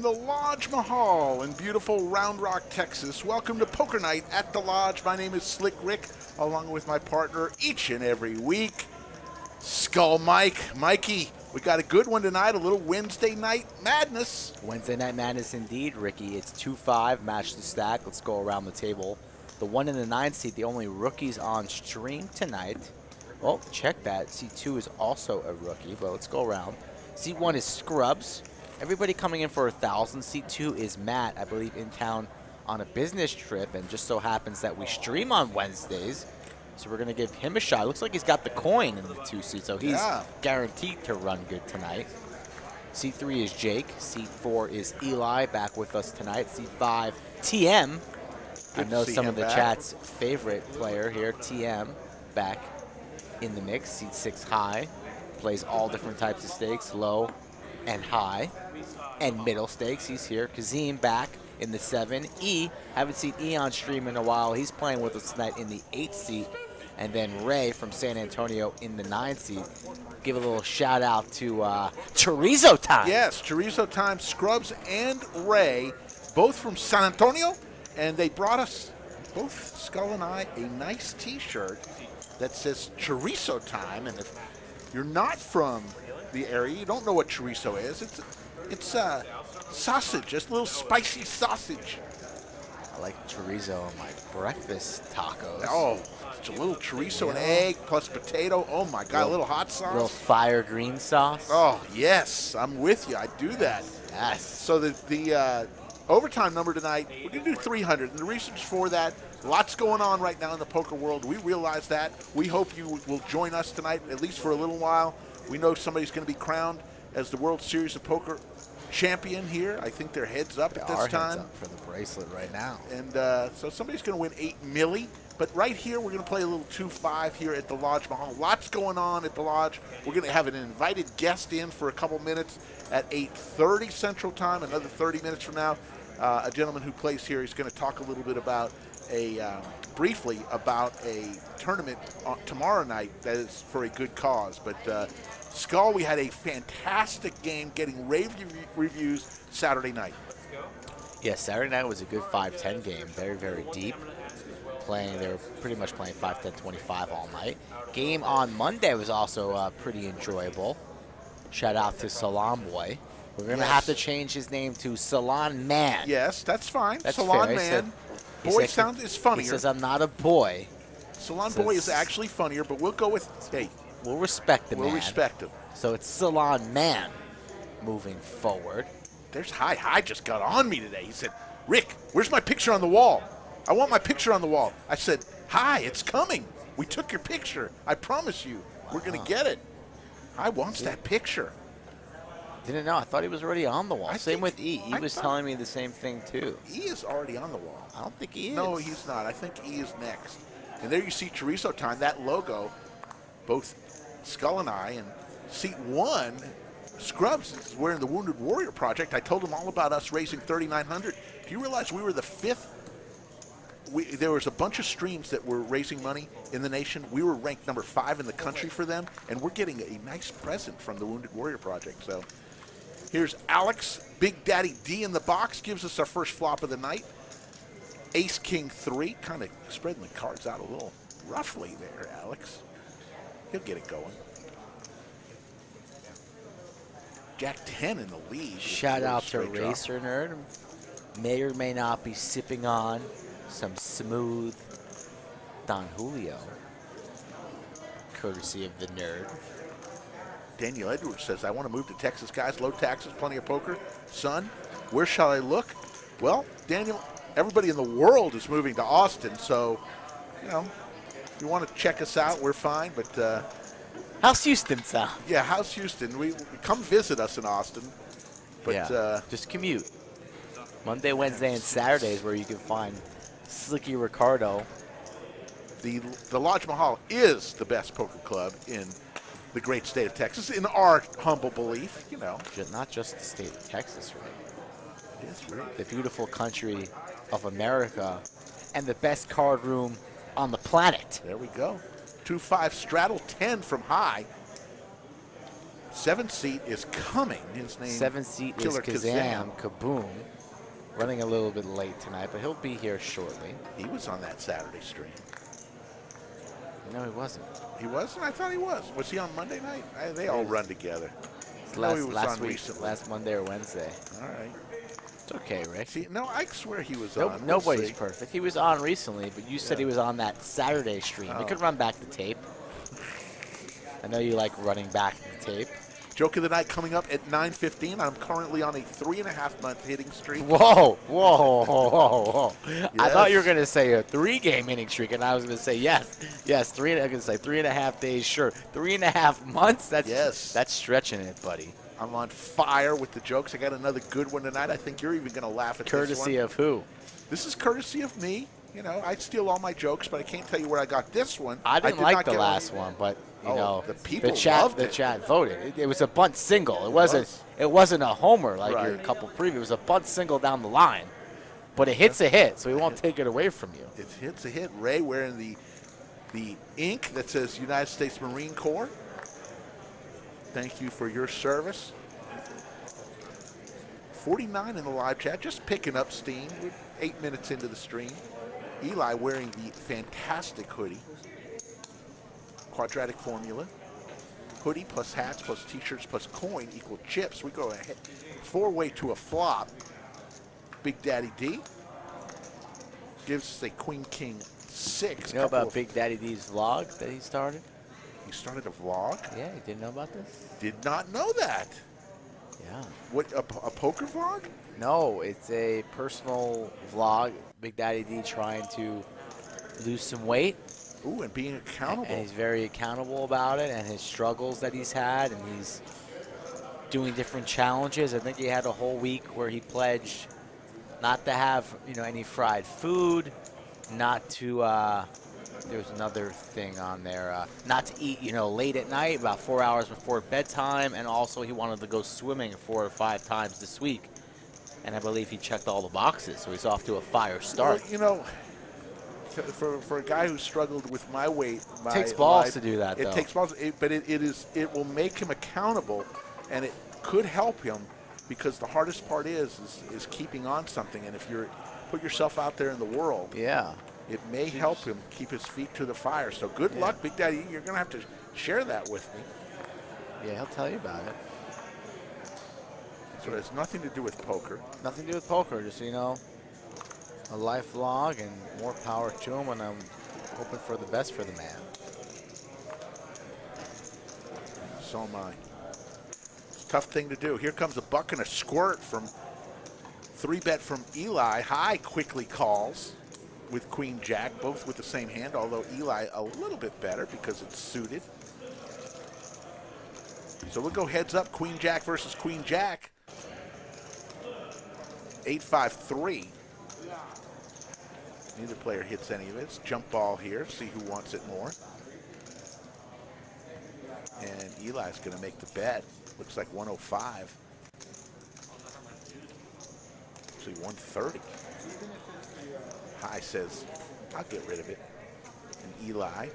the Lodge Mahal in beautiful Round Rock, Texas. Welcome to Poker Night at the Lodge. My name is Slick Rick, along with my partner each and every week, Skull Mike. Mikey, we got a good one tonight, a little Wednesday night madness. Wednesday night madness indeed, Ricky. It's 2-5, match the stack. Let's go around the table. The 1 and the 9 seed, the only rookies on stream tonight. Well, check that. Seat 2 is also a rookie, but let's go around. Seat 1 is Scrubs. Everybody coming in for 1,000. Seat 2 is Matt, I believe, in town on a business trip, and just so happens that we stream on Wednesdays, so we're going to give him a shot. Looks like he's got the coin in the 2 seat, so he's guaranteed to run good tonight. Seat 3 is Jake. Seat 4 is Eli, back with us tonight. Seat 5, TM. I know some of the chat's favorite player here, TM, back in the mix. Seat 6, High. Plays all different types of stakes, low and high, and middle stakes. He's here. Kazim back in the 7. E, haven't seen E on stream in a while. He's playing with us tonight in the 8 seat. And then Ray from San Antonio in the 9 seat. Give a little shout out to Chorizo Time. Yes, Chorizo Time, Scrubs and Ray, both from San Antonio, and they brought us, both Skull and I, a nice t-shirt that says Chorizo Time. And if you're not from the area, you don't know what chorizo is. It's sausage, just a little spicy sausage. I like chorizo on my breakfast tacos. Oh, it's a little chorizo and egg plus potato. Oh my God, a little hot sauce. A little fire green sauce. Oh yes, I'm with you. I do that. Yes. So the overtime number tonight, we're gonna do 300, and the reasons for that. Lots going on right now in the poker world. We realize that. We hope you will join us tonight, at least for a little while. We know somebody's going to be crowned as the World Series of Poker champion here. I think they're heads up at this time. Heads up for the bracelet right now. And so somebody's going to win $8 million. But right here, we're going to play a little 2-5 here at the Lodge Mahal. Lots going on at the Lodge. We're going to have an invited guest in for a couple minutes at 8:30 Central Time. Another 30 minutes from now, a gentleman who plays here. He's going to talk a little bit about briefly about a tournament tomorrow night that is for a good cause. But Skull, we had a fantastic game, getting rave reviews Saturday night. Yeah, Saturday night was a good 5-10 game, very, very deep. They were pretty much playing 5-10, 25 all night. Game on Monday was also pretty enjoyable. Shout out to Salon Boy. We're going to have to change his name to Salon Man. Yes, that's fine. That's Salon fair. Man. Boy sound is funnier. He says, I'm not a boy. Salon Boy is actually funnier, but we'll go with, hey. We'll respect the man. We'll respect him. So it's Salon Man moving forward. There's High. High just got on me today. He said, Rick, where's my picture on the wall? I want my picture on the wall. I said, High, it's coming. We took your picture. I promise you. We're going to get it. High wants that picture. Didn't know. I thought he was already on the wall. Same with E. E was telling me the same thing, too. E is already on the wall. I don't think he is. No, he's not. I think E is next. And there you see Chorizo Time, that logo, both Skull and I, and seat 1, Scrubs is wearing the Wounded Warrior Project. I told him all about us raising $3,900. Do you realize we were the 5th? There was a bunch of streams that were raising money in the nation. We were ranked number 5 in the country for them, and we're getting a nice present from the Wounded Warrior Project. So here's Alex. Big Daddy D in the box gives us our first flop of the night. Ace King 3, kind of spreading the cards out a little roughly there, Alex. He'll get it going. Jack 10 in the lead. Shout out to Racer Nerd. May or may not be sipping on some smooth Don Julio, courtesy of the nerd. Daniel Edwards says, I want to move to Texas, guys. Low taxes, plenty of poker. Son, where shall I look? Well, Daniel, everybody in the world is moving to Austin, so, you know, if you want to check us out, we're fine. But how's Houston sound? Yeah, how's Houston? We come visit us in Austin. But yeah, just commute. Monday, Wednesday, and Saturdays where you can find Slicky Ricardo. The Lodge Mahal is the best poker club in the great state of Texas, in our humble belief, you know. Not just the state of Texas, right? Yes, right. The beautiful country of America and the best card room on the planet. There we go. 2-5 straddle 10 from High. 7th seat is coming. His name 7th seat is Killer Kazam Kaboom. Running a little bit late tonight, but he'll be here shortly. He was on that Saturday stream. No, he wasn't. He wasn't? I thought he was. Was he on Monday night? They all run together. Last, he was last on week, recently. last Monday or Wednesday. All right. It's okay, Rick. See, no, I swear he was Nope, on. We'll nobody's see. perfect. He was on recently, but you said he was on that Saturday stream. We could run back the tape. I know you like running back the tape. Joke of the night coming up at 9:15. I'm currently on a 3.5-month hitting streak. Whoa, whoa, whoa, whoa. I thought you were Yes. going to say a 3-game hitting streak, and I was going to say yes. Yes, I'm going to say 3.5 days, sure. 3.5 months? That's stretching it, buddy. I'm on fire with the jokes. I got another good one tonight. I think you're even going to laugh at this one. Courtesy of who? This is courtesy of me. You know, I steal all my jokes, but I can't tell you where I got this one. I didn't did like not the get last one, but you know, the people chat voted. It was a bunt single. It wasn't a homer like your couple previews. It was a bunt single down the line, but a hit's a hit, so we won't take it away from you. It hits a hit. Ray wearing the ink that says United States Marine Corps. Thank you for your service. 49 in the live chat, just picking up steam. We're 8 minutes into the stream. Eli wearing the fantastic hoodie. Quadratic formula. Hoodie plus hats plus t-shirts plus coin equal chips. We go ahead. 4-way to a flop. Big Daddy D gives us a Queen King 6. You know about Big Daddy D's vlog that he started? He started a vlog? Yeah, you didn't know about this? Did not know that. Yeah. What, a poker vlog? No, it's a personal vlog. Big Daddy D trying to lose some weight. Ooh, and being accountable. And he's very accountable about it and his struggles that he's had, and he's doing different challenges. I think he had a whole week where he pledged not to have, any fried food, not to, there was another thing on there, not to eat, late at night, about 4 hours before bedtime, and also he wanted to go swimming 4 or 5 times this week. And I believe he checked all the boxes, so he's off to a fire start. Well, for a guy who struggled with my weight, it takes balls to do that, though. It takes balls, but it will make him accountable, and it could help him, because the hardest part is keeping on something. And if you put yourself out there in the world, it may help him keep his feet to the fire. So good luck, Big Daddy. You're going to have to share that with me. Yeah, he'll tell you about it. So it has nothing to do with poker. Nothing to do with poker, just, a life vlog, and more power to him, and I'm hoping for the best for the man. So am I. It's a tough thing to do. Here comes a buck and a squirt from 3-bet from Eli. High quickly calls with Queen Jack, both with the same hand, although Eli a little bit better because it's suited. So we'll go heads up, Queen Jack versus Queen Jack. 8-5-3. Neither player hits any of it. It's jump ball here. See who wants it more. And Eli's going to make the bet. Looks like 105. Actually 130. High says, I'll get rid of it. And Eli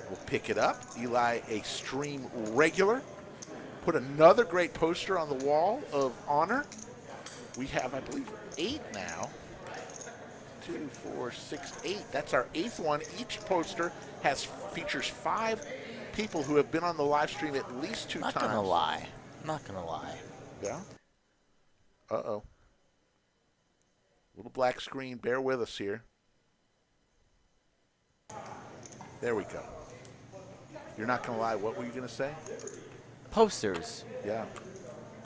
will pick it up. Eli, a stream regular. Put another great poster on the wall of honor. We have, I believe, 8 now. 2, 4, 6, 8. That's our 8th one. Each poster features 5 people who have been on the live stream at least 2 times. Not gonna lie. Not gonna lie. Yeah? Uh-oh. Little black screen. Bear with us here. There we go. You're not gonna lie. What were you gonna say? Posters. Yeah.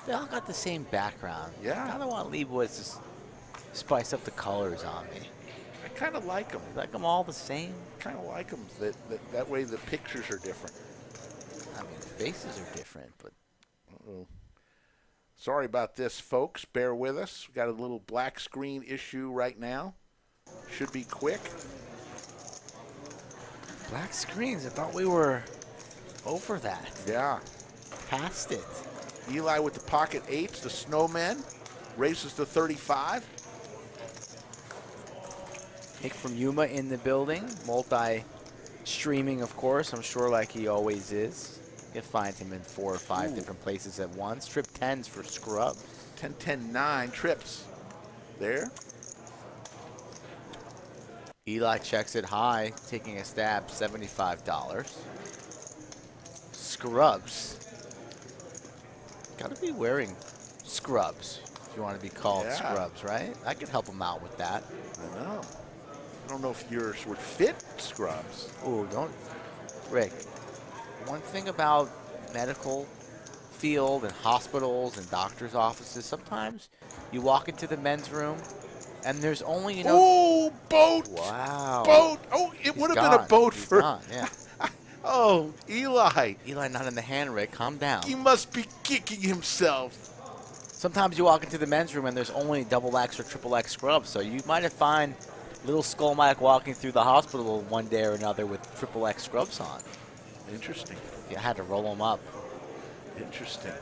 They all got the same background. Yeah. I don't want Leibowitz to spice up the colors on me. I kind of like them. Like them all the same. Kind of like them. That way the pictures are different. I mean, the faces are different, but. Uh-oh. Sorry about this, folks. Bear with us. We got a little black screen issue right now. Should be quick. Black screens. I thought we were over that. Yeah. Past it. Eli with the pocket 8s. The snowman races to 35. Nick from Yuma in the building. Multi Streaming, of course, I'm sure, like he always is. You'll find him in 4 or 5 different places at once. Trip 10s for Scrubs. 10, 10, 9 trips. There. Eli checks it high, taking a stab, $75. Scrubs. Got to be wearing scrubs if you want to be called Scrubs, right? I could help him out with that. I know. I don't know if yours would fit scrubs. Ooh, don't. Rick, one thing about medical field and hospitals and doctors' offices, sometimes you walk into the men's room and there's only, you know. Oh, boat! Wow. Boat! Oh, it would have been a boat He's for. gone, yeah. Oh, Eli. Eli not in the hand, Rick. Calm down. He must be kicking himself. Sometimes you walk into the men's room and there's only XX or XXX scrubs, so you might have find little Skull Mike walking through the hospital one day or another with XXX scrubs on. Interesting. You had to roll them up. Interesting.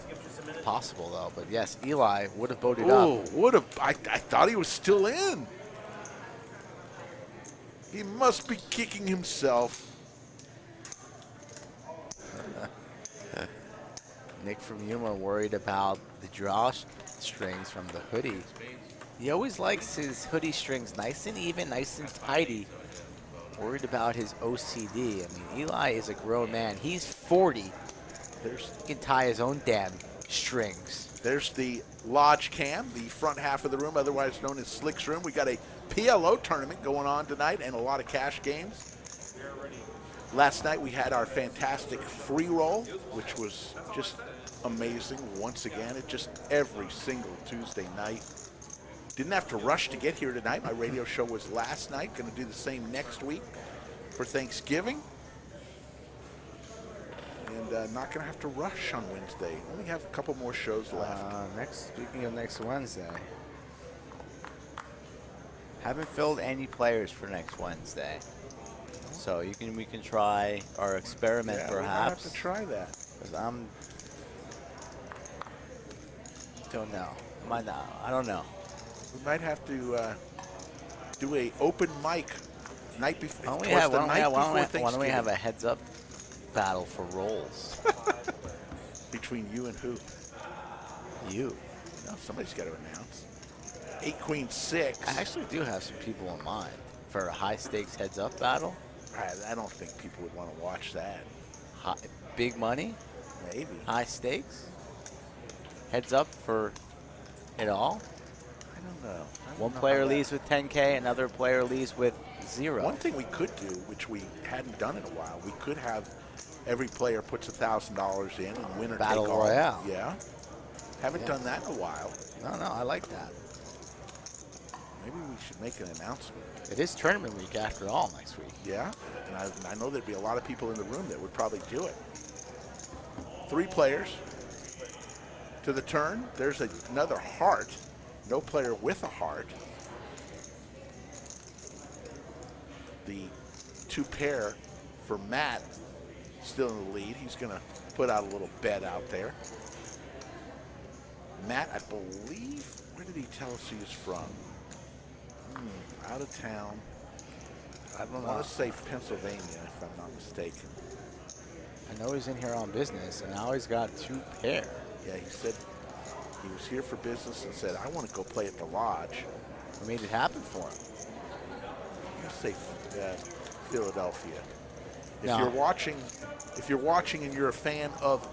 Possible, though. But, yes, Eli would have voted Oh, up. would have. I thought he was still in. He must be kicking himself. Nick from Yuma worried about the drawstrings from the hoodie. He always likes his hoodie strings nice and even, nice and tidy. Worried about his OCD. I mean, Eli is a grown man. He's 40. He can tie his own damn strings. There's the lodge cam, the front half of the room, otherwise known as Slick's room. We got a PLO tournament going on tonight and a lot of cash games. Last night we had our fantastic free roll, which was just amazing once again. It just every single Tuesday night. Didn't have to rush to get here tonight. My radio show was last night. Going to do the same next week for Thanksgiving. And not going to have to rush on Wednesday. Only have a couple more shows left. Speaking of next Wednesday, haven't filled any players for next Wednesday. So we can try our experiment perhaps. We're gonna have to try that. 'Cause don't know. Might not. I don't know. We might have to do a open mic night before. Why don't we have a heads-up battle for roles? Between you and who? You. No, somebody's got to announce. 8 Queen 6. I actually do have some people in mind for a high-stakes heads-up battle. I don't think people would want to watch that. Big money? Maybe. High stakes? Heads up for it all? I don't know. One player leaves with 10K, another player leaves with 0. One thing we could do, which we hadn't done in a while, we could have every player puts $1,000 in and winner Battle take all. Royale. Yeah. Haven't done that in a while. No, I like that. Maybe we should make an announcement. It is tournament week after all next week. Yeah, and I know there'd be a lot of people in the room that would probably do it. 3 players to the turn. There's another heart. No player with a heart. The 2 pair for Matt still in the lead. He's going to put out a little bet out there. Matt, I believe, where did he tell us he was from? Out of town. I want to say Pennsylvania, if I'm not mistaken. I know he's in here on business, and now he's got 2 pair. Yeah, he said he was here for business and said, I want to go play at the lodge. We made it happen for him. I'm going to say Philadelphia. No. If you're watching and you're a fan of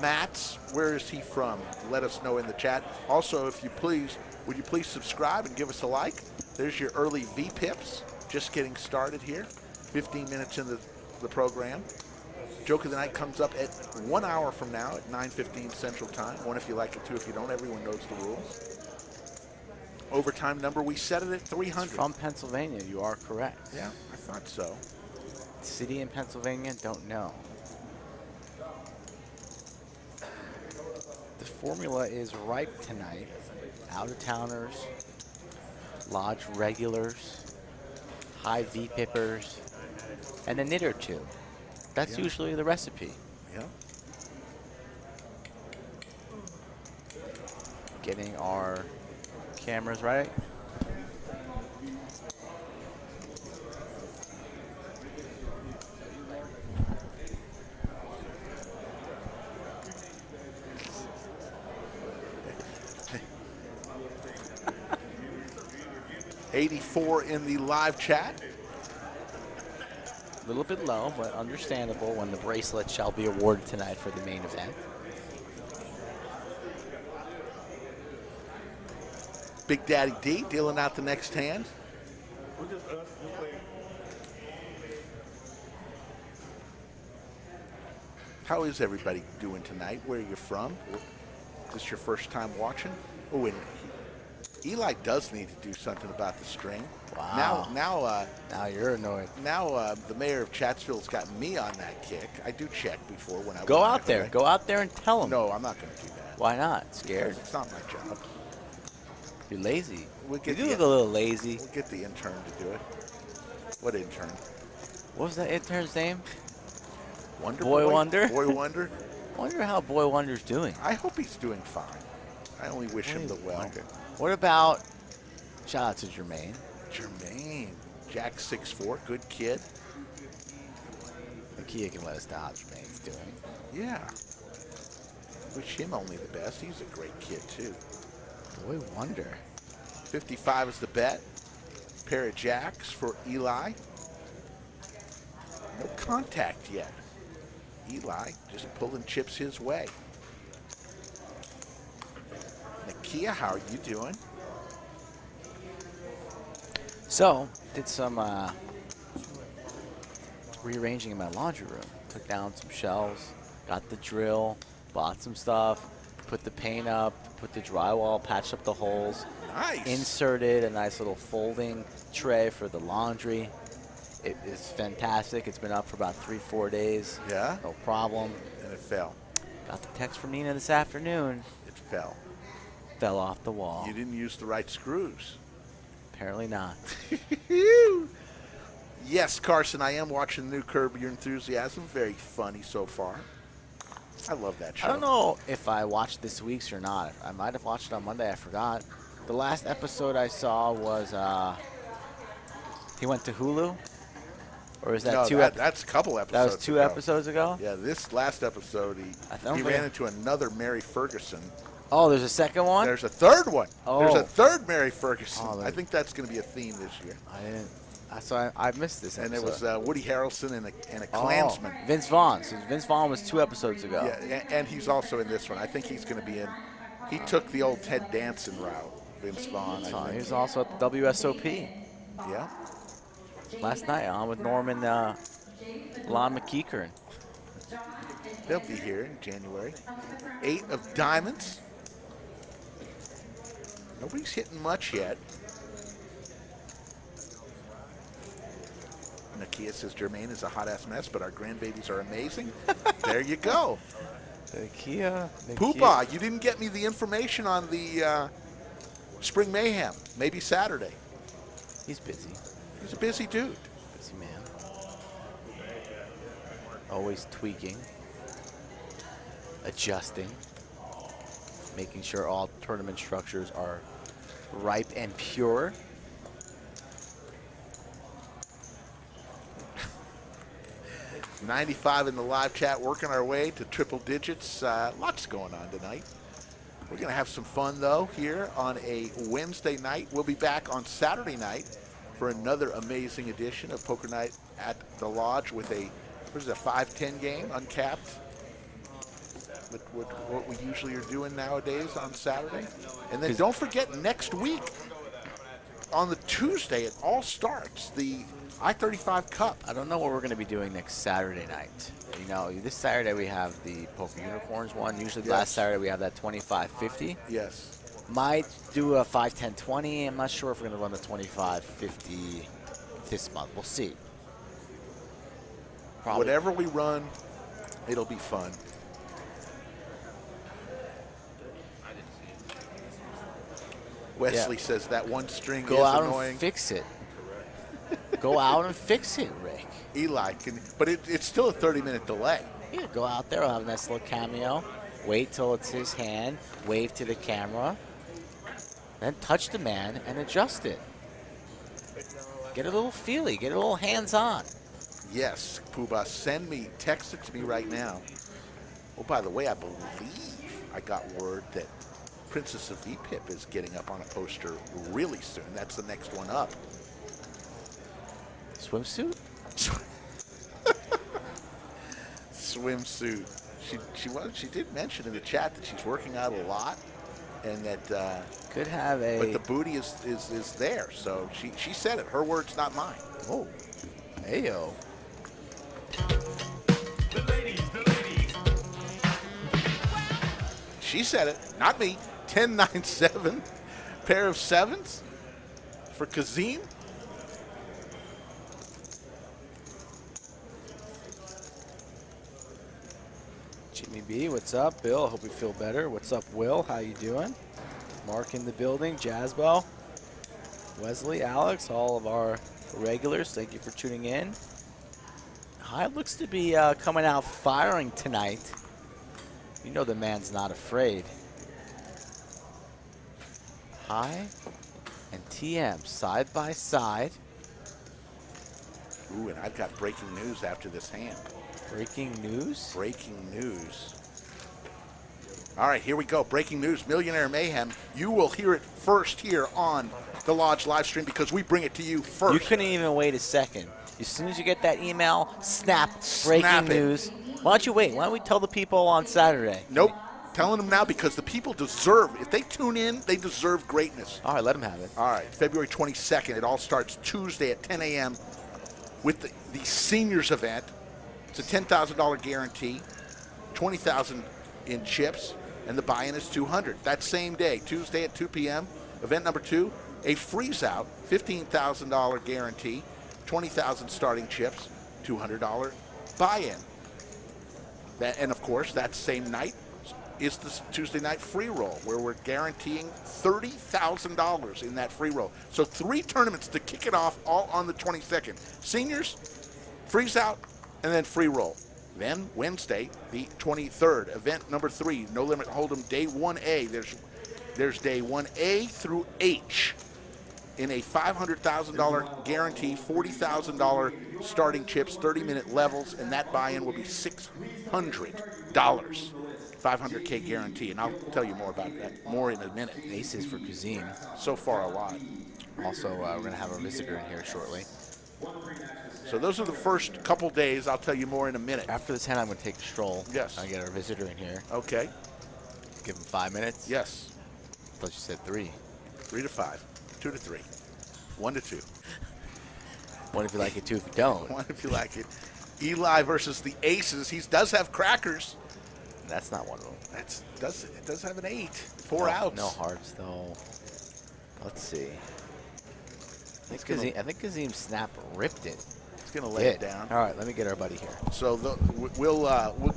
Matt's, where is he from? Let us know in the chat. Also, if you please, would you please subscribe and give us a like? There's your early VPips, just getting started here. 15 minutes into the program. Joke of the Night comes up at 1 hour from now at 9:15 Central Time. One if you like it, 2 if you don't. Everyone knows the rules. Overtime number, we set it at 300. It's from Pennsylvania, you are correct. Yeah, I thought so. City in Pennsylvania, don't know. The formula is ripe tonight. Out-of-towners, lodge regulars, high V-pippers, and a knit or 2. That's usually the recipe. Yeah. Getting our cameras right. 84 in the live chat. A little bit low, but understandable when the bracelet shall be awarded tonight for the main event. Big Daddy D dealing out the next hand. How is everybody doing tonight? Where are you from? Is this your first time watching? Oh, and Eli does need to do something about the string. Wow. Now you're annoyed. Now the mayor of Chatsville's got me on that kick. I do check before when I Go win out that there. way. Go out there and tell him. No, I'm not going to do that. Why not? Scared? Because it's not my job. You're lazy. We'll You get do the- look a little lazy. We'll get the intern to do it. What intern? What was that intern's name? Wonder Boy Wonder? Boy Wonder? Wonder how Boy Wonder's doing. I hope he's doing fine. I only wish him the well. What about, shout out to Jermaine. Jermaine. Jack 6'4", good kid. Nakia can let us know how Jermaine's doing. Yeah. Wish him only the best. He's a great kid, too. Boy Wonder. 55 is the bet. Pair of jacks for Eli. No contact yet. Eli just pulling chips his way. Nakia, how are you doing? So, did some rearranging in my laundry room. Took down some shelves, got the drill, bought some stuff, put the paint up, put the drywall, patched up the holes. Nice. Inserted a nice little folding tray for the laundry. It is fantastic. It's been up for about 3-4 days. Yeah? No problem. And it fell. Got the text from Nina this afternoon. It fell. Fell off the wall. You didn't use the right screws. Apparently not. Yes, Carson, I am watching the new Curb Your Enthusiasm. Very funny so far. I love that show. I don't know if I watched this week's or not. I might have watched it on Monday. I forgot. The last episode I saw was he went to Hulu? Or is that No, two that's a couple episodes That was two ago. episodes ago? Yeah, this last episode, I he don't ran think- into another Mary Ferguson. Oh, there's a second one? There's a third one. Oh. There's a third Mary Ferguson. Oh, I think that's going to be a theme this year. I didn't. So I missed this And episode. it was Woody Harrelson and a Oh, Klansman. Vince Vaughn. So Vince Vaughn was 2 episodes ago. Yeah, and he's also in this one. I think he's going to be in. He took the old Ted Danson route, Vince Vaughn. I He think. was also at the WSOP Yeah. last night on with Norman Lon McKeekern. They'll be here in January. 8 of diamonds. Nobody's hitting much yet. Nakia says Jermaine is a hot-ass mess, but our grandbabies are amazing. There you go. Nakia. Poopa, you didn't get me the information on the Spring Mayhem. Maybe Saturday. He's busy. He's a busy dude. Busy man. Always tweaking. Adjusting. Making sure all tournament structures are ripe and pure. $95 in the live chat, working our way to triple digits. Lots going on tonight. We're going to have some fun, though, here on a Wednesday night. We'll be back on Saturday night for another amazing edition of Poker Night at the Lodge with a 5-10 game, uncapped. What we usually are doing nowadays on Saturday. And then don't forget, next week, on the Tuesday, it all starts, the I-35 Cup. I don't know what we're going to be doing next Saturday night. You know, this Saturday we have the Poker Unicorns one. Usually last Saturday we have that 25-50. Yes. Might do a 5-10-20. I'm not sure if we're going to run the 25-50 this month. We'll see. Probably. Whatever we run, it'll be fun. Wesley says that one string Go is out annoying. and fix it. Go out and fix it, Rick. Eli can, but it's still a 30-minute delay. Yeah, go out there. I'll have a nice little cameo. Wait till it's his hand. Wave to the camera. Then touch the man and adjust it. Get a little feely. Get a little hands-on. Yes, Pooba, text it to me right now. Oh, by the way, I believe I got word that Princess of VPIP is getting up on a poster really soon. That's the next one up. Swimsuit? Swimsuit. She did mention in the chat that she's working out a lot, and that Could have a. but the booty is there. So she said it. Her words, not mine. Oh, heyo. She said it, not me. 10-9-7, pair of sevens for Kazim. Jimmy B, what's up? Bill, hope you feel better. What's up, Will? How you doing? Mark in the building. Jazzbo, Wesley, Alex, all of our regulars, thank you for tuning in. High looks to be coming out firing tonight. You know the man's not afraid. High and TM side by side. Ooh, and I've got breaking news after this hand. Breaking news? Breaking news. All right, here we go. Breaking news, Millionaire Mayhem. You will hear it first here on the Lodge live stream because we bring it to you first. You couldn't even wait a second. As soon as you get that email, snap, breaking news. Why don't you wait? Why don't we tell the people on Saturday? Nope. Telling them now because the people deserve, if they tune in, they deserve greatness. All right, let them have it. All right, February 22nd. It all starts Tuesday at 10 a.m. with the seniors event. It's a $10,000 guarantee, $20,000 in chips, and the buy-in is $200. That same day, Tuesday at 2 p.m., event number 2, a freeze-out, $15,000 guarantee, $20,000 starting chips, $200 buy-in. And of course, that same night is the Tuesday night free roll, where we're guaranteeing $30,000 in that free roll. So 3 tournaments to kick it off, all on the 22nd. Seniors, freeze out, and then free roll. Then Wednesday, the 23rd, event number 3, No Limit Hold'em Day 1A. There's Day 1A through H in a $500,000 guarantee, $40,000 starting chips, 30-minute levels, and that buy-in will be $600. 500K guarantee, and I'll tell you more about that more in a minute. Aces for Kazim. So far, a lot. Also, we're going to have a visitor in here shortly. So those are the first couple days. I'll tell you more in a minute. After this hand, I'm going to take a stroll. Yes. I'll get our visitor in here. Okay. Give him 5 minutes. Yes. I thought you said 3. 3 to 5, 2 to 3, 1 to 2. 1 if you like it, 2 if you don't. 1 if you like it. Eli versus the Aces. He does have crackers. That's not one of them. It does have an 8. 4 outs. No hearts, though. Let's see. I think Kazim Snap ripped it. It's going to lay it down. All right, let me get our buddy here. So we'll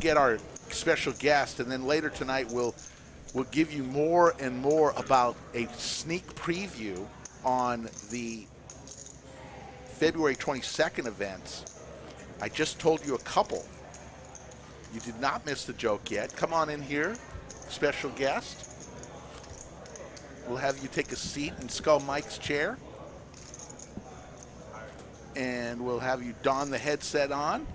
get our special guest, and then later tonight we'll give you more and more about a sneak preview on the February 22nd events. I just told you a couple. You did not miss the joke yet. Come on in here, special guest. We'll have you take a seat in Skull Mike's chair. And we'll have you don the headset on.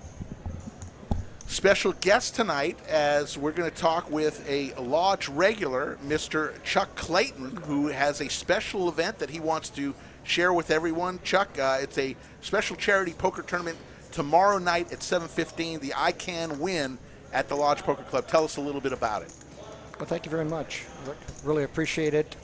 Special guest tonight, as we're going to talk with a Lodge regular, Mr. Chuck Clayton, who has a special event that he wants to share with everyone. Chuck, it's a special charity poker tournament tomorrow night at 7:15, the I Can Win at the Lodge Poker Club. Tell us a little bit about it. Well, thank you very much. Really appreciate it.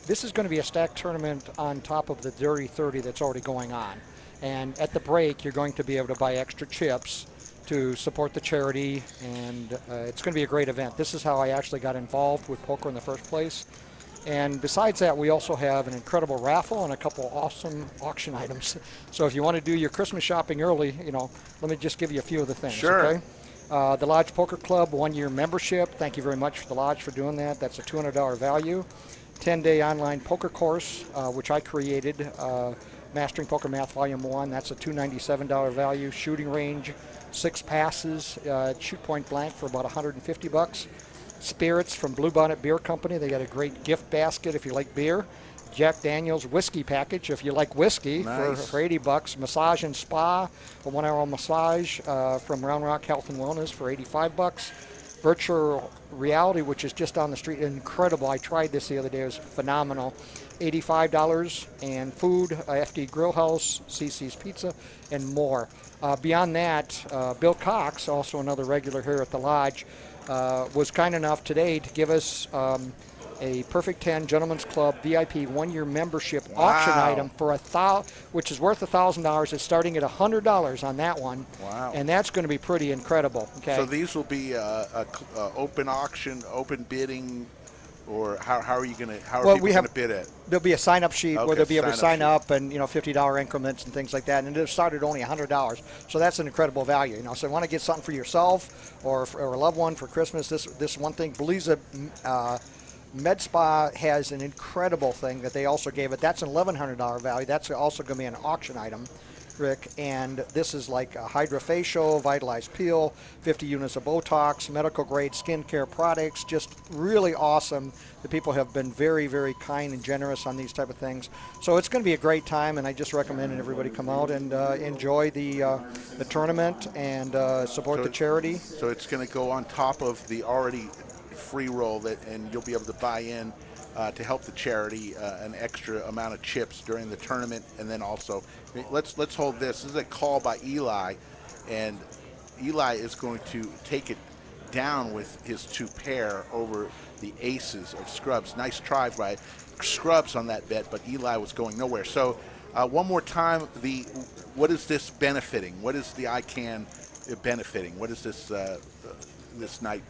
This is going to be a stacked tournament on top of the Dirty 30 that's already going on. And at the break, you're going to be able to buy extra chips to support the charity, and it's going to be a great event. This is how I actually got involved with poker in the first place. And besides that, we also have an incredible raffle and a couple awesome auction items. So if you want to do your Christmas shopping early, let me just give you a few of the things. Sure. Okay? The Lodge Poker Club 1-year membership. Thank you very much for the Lodge for doing that. That's a $200 value. 10-day online poker course, which I created, Mastering Poker Math Volume 1. That's a $297 value. Shooting range, 6 passes, shoot point blank for about $150. Spirits from Bluebonnet Beer Company. They got a great gift basket if you like beer. Jack Daniel's whiskey package if you like whiskey. Nice. for $80. Massage and spa, a 1-hour massage from Round Rock Health and Wellness for $85. virtual reality, which is just on the street. Incredible. I tried this the other day. It was phenomenal. $85, and food, FD Grill House, CC's Pizza, and more. Beyond that, Bill Cox, also another regular here at the Lodge, was kind enough today to give us a Perfect 10 Gentlemen's Club VIP one-year membership auction item for which is worth $1,000. It's starting at $100 on that one. Wow. And that's going to be pretty incredible. Okay. So these will be open auction, open bidding, or how are you going to people going to bid it? There'll be a sign-up sheet where they'll be able to sign sheet. up, and $50 increments and things like that. And it'll start at only $100, so that's an incredible value. So you want to get something for yourself or a loved one for Christmas. This one thing, Belize Med Spa has an incredible thing that they also gave it. That's an $1,100 value. That's also going to be an auction item, Rick. And this is like a hydrofacial, vitalized peel, 50 units of Botox, medical grade skincare products. Just really awesome. The people have been very, very kind and generous on these type of things. So it's going to be a great time, and I just recommend that everybody come out and enjoy the tournament and support the charity. So it's going to go on top of the already free roll and you'll be able to buy in to help the charity an extra amount of chips during the tournament. And then also, let's hold this. This is a call by Eli, and Eli is going to take it down with his 2 pair over the aces of Scrubs. Nice try by Scrubs on that bet, but Eli was going nowhere. So one more time, what is this benefiting? What is the ICANN benefiting? What is this this night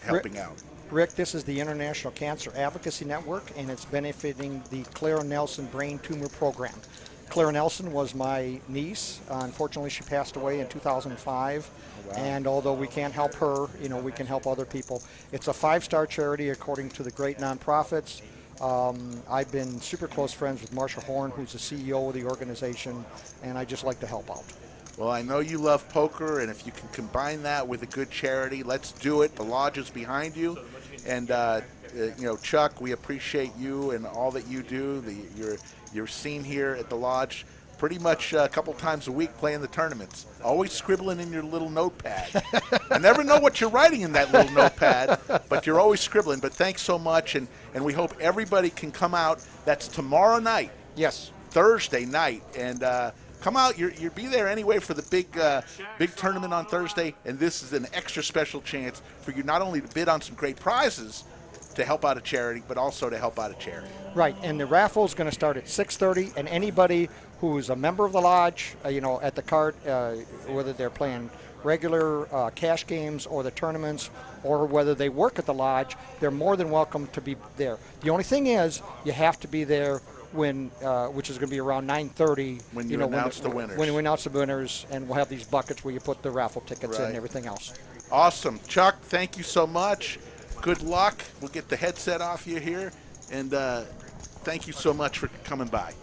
helping out? Rick, this is the International Cancer Advocacy Network, and it's benefiting the Clara Nelson Brain Tumor Program. Clara Nelson was my niece. Unfortunately, she passed away in 2005. Wow. And although we can't help her, we can help other people. It's a 5-star charity according to the great nonprofits. I've been super close friends with Marsha Horn, who's the CEO of the organization, and I just like to help out. Well, I know you love poker, and if you can combine that with a good charity, let's do it. The Lodge is behind you. And, Chuck, we appreciate you and all that you do. You're seen here at the Lodge pretty much a couple times a week playing the tournaments, always scribbling in your little notepad. I never know what you're writing in that little notepad, but you're always scribbling. But thanks so much, and we hope everybody can come out. That's tomorrow night. Yes. Thursday night. And come out. You'll be there anyway for the big tournament on Thursday, and this is an extra special chance for you not only to bid on some great prizes to help out a charity, but also to help out a charity. Right, and the raffle is going to start at 6:30, and anybody who's a member of the Lodge, at the cart, whether they're playing regular cash games or the tournaments, or whether they work at the Lodge, they're more than welcome to be there. The only thing is, you have to be there which is going to be around 9:30. When you announce the winners. When we announce the winners, and we'll have these buckets where you put the raffle tickets in and everything else. Awesome. Chuck, thank you so much. Good luck. We'll get the headset off you here, and thank you so much for coming by.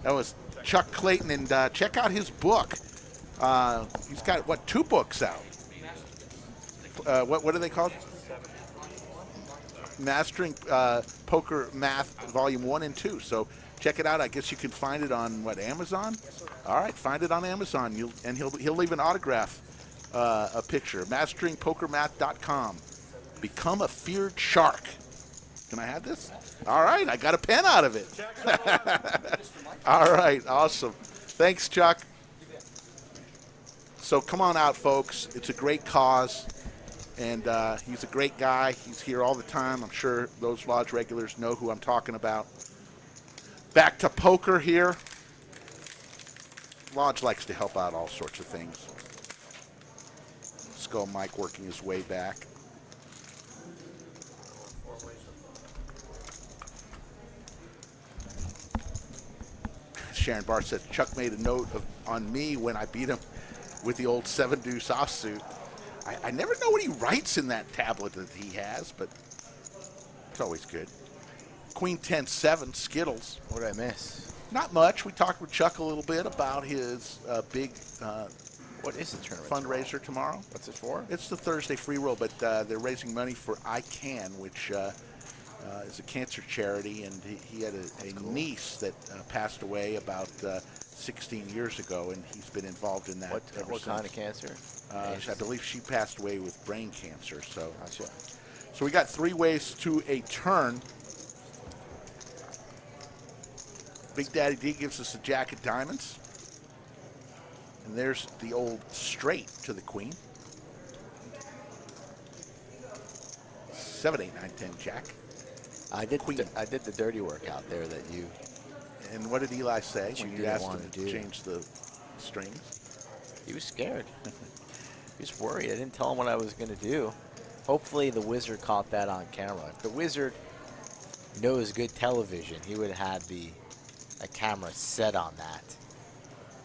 That was Chuck Clayton, and check out his book. He's got, 2 books out? What are they called? Mastering Poker Math Volume 1 and 2. So check it out. I guess you can find it on, Amazon? All right, find it on Amazon. He'll leave an autograph, a picture. MasteringPokerMath.com. Become a feared shark. Can I have this? All right, I got a pen out of it. All right, awesome. Thanks, Chuck. So come on out, folks. It's a great cause. And he's a great guy. He's here all the time. I'm sure those Lodge regulars know who I'm talking about. Back to poker here. Lodge likes to help out all sorts of things. Skull Mike working his way back. Sharon Barr said Chuck made a note on me when I beat him with the old 7-deuce offsuit. I never know what he writes in that tablet that he has, but it's always good. Queen 10-7, Skittles. What did I miss? Not much. We talked with Chuck a little bit about his big what is the tournament fundraiser tomorrow. What's it for? It's the Thursday free roll, but they're raising money for ICANN, which is a cancer charity, and he had a niece that passed away about 16 years ago, and he's been involved in that. What kind of cancer? I believe she passed away with brain cancer. So, Gotcha. so we got 3 ways to a turn. Big Daddy D gives us a jack of diamonds. And there's the old straight to the queen. 7, 8, 9, 10 jack. I did the dirty work out there that you. And what did Eli say That you when you didn't asked want him to to do. change the strings? He was scared. He was worried. I didn't tell him what I was going to do. Hopefully the wizard caught that on camera. If the wizard knows good television, he would have had a camera set on that.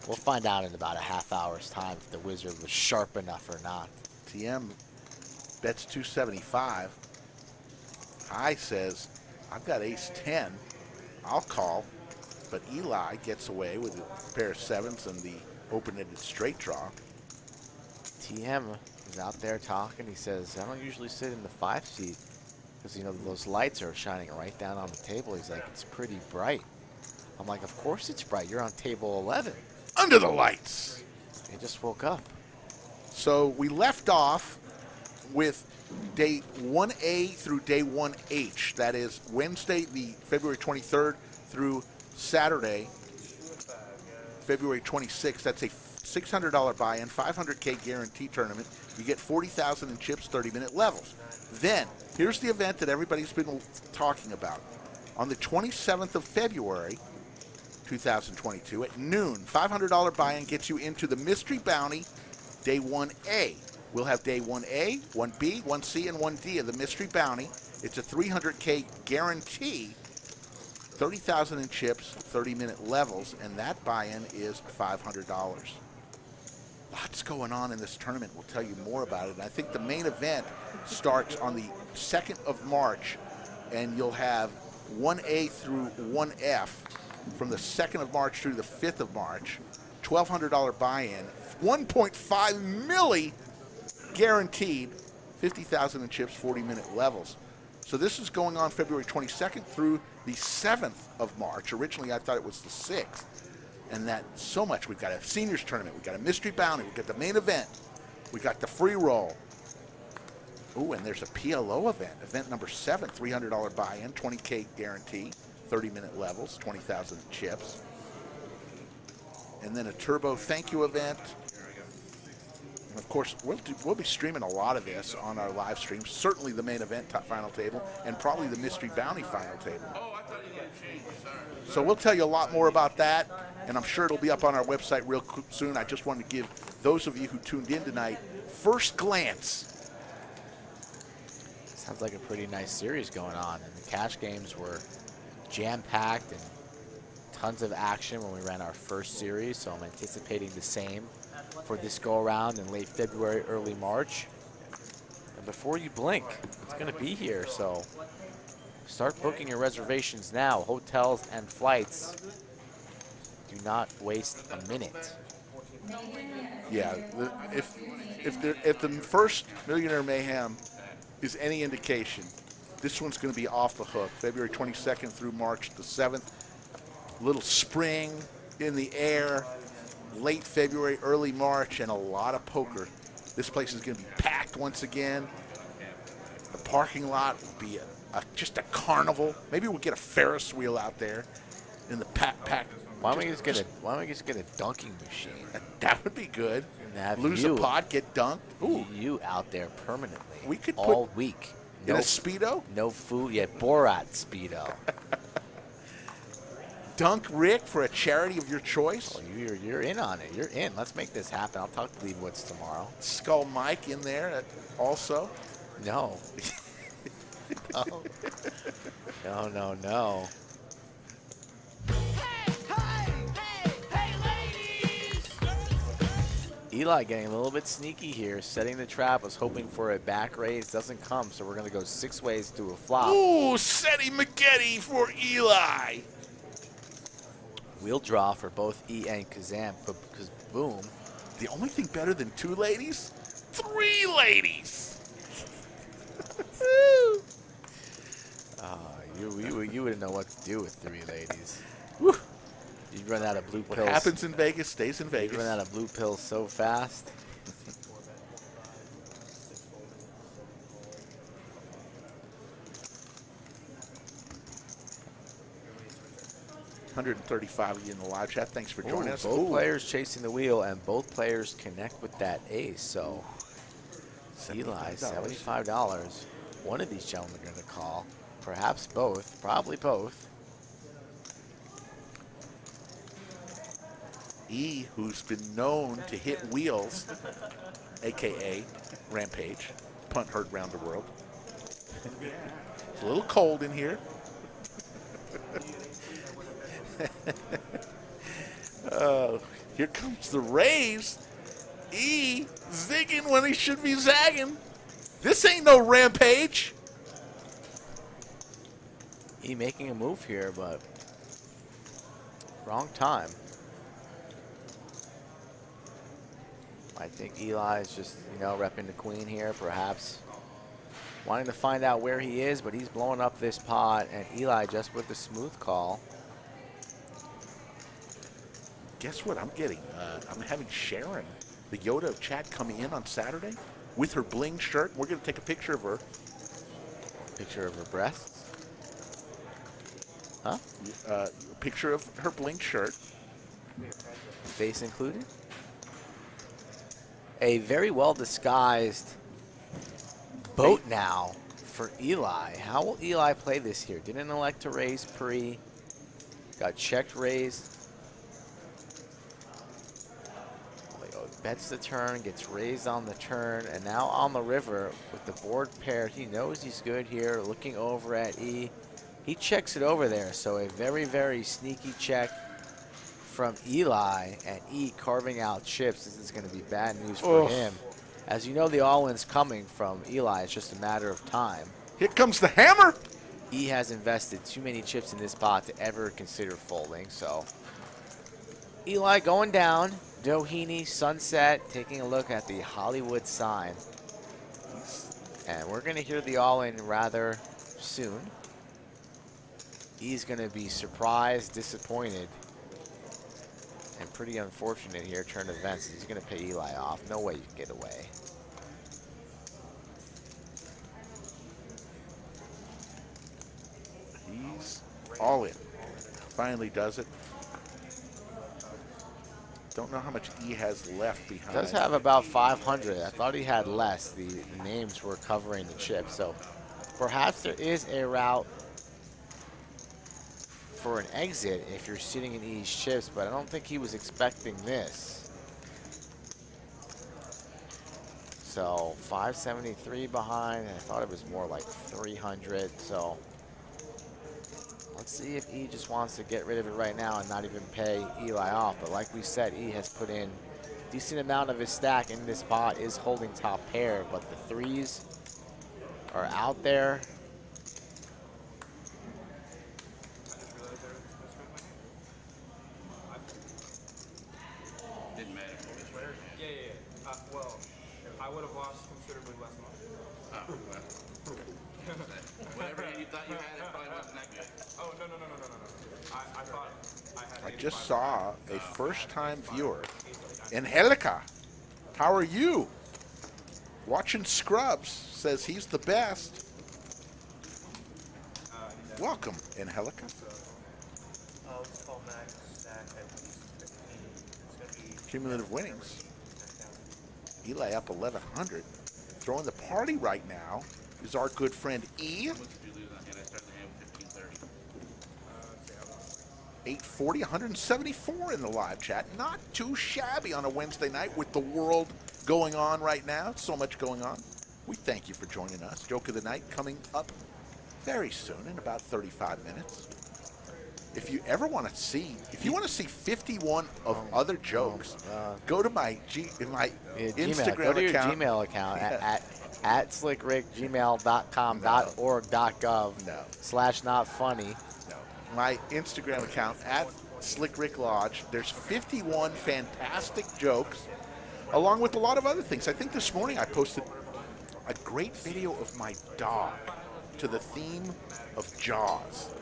We'll find out in about a half hour's time if the wizard was sharp enough or not. TM bets 275. High says, I've got ace 10. I'll call. But Eli gets away with a pair of 7s and the open-ended straight draw. TM is out there talking. He says, I don't usually sit in the 5 seat because, you know, those lights are shining right down on the table. He's like, it's pretty bright. I'm like, of course it's bright. You're on table 11. Under the lights. He just woke up. So we left off with day 1A through day 1H. That is Wednesday, the February 23rd through Saturday, February 26th. That's a $600 buy-in, $500K guarantee tournament. You get 40,000 in chips, 30-minute levels. Then, here's the event that everybody's been talking about. On the 27th of February, 2022, at noon, $500 buy-in gets you into the Mystery Bounty, Day 1A. We'll have Day 1A, 1B, 1C, and 1D of the Mystery Bounty. It's a $300K guarantee, 30,000 in chips, 30-minute levels, and that buy-in is $500. Lots going on in this tournament. We'll tell you more about it. And I think the main event starts on the 2nd of March, and you'll have 1A through 1F from the 2nd of March through the 5th of March. $1,200 buy-in, 1.5 milli guaranteed, 50,000 in chips, 40-minute levels. So this is going on February 22nd through the 7th of March. Originally, I thought it was the 6th. And that so much. We've got a seniors tournament. We've got a mystery bounty. We've got the main event. We've got the free roll. Ooh, and there's a PLO event. Event number 7, $300 buy-in, 20K guarantee, 30-minute levels, 20,000 chips. And then a turbo thank you event. And of course, we'll be streaming a lot of this on our live streams. Certainly the main event final table, and probably the mystery bounty final table. So we'll tell you a lot more about that, and I'm sure it'll be up on our website real soon. I just wanted to give those of you who tuned in tonight first glance. Sounds like a pretty nice series going on, and the cash games were jam-packed and tons of action when we ran our first series, so I'm anticipating the same for this go-around in late February, early March. And before you blink, it's going to be here, so start booking your reservations now. Hotels and flights. Do not waste a minute. Yeah, if the first Millionaire Mayhem is any indication, this one's going to be off the hook. February 22nd through March the 7th. Little spring in the air, late February, early March, and a lot of poker. This place is going to be packed once again. The parking lot will be just a carnival. Maybe we'll get a Ferris wheel out there in the pack. Why don't we just get a dunking machine? That would be good. And have Lose you, a pot, get dunked. Ooh, you out there permanently. We could all week. in a Speedo. No food. Yeah, Borat Speedo. Dunk Rick for a charity of your choice. Oh, you're in on it. You're in. Let's make this happen. I'll talk to Lee Woods tomorrow. Skull Mike in there also. No. No. Eli getting a little bit sneaky here, setting the trap, was hoping for a back raise, doesn't come, so we're going to go 6 ways to a flop. Ooh, Seti McGetty for Eli. We'll draw for both E and Kazam, because boom. The only thing better than 2 ladies? 3 ladies. You wouldn't know what to do with 3 ladies. Woo. You'd run out of blue pills. What happens in Vegas stays in Vegas. You'd run out of blue pills so fast. 135 of you in the live chat. Thanks for joining us. Both players chasing the wheel, and both players connect with that ace. So, Eli, $75. One of these gentlemen are going to call. Perhaps both. Probably both. E, who's been known to hit wheels, a.k.a. Rampage, punt heard round the world. It's a little cold in here. Here comes the raise. E zigging when he should be zagging. This ain't no Rampage. E making a move here, but wrong time. I think Eli is just, repping the queen here, perhaps wanting to find out where he is, but he's blowing up this pot, and Eli just with the smooth call. Guess what I'm getting? I'm having Sharon, the Yoda of chat, coming in on Saturday with her bling shirt. We're going to take a picture of her. Picture of her breasts? Huh? Picture of her bling shirt. Face included? A very well disguised boat now for Eli. How will Eli play this here? Didn't elect to raise pre. Got checked raised. Bets the turn, gets raised on the turn, and now on the river with the board paired. He knows he's good here, looking over at E. He checks it over there, so a very, very sneaky check from Eli, and E carving out chips. This is going to be bad news for him. As you know, the all-in's coming from Eli. It's just a matter of time. Here comes the hammer. E has invested too many chips in this pot to ever consider folding, so Eli going down. Doheny, Sunset, taking a look at the Hollywood sign. And we're going to hear the all-in rather soon. He's going to be surprised, disappointed, and pretty unfortunate here, turn of events. He's going to pay Eli off. No way you can get away. He's all in. Finally does it. Don't know how much E has left behind. Does have about 500. I thought he had less. The names were covering the chip. So perhaps there is a route for an exit if you're sitting in E's chips, but I don't think he was expecting this. So 573 behind. I thought it was more like 300. So let's see if E just wants to get rid of it right now and not even pay Eli off. But like we said, E has put in a decent amount of his stack in this pot, is holding top pair, but the threes are out there. Didn't matter. Yeah. Well, I would have lost considerably less money. Oh, well. Whatever you thought you had, it probably wasn't that good. Oh, no. I thought I had. I just saw a first-time viewer, Angelica. How are you? Watching Scrubs, says he's the best. Welcome, Angelica. Cumulative winnings. Eli up 1,100. Throwing the party right now is our good friend E. 840, 174 in the live chat. Not too shabby on a Wednesday night with the world going on right now. So much going on. We thank you for joining us. Joke of the night coming up very soon in about 35 minutes. If you ever want to see, if you want to see 51 of other jokes, go to my Instagram Go to your account. Gmail account at slickrickgmail.com.org.gov/notfunny. No. My Instagram account at slickricklodge. There's 51 fantastic jokes, along with a lot of other things. I think this morning I posted a great video of my dog to the theme of Jaws.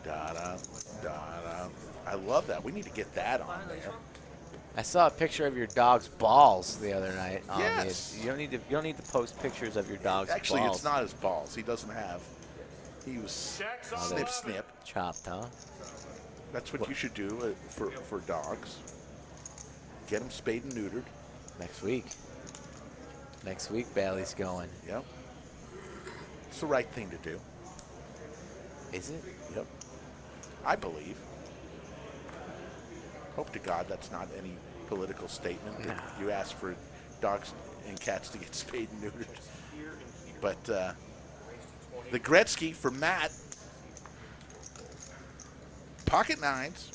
Da-da, da-da. I love that. We need to get that on there. I saw a picture of your dog's balls the other night. Yes. You don't need to post pictures of your dog's Actually, balls. it's not his balls. He doesn't have. He was snip, snip. Chopped, huh? That's what you should do for dogs. Get them spayed and neutered. Next week. Next week, Bailey's going. Yep. It's the right thing to do. Is it? Yep. I believe. Hope to God that's not any political statement that you ask for dogs and cats to get spayed and neutered. But the Gretzky for Matt. Pocket nines.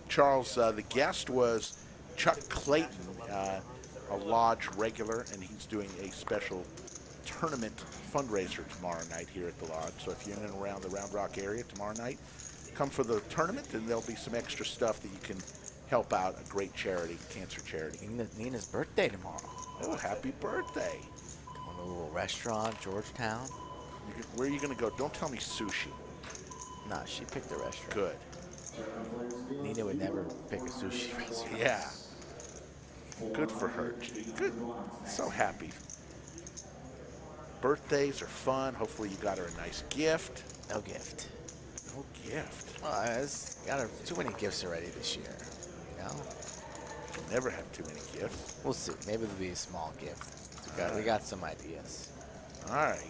Charles, the guest was Chuck Clayton, a Lodge regular, and he's doing a special tournament fundraiser tomorrow night here at the Lodge. So if you're in and around the Round Rock area tomorrow night, come for the tournament, and there'll be some extra stuff that you can help out a great charity, cancer charity. Nina's birthday tomorrow. Oh, happy birthday. Going to a little restaurant, Georgetown. Where are you going to go? Don't tell me sushi. Nah, she picked the restaurant. Good. Nina would never pick a sushi restaurant. Yeah. Good for her. Good. So happy. Birthdays are fun. Hopefully you got her a nice gift. No gift. No gift. Well, it's got her too many gifts already this year. You know? You never have too many gifts. We'll see. Maybe it'll be a small gift. We got some ideas. All right.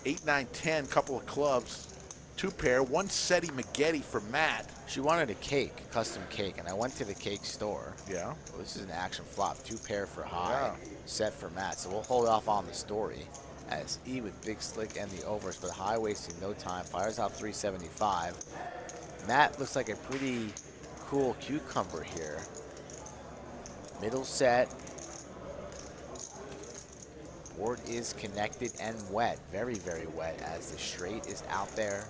8, 9, 10, couple of clubs. 2 pair. 1 Seti Maggette for Matt. She wanted a cake, custom cake, and I went to the cake store. Yeah. Well, this is an action flop. 2 pair for high, Yeah. set for Matt. So we'll hold off on the story as E with Big Slick and the overs, but high wasting no time. Fires out 375. Matt looks like a pretty cool cucumber here. Middle set. Board is connected and wet. Very, very wet as the straight is out there.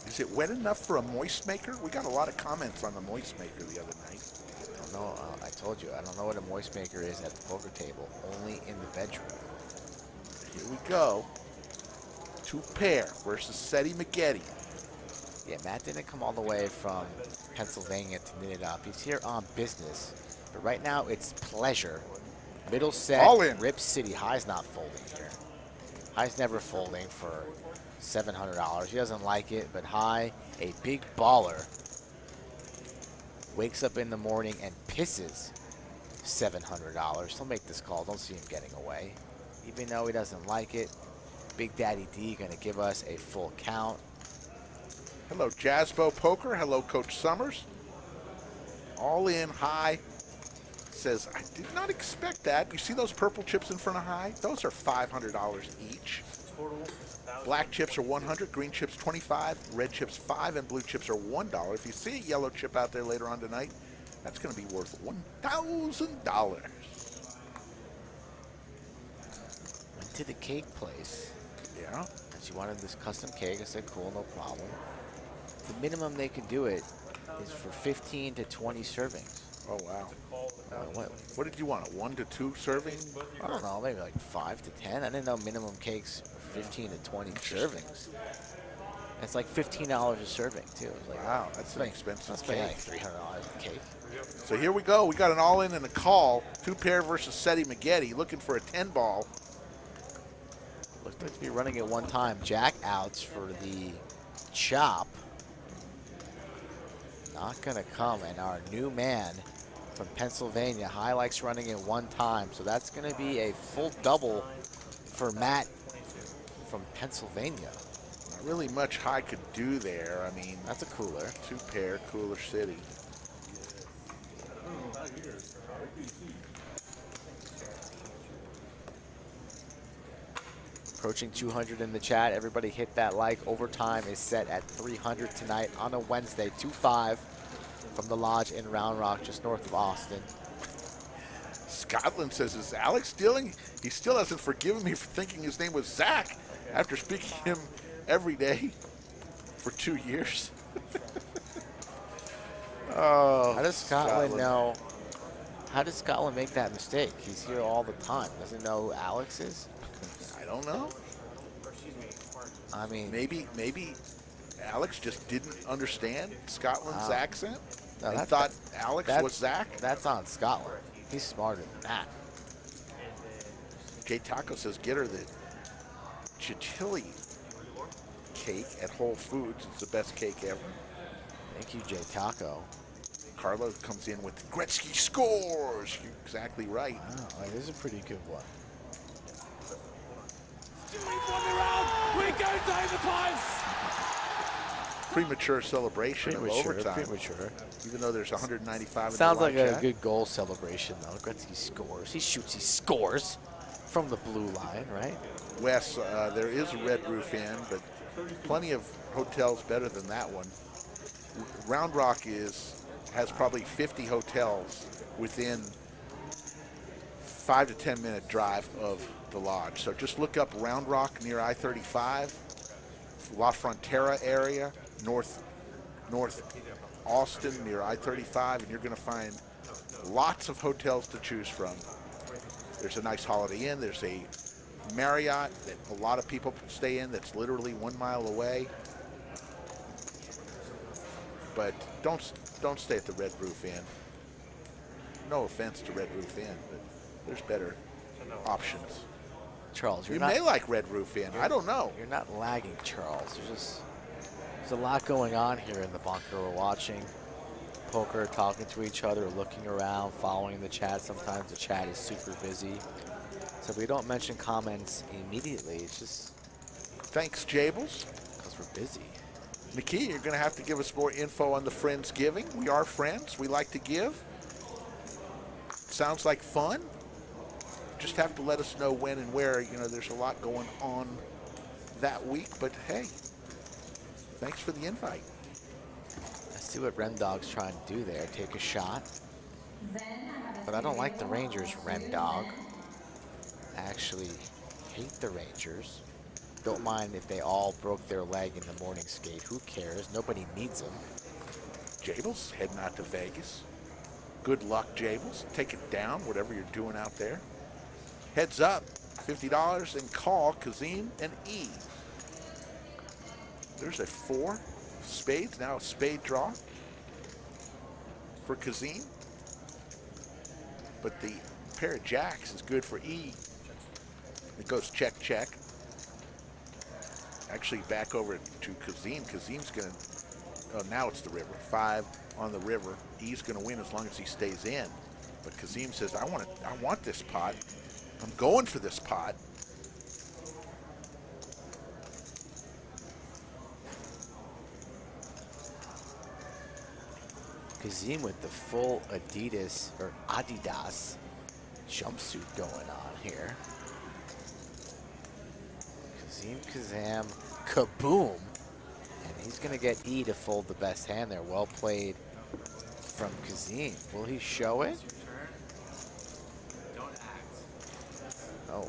Is it wet enough for a moist maker? We got a lot of comments on the moist maker the other night. I don't know. I told you, I don't know what a moist maker is at the poker table. Only in the bedroom. Here we go. 2 pair versus Seti Maggette. Yeah, Matt didn't come all the way from Pennsylvania to knit it up. He's here on business. But right now, it's pleasure. Middle set, All in. Rip City. High's not folding here. High's never folding for $700. He doesn't like it, but High, a big baller, wakes up in the morning and pisses $700. Don't make this call. Don't see him getting away. Even though he doesn't like it, Big Daddy D going to give us a full count. Hello, Jazzbo Poker. Hello, Coach Summers. All in High. Says, I did not expect that. You see those purple chips in front of High? Those are $500 each. Black chips are $100, green chips $25, red chips $5, and blue chips are $1. If you see a yellow chip out there later on tonight, that's going to be worth $1,000. Went to the cake place. Yeah. And she wanted this custom cake. I said, cool, no problem. The minimum they could do it is for 15 to 20 servings. Oh, wow. What? What did you want, a 1 to 2 serving? I don't know, maybe like 5 to 10. I didn't know minimum cakes were 15 to 20 servings. It's like $15 a serving too. It was like, Wow, that's an expensive That's like cake. $300 a cake. So here we go. We got an all-in and a call. 2 pair versus Seti Maggette, looking for a 10 ball. Looked like to be running at one time. Jack outs for the chop. Not gonna come, and our new man from Pennsylvania, High likes running at one time, so that's gonna be a full double for Matt from Pennsylvania. Not really much High could do there. I mean, That's a cooler. 2 pair, Cooler City. Approaching 200 in the chat. Everybody hit that like. Overtime is set at 300 tonight on a Wednesday. 2-5 from the Lodge in Round Rock, just north of Austin. Scotland says, is Alex stealing? He still hasn't forgiven me for thinking his name was Zach after speaking to him every day for 2 years. Oh, How does Scotland know? How does Scotland make that mistake? He's here all the time. Doesn't know who Alex is? I don't know. I mean, Maybe Alex just didn't understand Scotland's accent No, and that- thought Alex that's- was Zach. that's on Scotland. He's smarter than that. Jay Taco says, get her the Chichili cake at Whole Foods. It's the best cake ever. Thank you, Jay Taco. Carlo comes in with Gretzky scores. You're exactly right. Wow, that is a pretty good one. Premature celebration of overtime. Premature. Even though there's 195 in Sounds the like live a chat. good goal celebration, though. Gretzky scores. He shoots, he scores from the blue line, right? Wes, there is a Red Roof Inn, but plenty of hotels better than that one. Round Rock has probably 50 hotels within 5 to 10 minute drive of the lodge. So just look up Round Rock near I-35, La Frontera area, North Austin near I-35, and you're going to find lots of hotels to choose from. There's a nice Holiday Inn. There's a Marriott that a lot of people stay in that's literally 1 mile away. But don't stay at the Red Roof Inn. No offense to Red Roof Inn, but there's better options. Charles, You may like Red Roof Inn. I don't know. You're not lagging, Charles. There's a lot going on here in the bunker. We're watching poker, talking to each other, looking around, following the chat. Sometimes the chat is super busy. So if we don't mention comments immediately, it's just Thanks, Jables. because we're busy. Nikki, you're going to have to give us more info on the Friendsgiving. We are friends. We like to give. Sounds like fun. Just have to let us know when and where. You know, there's a lot going on that week. But, hey, thanks for the invite. Let's see what Rem Dog's trying to do there. Take a shot. But I don't like the Rangers, Rem Dog. I actually hate the Rangers. Don't mind if they all broke their leg in the morning skate. Who cares? Nobody needs them. Jables heading out to Vegas. Good luck, Jables. Take it down, whatever you're doing out there. Heads up, $50 and call Kazim and E. There's a 4 spades, now a spade draw for Kazim. But the pair of jacks is good for E. It goes check, check. Actually, back over to Kazim. Kazim's going to, oh, now it's the river. 5 on the river. E's going to win as long as he stays in. But Kazim says, I want this pot. I'm going for this pot. Kazim with the full Adidas jumpsuit going on here. Kazam, kaboom. And he's going to get E to fold the best hand there. Well played from Kazim. Will he show it? Oh.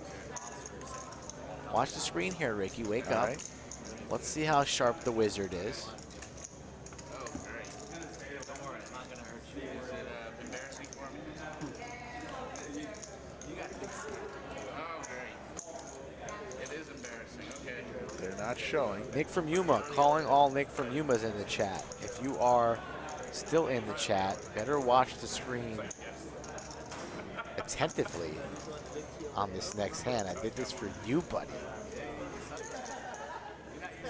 Watch the screen here, Ricky. Wake up. Right. Let's see how sharp the wizard is. Not showing. Nick from Yuma, calling all Nick from Yumas in the chat. If you are still in the chat, better watch the screen attentively on this next hand. I did this for you, buddy.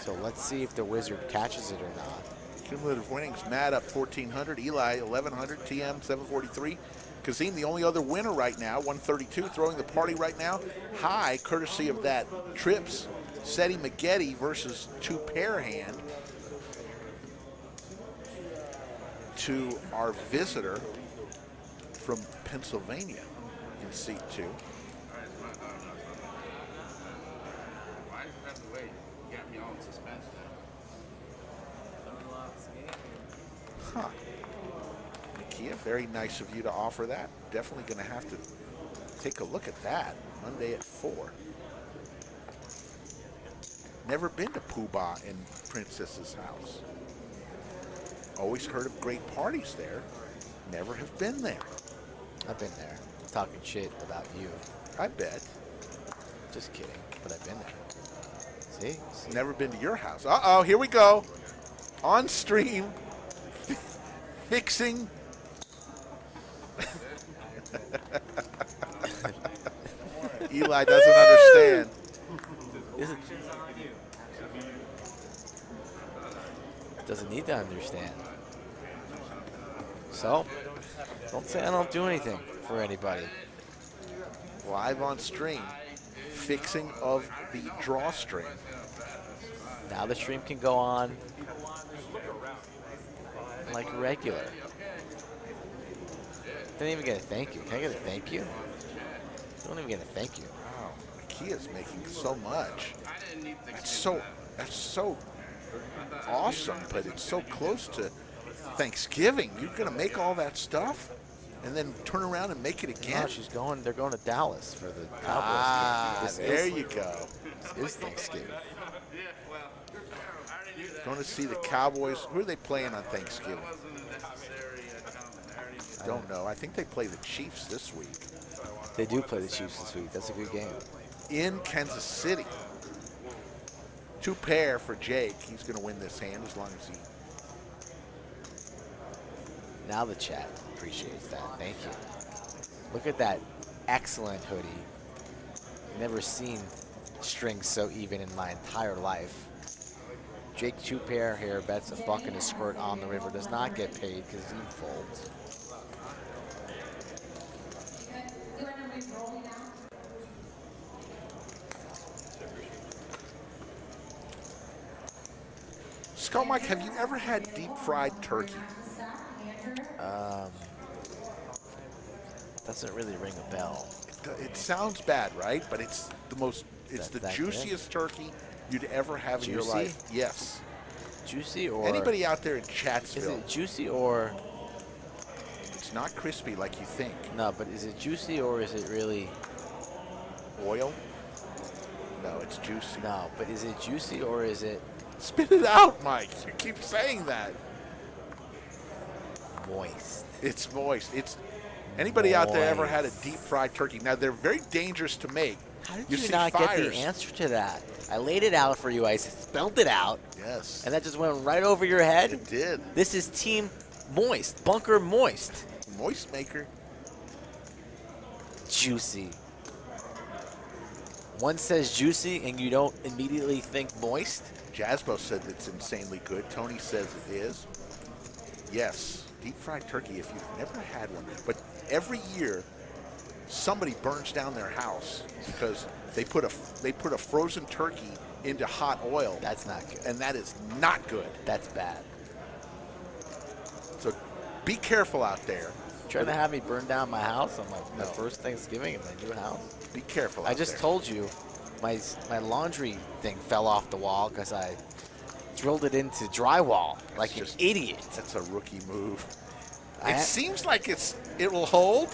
So let's see if the wizard catches it or not. Cumulative winnings, Matt up 1,400, Eli 1,100, TM 743. Kazim, the only other winner right now, 132, throwing the party right now. High, courtesy of that Trips Seti Maggette versus 2-pair hand to our visitor from Pennsylvania in seat 2. Why does it have to wait? You got me all in suspense now. Huh. Nakia, very nice of you to offer that. Definitely going to have to take a look at that Monday at 4. Never been to Pooh-Bah in Princess's house. Always heard of great parties there. Never have been there. I've been there, talking shit about you. I bet. Just kidding, but I've been there. See? Never been to your house. Uh-oh, here we go. On stream. Fixing. Eli doesn't understand. Doesn't need to understand. So, don't say I don't do anything for anybody. Live on stream, fixing of the drawstring. Now the stream can go on like regular. Didn't even get a thank you. Can I get a thank you? Don't even get a thank you. Wow, Kia's making so much. That's so awesome, but it's so close to Thanksgiving. You're gonna make all that stuff and then turn around and make it again? No, she's going. They're going to Dallas for the Cowboys. Ah, there you go. This is Thanksgiving. Going to see the Cowboys. Who are they playing on Thanksgiving? Don't know. I think they play the Chiefs this week. They do play the Chiefs this week. That's a good game. In Kansas City. 2 pair for Jake. He's going to win this hand as long as he... Now the chat appreciates that. Thank you. Look at that excellent hoodie. Never seen strings so even in my entire life. Jake 2 pair here bets a buck and a squirt on the river. Does not get paid because he folds. Skull Mike, have you ever had deep fried turkey? Doesn't really ring a bell. It sounds bad, right? But it's the that juiciest turkey you'd ever have in your Juicy? life. Yes. Juicy or Anybody out there in is Chatsville, it juicy or it's not crispy like you think. no? But is it juicy or is it really Oil? No, it's juicy. no? But is it juicy or is it Spit it out, Mike. You keep saying that. moist? It's moist. It's anybody out there ever had a deep fried turkey? Now they're very dangerous to make. How did You you see not fires. get the answer to that? I laid it out for you. I spelled it out, Yes. and that just went right over your head. It did. This is Team Moist, Bunker Moist, Moist maker. juicy. One says juicy, and you don't immediately think moist. Jasbo said it's insanely good. Tony says it is. Yes, deep fried turkey if you've never had one. But every year, somebody burns down their house because they put a frozen turkey into hot oil, That's not good. and that is not good. That's bad. So be careful out there. Trying to have me burn down my house on my No. first Thanksgiving in my new house. Be careful. I out just there. told you my laundry thing fell off the wall because I drilled it into drywall like an just- idiot. That's a rookie move. I It ha- seems like it will hold.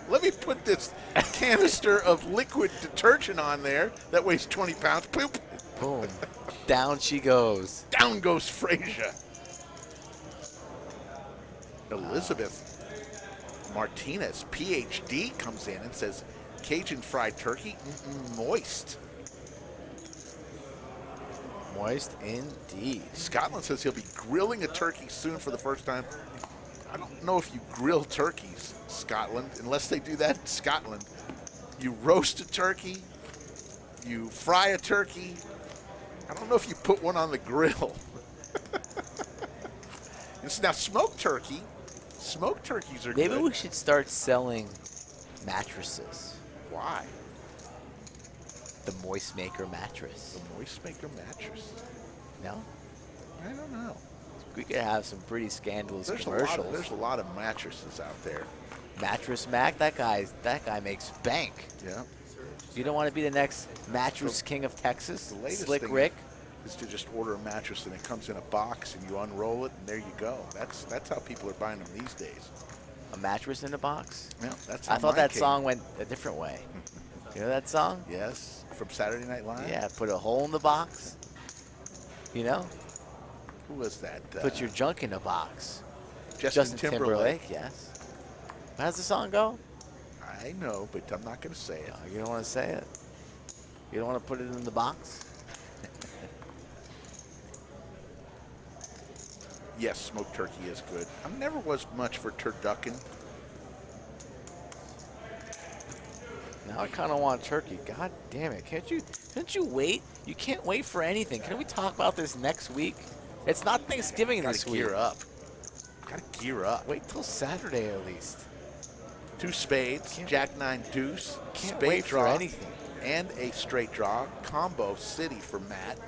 Let me put this canister of liquid detergent on there that weighs 20 pounds. Poop. Boom. Down she goes. Down goes Frazier. Elizabeth Martinez, PhD, comes in and says, Cajun fried turkey, moist. Moist indeed. Scotland says he'll be grilling a turkey soon for the first time. I don't know if you grill turkeys, Scotland, unless they do that in Scotland. You roast a turkey, you fry a turkey. I don't know if you put one on the grill. Now, smoked turkeys are Maybe good. we should start selling mattresses. Why? The Moist Maker mattress. The Moist Maker mattress. No? I don't know. We could have some pretty scandalous There's commercials. a lot of mattresses out there. Mattress Mac, that guy makes bank. Yeah. You don't want to be the next mattress king of Texas? The latest Slick thing Rick? is to just order a mattress and it comes in a box and you unroll it and there you go. That's how people are buying them these days. A mattress in a box? Yeah, that's how I thought mine that came. song went a different way. You know that song? Yes, from Saturday Night Live. Yeah, put a hole in the box. You know? Who was that? Put your junk in a box. Justin Timberlake. Yes. How's the song go? I know, but I'm not going to say it. Oh, you don't want to say it? You don't want to put it in the box? Yes, smoked turkey is good. I never was much for turducken. Now I kind of want turkey. God damn it. Can't you wait? You can't wait for anything. Can we talk about this next week? It's not Thanksgiving Gotta this week. gear up. Gotta gear up. Wait till Saturday at least. 2 spades, Can't- Jack 9 deuce, Can't spade wait draw, for anything. and a straight draw. Combo city for Matt.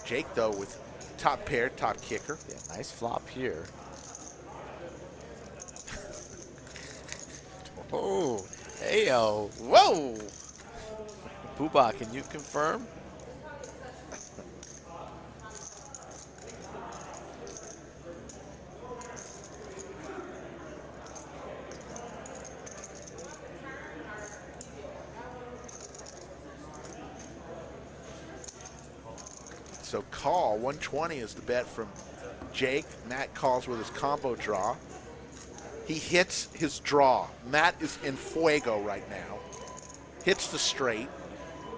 Jake, though, with top pair, top kicker. Yeah, nice flop here. Oh, hey-o. Whoa! Poobah, can you confirm? So call, 120 is the bet from Jake. Matt calls with his combo draw. He hits his draw. Matt is in fuego right now. Hits the straight.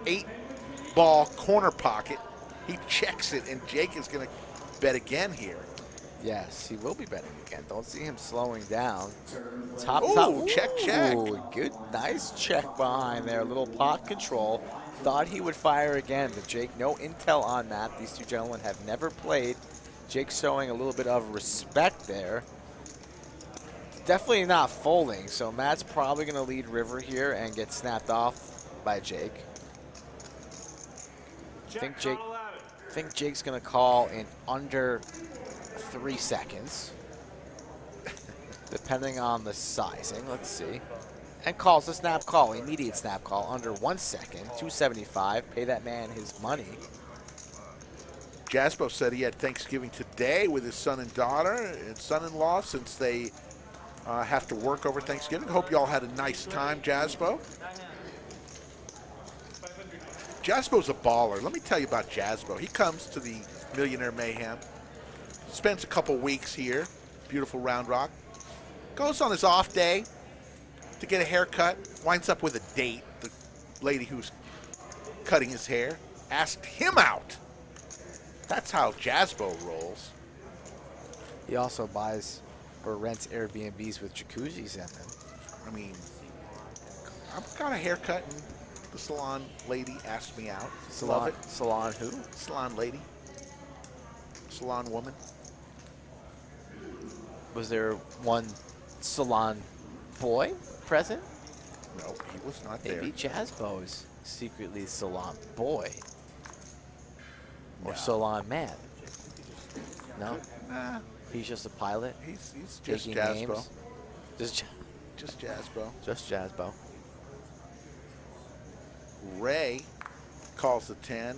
8-ball corner pocket. He checks it, and Jake is going to bet again here. Yes, he will be betting again. Don't see him slowing down. Top, Ooh, top. check. Ooh, good, nice check behind there. Little pot control. Thought he would fire again, but Jake, no intel on that. These two gentlemen have never played. Jake showing a little bit of respect there. Definitely not folding, so Matt's probably going to lead river here and get snapped off by Jake. Jack Jake- not allowed. I think Jake's going to call in under 3 seconds, depending on the sizing. Let's see. And calls a snap call, immediate snap call, under 1 second, 275. Pay that man his money. Jaspo said he had Thanksgiving today with his son and daughter and son-in-law since they have to work over Thanksgiving. Hope you all had a nice time, Jaspo. Jaspo's a baller. Let me tell you about Jaspo. He comes to the Millionaire Mayhem, spends a couple weeks here, beautiful Round Rock, goes on his off day to get a haircut, winds up with a date. The lady who's cutting his hair asked him out. That's how Jaspo rolls. He also buys or rents Airbnbs with jacuzzis in them. I mean, I've got a haircut and the salon lady asked me out. Love it. Salon who? Salon lady. Salon woman. Was there one salon boy present? No, he was not there. Maybe Jasbo's secretly salon boy. Or No. salon man. No? Nah, He's just a pilot? he's just Taking Jaspo. names? Just Jaspo. Just Jasbo. Ray calls the 10,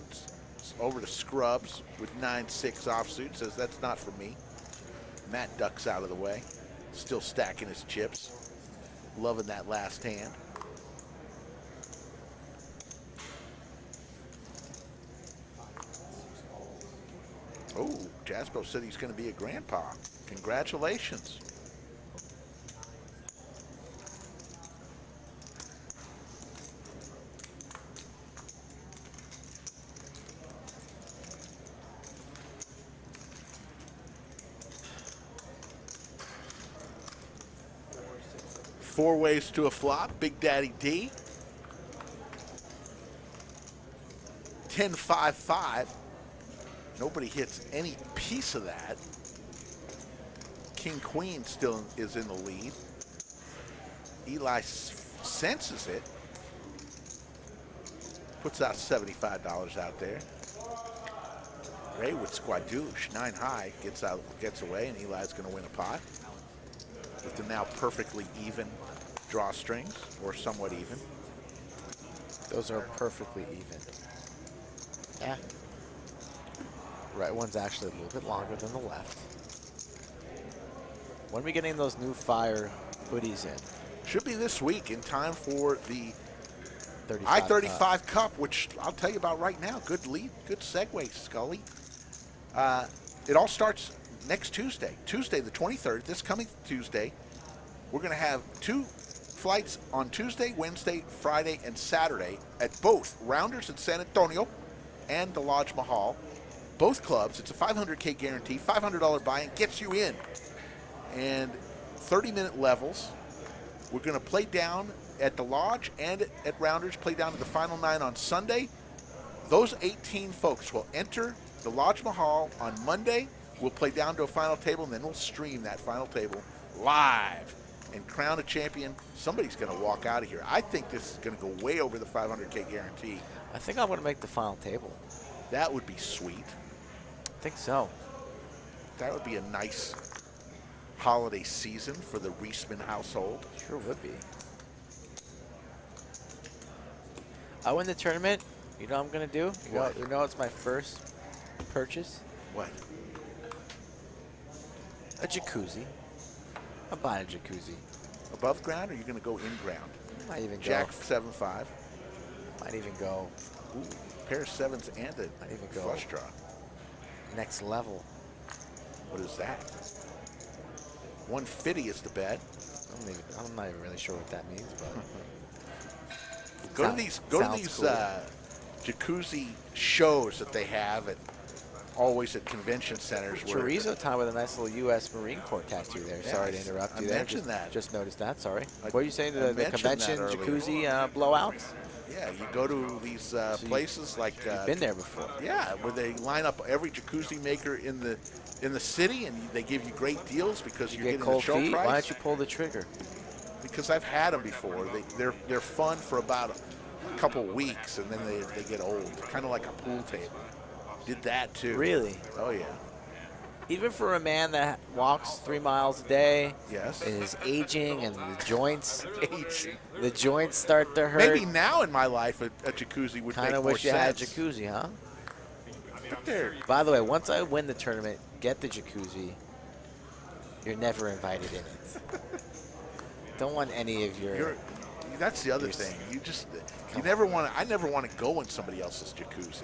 over to Scrubs with 9-6 offsuit, says that's not for me. Matt ducks out of the way, still stacking his chips, loving that last hand. Oh, Jaspo said he's going to be a grandpa. Congratulations. Four ways to a flop, Big Daddy D. 10-5-5. Nobody hits any piece of that. King Queen still is in the lead. Eli senses it. Puts out $75 out there. Ray with squadouche, 9 high, gets away, and Eli's going to win a pot with the now perfectly even drawstrings, or somewhat even. Those are perfectly even. Yeah. Right one's actually a little bit longer than the left. When are we getting those new fire hoodies in? Should be this week in time for the 35 I-35 Cup, which I'll tell you about right now. Good lead, good segue, Scully. It all starts next Tuesday, the 23rd, this coming Tuesday. We're going to have 2 flights on Tuesday, Wednesday, Friday, and Saturday at both Rounders in San Antonio and the Lodge Mahal. Both clubs, it's a $500K guarantee, $500 buy-in gets you in. And 30-minute levels. We're going to play down at the Lodge and at Rounders, play down to the final 9 on Sunday. Those 18 folks will enter the Lodge Mahal on Monday. We'll play down to a final table, and then we'll stream that final table live and crown a champion. Somebody's going to walk out of here. I think this is going to go way over the 500K guarantee. I think I'm going to make the final table. That would be sweet. I think so. That would be a nice holiday season for the Reisman household. Sure would be. I win the tournament. You know what I'm going to do? You know it's my first purchase? What? A jacuzzi. I'm buying a jacuzzi. Above ground, or are you going to go in ground? Might even Jack go. 7-5. Might even go. Ooh, pair of sevens and a Might even go. flush draw. Next level. What is that? 150 is the bet. I'm not even really sure what that means, but Go to these cool. jacuzzi shows that they have always at convention centers. Chorizo time with a nice little U.S. Marine Corps tattoo there. Yeah, Sorry to interrupt you I there. mentioned that. Just noticed that. Sorry. I- What were you saying? I The mentioned convention that earlier. jacuzzi blowouts? Yeah, you go to these places like Been there before. yeah, where they line up every jacuzzi maker in the city, and they give you great deals because You you're get getting the cold show feet. price. Why don't you pull the trigger? Because I've had them before. They're fun for about a couple weeks, and then they get old. Kind of like a pool table. Did that too. Really? Oh yeah. Even for a man that walks 3 miles a day, Yes. and is aging, and Age. the joints start to hurt. Maybe now in my life a jacuzzi would Kind make of more wish you had a sense. jacuzzi, huh? But they're- By the way, once I win the tournament, get the jacuzzi. You're never invited in it. Don't want any of your. That's the other You're- thing. You never want to. I never want to go in somebody else's jacuzzi.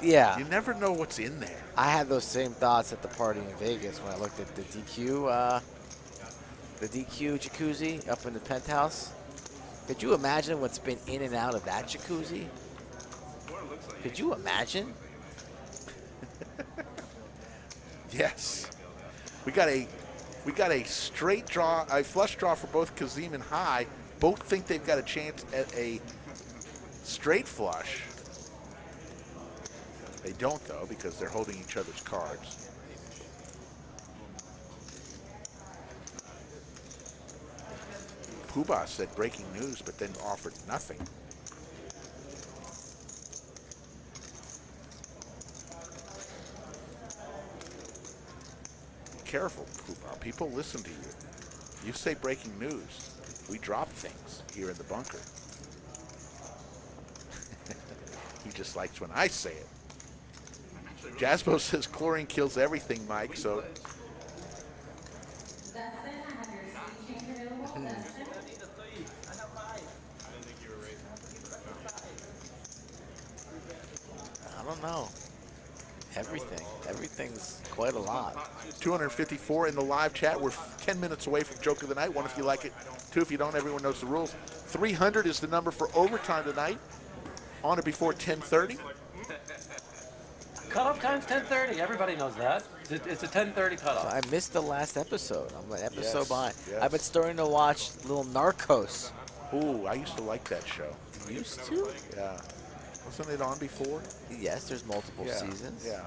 Yeah. You never know what's in there. I had those same thoughts at the party in Vegas when I looked at the DQ jacuzzi up in the penthouse. Could you imagine what's been in and out of that jacuzzi? Could you imagine? Yes. We got a straight draw, a flush draw for both Kazim and High. Both think they've got a chance at a straight flush. They don't, though, because they're holding each other's cards. Poobah said breaking news, but then offered nothing. Be careful, Poobah. People listen to you. You say breaking news. We drop things here in the bunker. He just likes when I say it. Jaspo says chlorine kills everything, Mike, so I don't know. Everything. Everything's quite a lot. 254 in the live chat. We're 10 minutes away from Joke of the Night. One if you like it, two if you don't. Everyone knows the rules. 300 is the number for overtime tonight. On or before 10:30. Cutoff time's 10:30. Everybody knows that. It's a 10:30 cutoff. I missed the last episode. I'm an episode Yes, behind. yes. I've been starting to watch little Narcos. Ooh, I used to like that show. Used to? Yeah. Wasn't it on before? Yes, there's multiple Yeah. seasons. Yeah.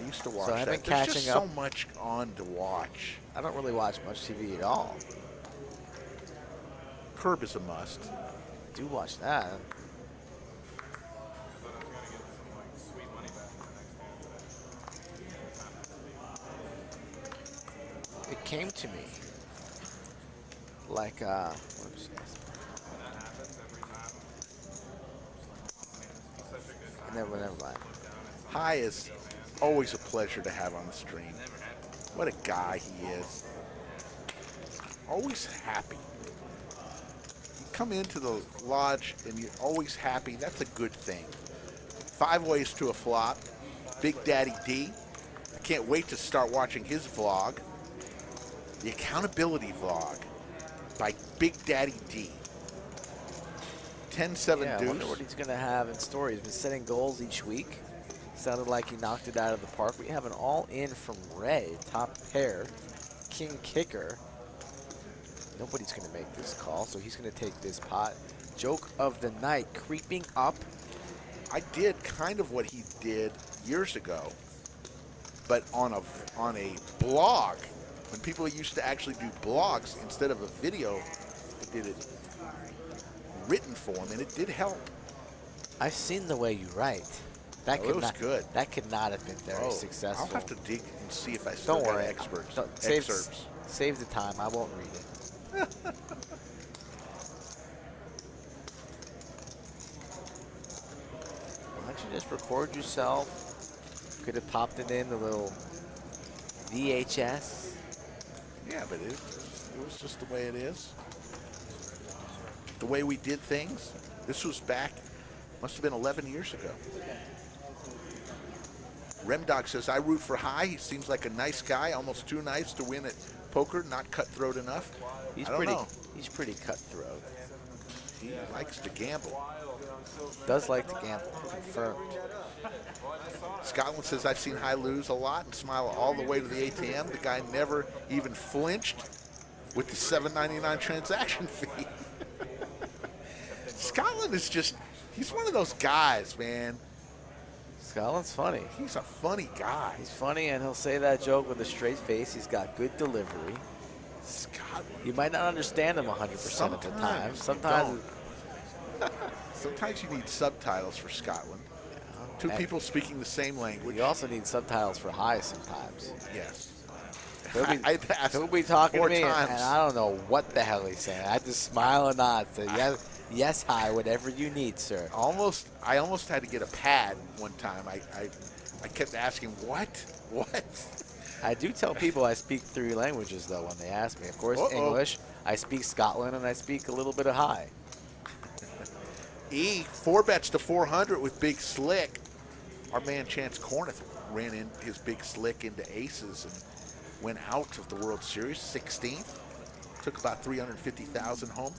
I used to watch I've that. been There's just catching so up. much on to watch. I don't really watch much TV at all. Curb is a must. Do watch that. It came to me like whoops. Never mind. Hi is always a pleasure to have on the stream. What a guy he is. Always happy. You come into the lodge and you're always happy. That's a good thing. 5 ways to a flop. Big Daddy D. I can't wait to start watching his vlog. The accountability vlog by Big Daddy D. 10-7 Yeah, I deuce. wonder what he's going to have in store. He's been setting goals each week. Sounded like he knocked it out of the park. We have an all-in from Ray, top pair, king kicker. Nobody's going to make this call, so he's going to take this pot. Joke of the night, creeping up. I did kind of what he did years ago, but on a blog, when people used to actually do blogs instead of a video, they did it written form, and it did help. I've seen the way you write. That Oh, could it was not, good. That could not have been very successful. I'll have to dig and see if I still Don't got worry. excerpts. Save the time. I won't read it. Why don't you just record yourself? Could have popped it in the little VHS. Yeah, but it was just the way it is. The way we did things. This was back, must have been 11 years ago. Remdog says, I root for High. He seems like a nice guy, almost too nice to win at poker, not cutthroat enough. I don't know. He's pretty cutthroat. He likes to gamble. Does like to gamble. Confirmed. Scotland says, I've seen High lose a lot and smile all the way to the ATM. The guy never even flinched with the $7.99 transaction fee. Scotland is just, he's one of those guys, man. Scotland's funny. He's a funny guy. He's funny, and he'll say that joke with a straight face. He's got good delivery. Scotland. You might not understand him 100% of the time. Sometimes Sometimes you need subtitles for Scotland. Two people speaking the same language. you also need subtitles for High sometimes. Yes. He'll be talking to me, times. and I don't know what the hell he's saying. I just smile and nod. Say, yes, High, whatever you need, sir. I almost had to get a pad one time. I kept asking, what? I do tell people I speak 3 languages, though, when they ask me. Of course, English. I speak Scotland, and I speak a little bit of High. 4 bets to 400 with Big Slick. Our man Chance Corneth ran in his Big Slick into aces and went out of the World Series 16th. Took about 350,000 home.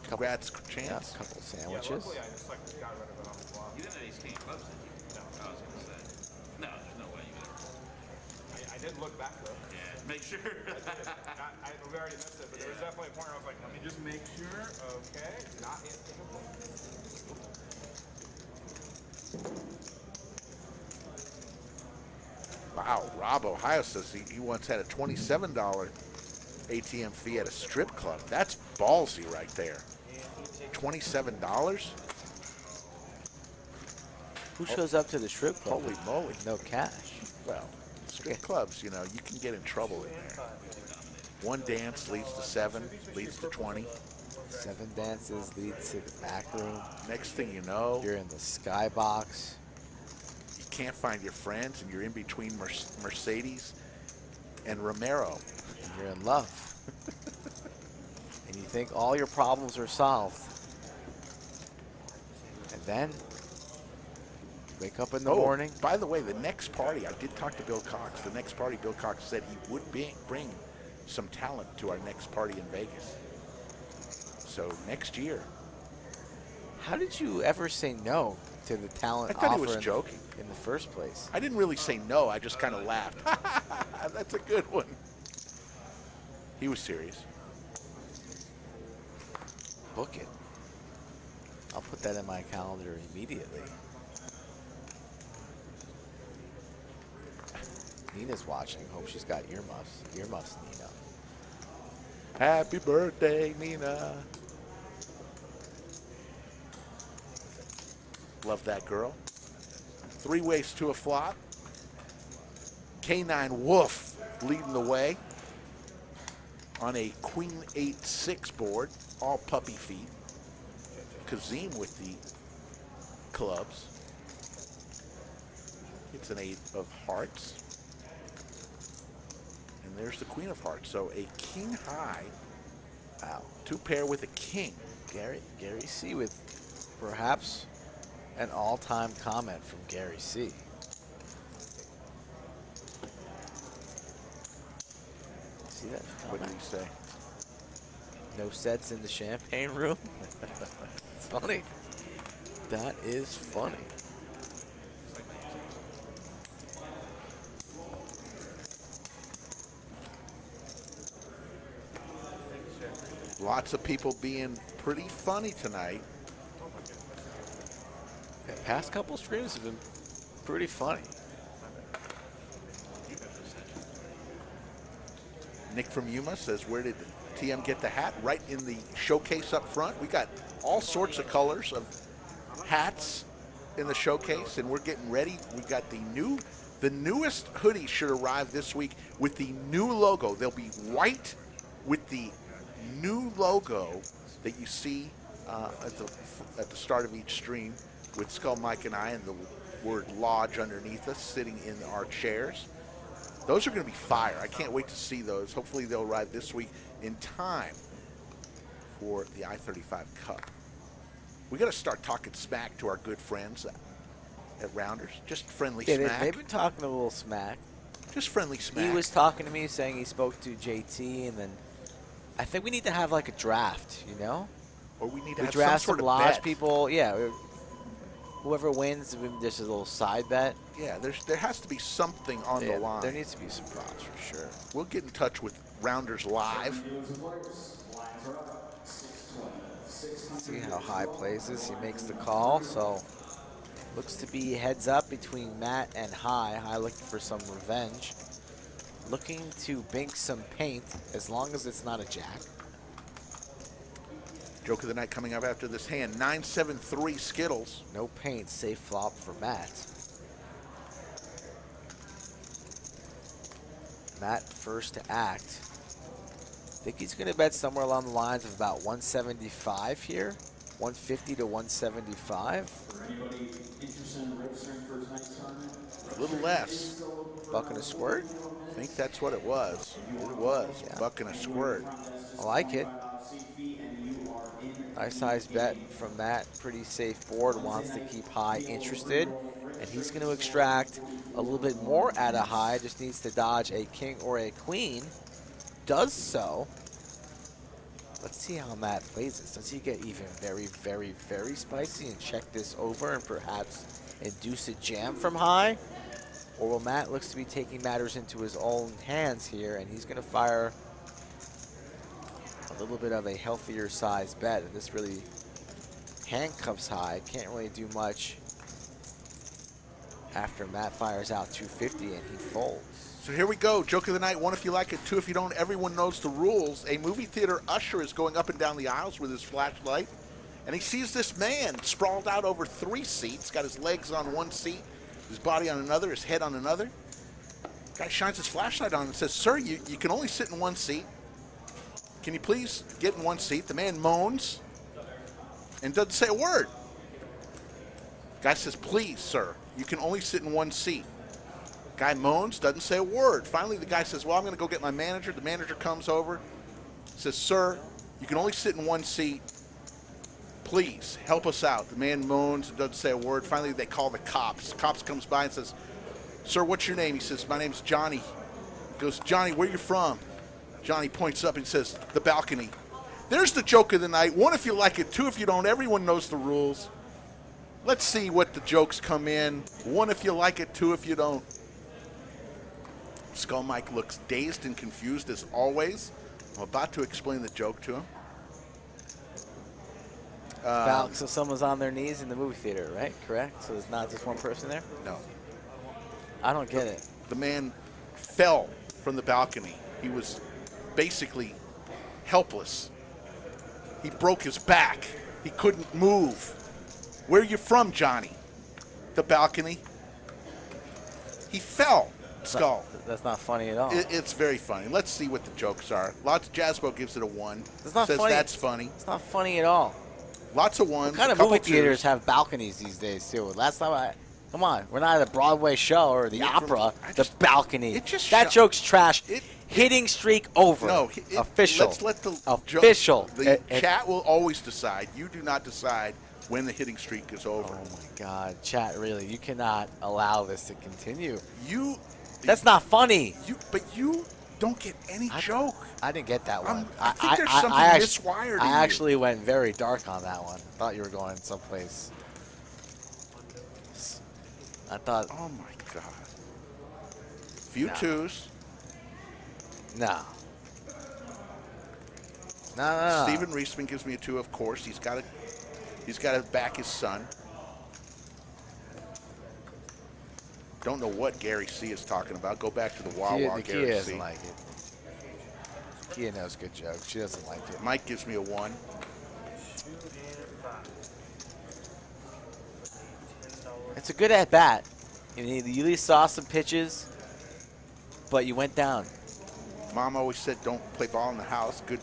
Congrats, Chance. Yeah, a couple sandwiches. Luckily, I just like got rid of it on the block. You didn't know these king clubs, did you? No. I was going to say. No, there's no way you would. I didn't look back though. Yeah, make sure. We already missed it, but there was definitely a point where I was like, let me just make sure. Okay, not in the book. Wow, Rob Ohio says he once had a $27 ATM fee at a strip club. That's ballsy right there. $27? Who shows up to the strip club? Holy moly. No cash. Well, strip clubs, you can get in trouble in there. One dance leads to 7, leads to 20. 7 dances leads to the back room. Next thing you know, You're in the skybox. you can't find your friends, and you're in between Mercedes and Romero. And you're in love. And you think all your problems are solved. And then, wake up in the morning. By the way, the next party, I did talk to Bill Cox. The next party, Bill Cox said he would bring some talent to our next party in Vegas. So next year. How did you ever say no to the talent I thought he offer was joking. in the first place? I didn't really say no. I just kind of laughed. That's a good one. He was serious. Book it. I'll put that in my calendar immediately. Nina's watching. Hope she's got earmuffs. Earmuffs, Nina. Happy birthday, Nina. Love that girl. 3 ways to a flop. K9 Wolf leading the way on a Queen 8-6 board, all puppy feet. Kazim with the clubs. It's an 8 of hearts. And there's the Queen of Hearts. So a king high. Wow. 2 pair with a king. Gary C. with perhaps an all-time comment from Gary C. See that? What did he say? No sets in the champagne room. It's funny. That is funny. Lots of people being pretty funny tonight. The past couple streams have been pretty funny. Nick from Yuma says, where did TM get the hat? Right in the showcase up front. We got all sorts of colors of hats in the showcase, and we're getting ready. We got the newest hoodies should arrive this week with the new logo. They'll be white with the new logo that you see at the start of each stream with Skull Mike and I, and the word Lodge underneath us sitting in our chairs. Those are going to be fire. I can't wait to see those. Hopefully they'll arrive this week in time for the I-35 Cup. We got to start talking smack to our good friends at Rounders. Just friendly smack. They've been talking a little smack. Just friendly smack. He was talking to me, saying he spoke to JT, and then I think we need to have like a draft, you know? Or we need to We have draft some sort of Lodge bet. people. Yeah. Whoever wins, just a little side bet. Yeah, there has to be something on the line. There needs to be some props for sure. We'll get in touch with Rounders Live. See how High plays this. He makes the call, so looks to be heads up between Matt and High. High looking for some revenge. Looking to bink some paint, as long as it's not a jack. Joke of the night coming up after this hand. 9-7-3 Skittles. No paint, safe flop for Matt. Matt first to act. Think he's going to bet somewhere along the lines of about 175 here. 150 to 175. A little less. Buck and a squirt. I think that's what it was. It was. Yeah. Buck and a squirt. I like it. Nice size bet from Matt. Pretty safe board. Wants to keep High interested. And he's going to extract a little bit more out of High. Just needs to dodge a king or a queen. Does so. Let's see how Matt plays this. Does he get even very, very, very spicy and check this over and perhaps induce a jam from High? Or will Matt looks to be taking matters into his own hands here, and he's going to fire a little bit of a healthier size bet, and this really handcuffs High. Can't really do much after Matt fires out 250 and he folds. So here we go. Joke of the night. One if you like it, two if you don't. Everyone knows the rules. A movie theater usher is going up and down the aisles with his flashlight, and he sees this man sprawled out over 3 seats, got his legs on one seat, his body on another, his head on another. Guy shines his flashlight on and says, "Sir, you can only sit in one seat. Can you please get in one seat?" The man moans and doesn't say a word. Guy says, "Please, sir, you can only sit in one seat." Guy moans, doesn't say a word. Finally, the guy says, "Well, I'm going to go get my manager." The manager comes over, says, "Sir, you can only sit in one seat. Please, help us out." The man moans and doesn't say a word. Finally, they call the cops. The cops comes by and says, "Sir, what's your name?" He says, "My name's Johnny." He goes, "Johnny, where you from?" Johnny points up and says, "The balcony." There's the joke of the night. One if you like it, two if you don't. Everyone knows the rules. Let's see what the jokes come in. One if you like it, two if you don't. Skull Mike looks dazed and confused as always. I'm about to explain the joke to him. So someone's on their knees in the movie theater, right? Correct? So there's not just one person there? No. I don't get it. The man fell from the balcony. He was basically helpless. He broke his back. He couldn't move. "Where you from, Johnny?" "The balcony." He fell. Skull. That's not funny at all. It's very funny. Let's see what the jokes are. Lots. Jazzbo gives it a 1. It's not Says funny. that's funny. It's not funny at all. Lots of 1s. What kind of movie theaters have balconies these days, too? Last time come on, we're not at a Broadway show or the opera. The balcony. That joke's trash. Hitting streak over. No. Official. Let's let the official. The chat will always decide. You do not decide when the hitting streak is over. Oh my God, chat! Really, you cannot allow this to continue. That's not funny. But you don't get any joke. I didn't get that one. I think there's something miswired in I you. actually went very dark on that one. Thought you were going someplace. I thought. Oh my God. Few twos. No. No. Steven Reisman gives me a 2. Of course, he's got to back his son. Don't know what Gary C is talking about. Go back to the Wawa, The Gary kid C. doesn't like it. Kia knows good jokes. She doesn't like it. Mike gives me a 1. It's a good at bat. You at least saw some pitches, but you went down. Mom always said don't play ball in the house. Good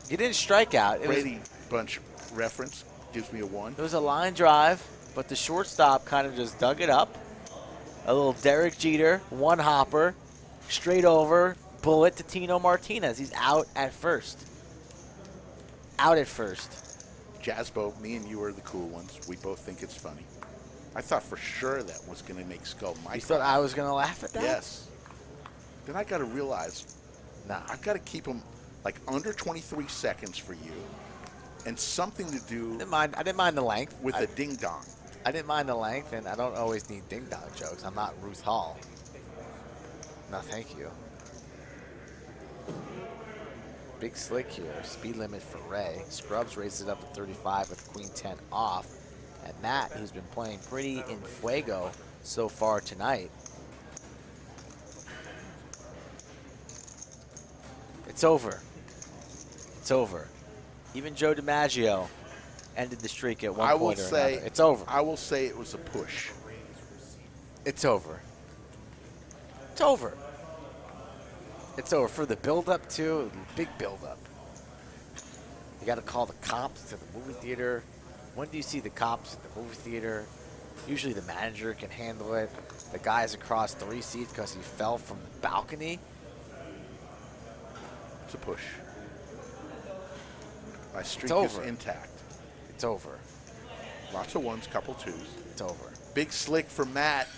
You didn't strike out. Brady Bunch reference gives me a 1. It was a line drive, but the shortstop kind of just dug it up. A little Derek Jeter, one hopper, straight over, bullet to Tino Martinez. He's out at first. Out at first. Jazzbo, me and you are the cool ones. We both think it's funny. I thought for sure that was going to make Skull Mike. You thought I was going to laugh at that? Yes. Then I got to realize, Nah. I've got to keep them like under 23 seconds for you, and something to do I didn't mind the length. with a ding dong. I didn't mind the length, and I don't always need ding-dong jokes. I'm not Ruth Hall. No, thank you. Big slick here. Speed limit for Ray. Scrubs raises it up to 35 with Queen 10 off. And Matt, who's been playing pretty in fuego so far tonight. It's over. It's over. Even Joe DiMaggio ended the streak at one I will point or say another. It's over. I will say it was a push. It's over. It's over. It's over for the build-up, too. Big build-up. You got to call the cops to the movie theater. When do you see the cops at the movie theater? Usually the manager can handle it. The guy's across 3 seats because he fell from the balcony. It's a push. My streak is over. intact. It's over. Lots of 1s, couple 2s. It's over. Big slick for Matt.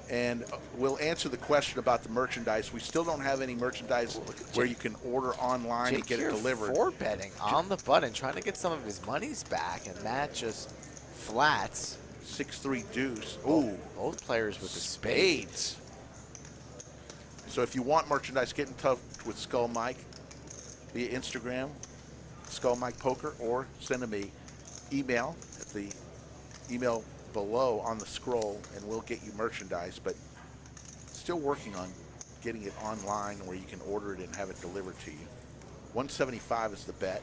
And we'll answer the question about the merchandise. We still don't have any merchandise where you can order online and get it delivered. Four betting on the button, trying to get some of his monies back, and Matt just flats. 6-3 deuce. Ooh, Both players with the spades. spades. So if you want merchandise, get in touch with Skull Mike via Instagram, Skull Mike Poker, or send him an email at the email below on the scroll, and we'll get you merchandise. But still working on getting it online where you can order it and have it delivered to you. 175 is the bet.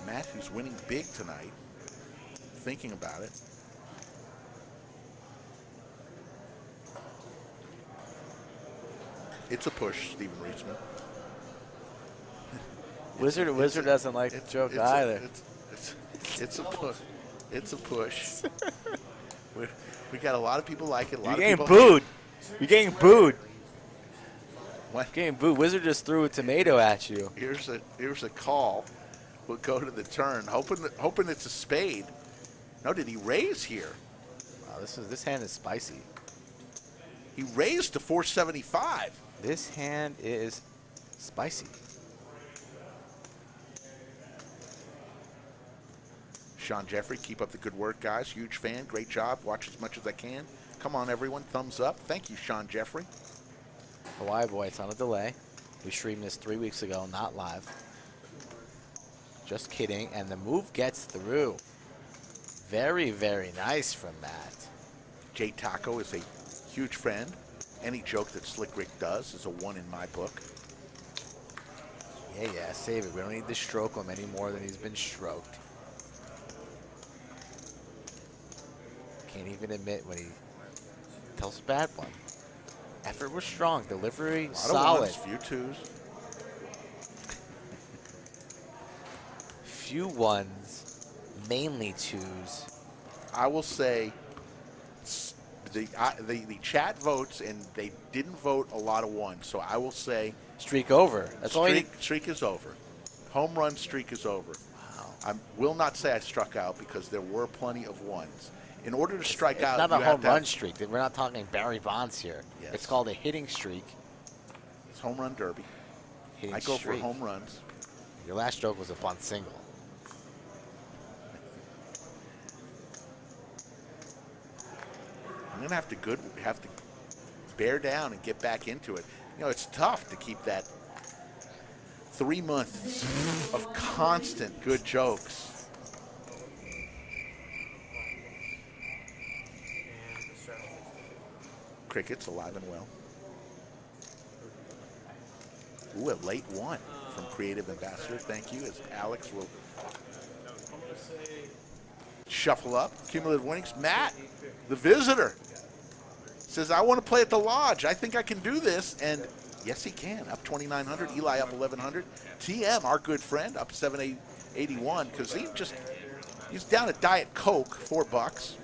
Matt, who's winning big tonight, thinking about it. It's a push, Stephen Reisman. Wizard doesn't like the joke either. It's a push. It's a push. we got a lot of people like it. A lot You're of getting people booed. You're getting booed. What? You're getting booed. Wizard just threw a tomato at you. Here's a call. We'll go to the turn, hoping it's a spade. No, did he raise here? Wow, this hand is spicy. He raised to 475. This hand is spicy. Sean Jeffrey, keep up the good work, guys. Huge fan. Great job. Watch as much as I can. Come on, everyone. Thumbs up. Thank you, Sean Jeffrey. Hawaii boy, it's on a delay. We streamed this 3 weeks ago, not live. Just kidding. And the move gets through. Very, very nice from Matt. Jay Taco is a huge friend. Any joke that Slick Rick does is a 1 in my book. Yeah, save it. We don't need to stroke him any more than he's been stroked. Can't even admit when he tells a bad one. Effort was strong. Delivery solid. Of 1s, few 2s. Few 1s, mainly 2s. I will say the chat votes, and they didn't vote a lot of 1s. So I will say Streak over. That's all you streak is over. Home run streak is over. Wow. I will not say I struck out because there were plenty of 1s. In order to strike It's out, not you a have home to have- run streak. We're not talking Barry Bonds here. Yes. It's called a hitting streak. It's home run derby. Hitting I go streak. for home runs. Your last stroke was a bunt single. I'm gonna have to bear down and get back into it. You know, it's tough to keep that 3 months of constant good jokes. Cricket's alive and well. Ooh, a late one from Creative Ambassador. Thank you, as Alex will shuffle up. Cumulative winnings. Matt, the visitor, says, I want to play at the Lodge. I think I can do this. And yes, he can. Up 2,900. Eli up 1,100. TM, our good friend, up 781. Kazim he's down at Diet Coke, $4.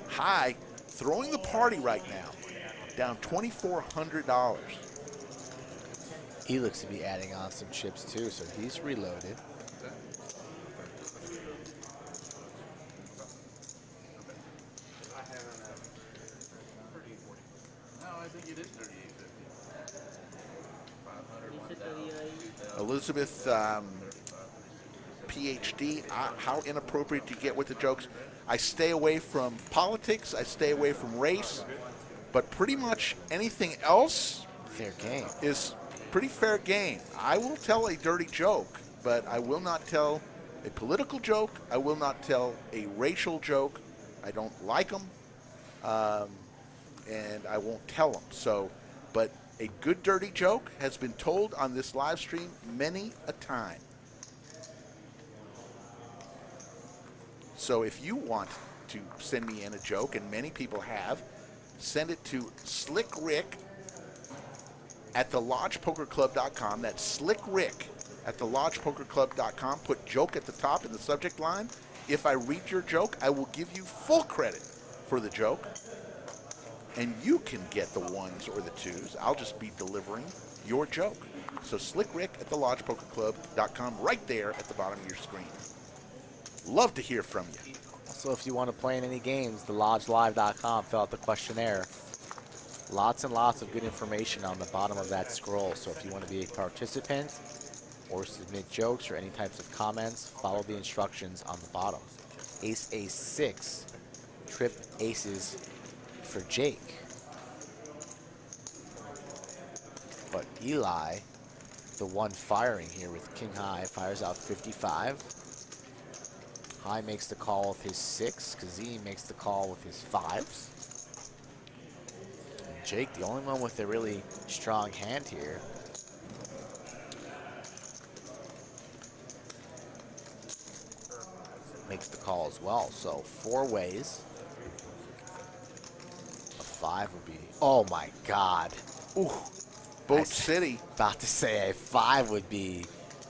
High, throwing the party right now. Down $2,400. He looks to be adding on some chips too, so he's reloaded. No, I think it is 38.50. Elizabeth, PhD, how inappropriate do you get with the jokes? I stay away from politics, I stay away from race, but pretty much anything else Fair game. is pretty fair game. I will tell a dirty joke, but I will not tell a political joke. I will not tell a racial joke. I don't like them, and I won't tell them. So, but a good dirty joke has been told on this live stream many a time. So if you want to send me in a joke, and many people have, send it to Slick Rick at thelodgepokerclub.com. That's Slick Rick at thelodgepokerclub.com. Put joke at the top in the subject line. If I read your joke, I will give you full credit for the joke. And you can get the ones or the twos. I'll just be delivering your joke. So Slick Rick at thelodgepokerclub.com, right there at the bottom of your screen. Love to hear from you. Also, if you want to play in any games, thelodgelive.com, fill out the questionnaire. Lots and lots of good information on the bottom of that scroll. So if you want to be a participant or submit jokes or any types of comments, follow the instructions on the bottom. Ace, ace, 6. Trip aces for Jake. But Eli, the one firing here with King High, fires out 55. High makes the call with his 6. Kazim makes the call with his 5s. And Jake, the only one with a really strong hand here. Makes the call as well. So 4 ways. A 5 would be, oh my God. Ooh, Boat City. About to say a 5 would be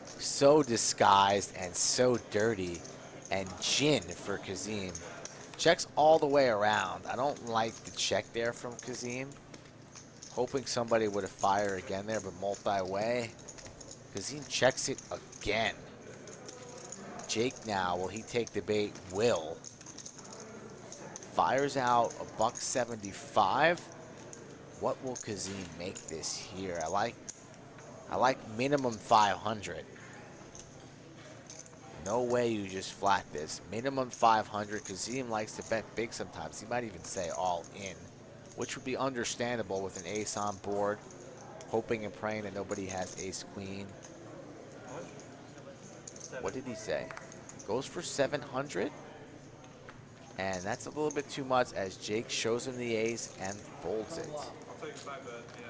so disguised and so dirty. And Jin for Kazim. Checks all the way around. I don't like the check there from Kazim. Hoping somebody would have fired again there, but multi-way. Kazim checks it again. Jake now, will he take the bait? Will. Fires out a $175. What will Kazim make this here? I like minimum 500. No way you just flat this. Minimum 500. Kazim likes to bet big sometimes. He might even say all in, which would be understandable with an ace on board. Hoping and praying that nobody has ace queen. What did he say? Goes for 700. And that's a little bit too much as Jake shows him the ace and folds it. I'll take 5 bet, yeah.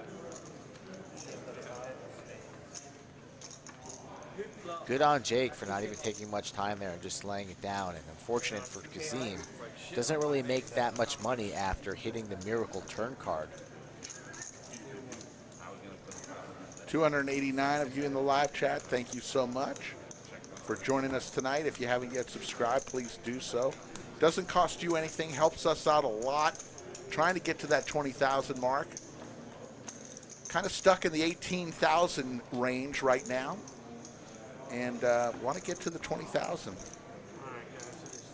Good on Jake for not even taking much time there and just laying it down. And unfortunate for Kazim, doesn't really make that much money after hitting the miracle turn card. 289 of you in the live chat. Thank you so much for joining us tonight. If you haven't yet subscribed, please do so. Doesn't cost you anything, helps us out a lot. Trying to get to that 20,000 mark. Kind of stuck in the 18,000 range right now. And want to get to the 20,000.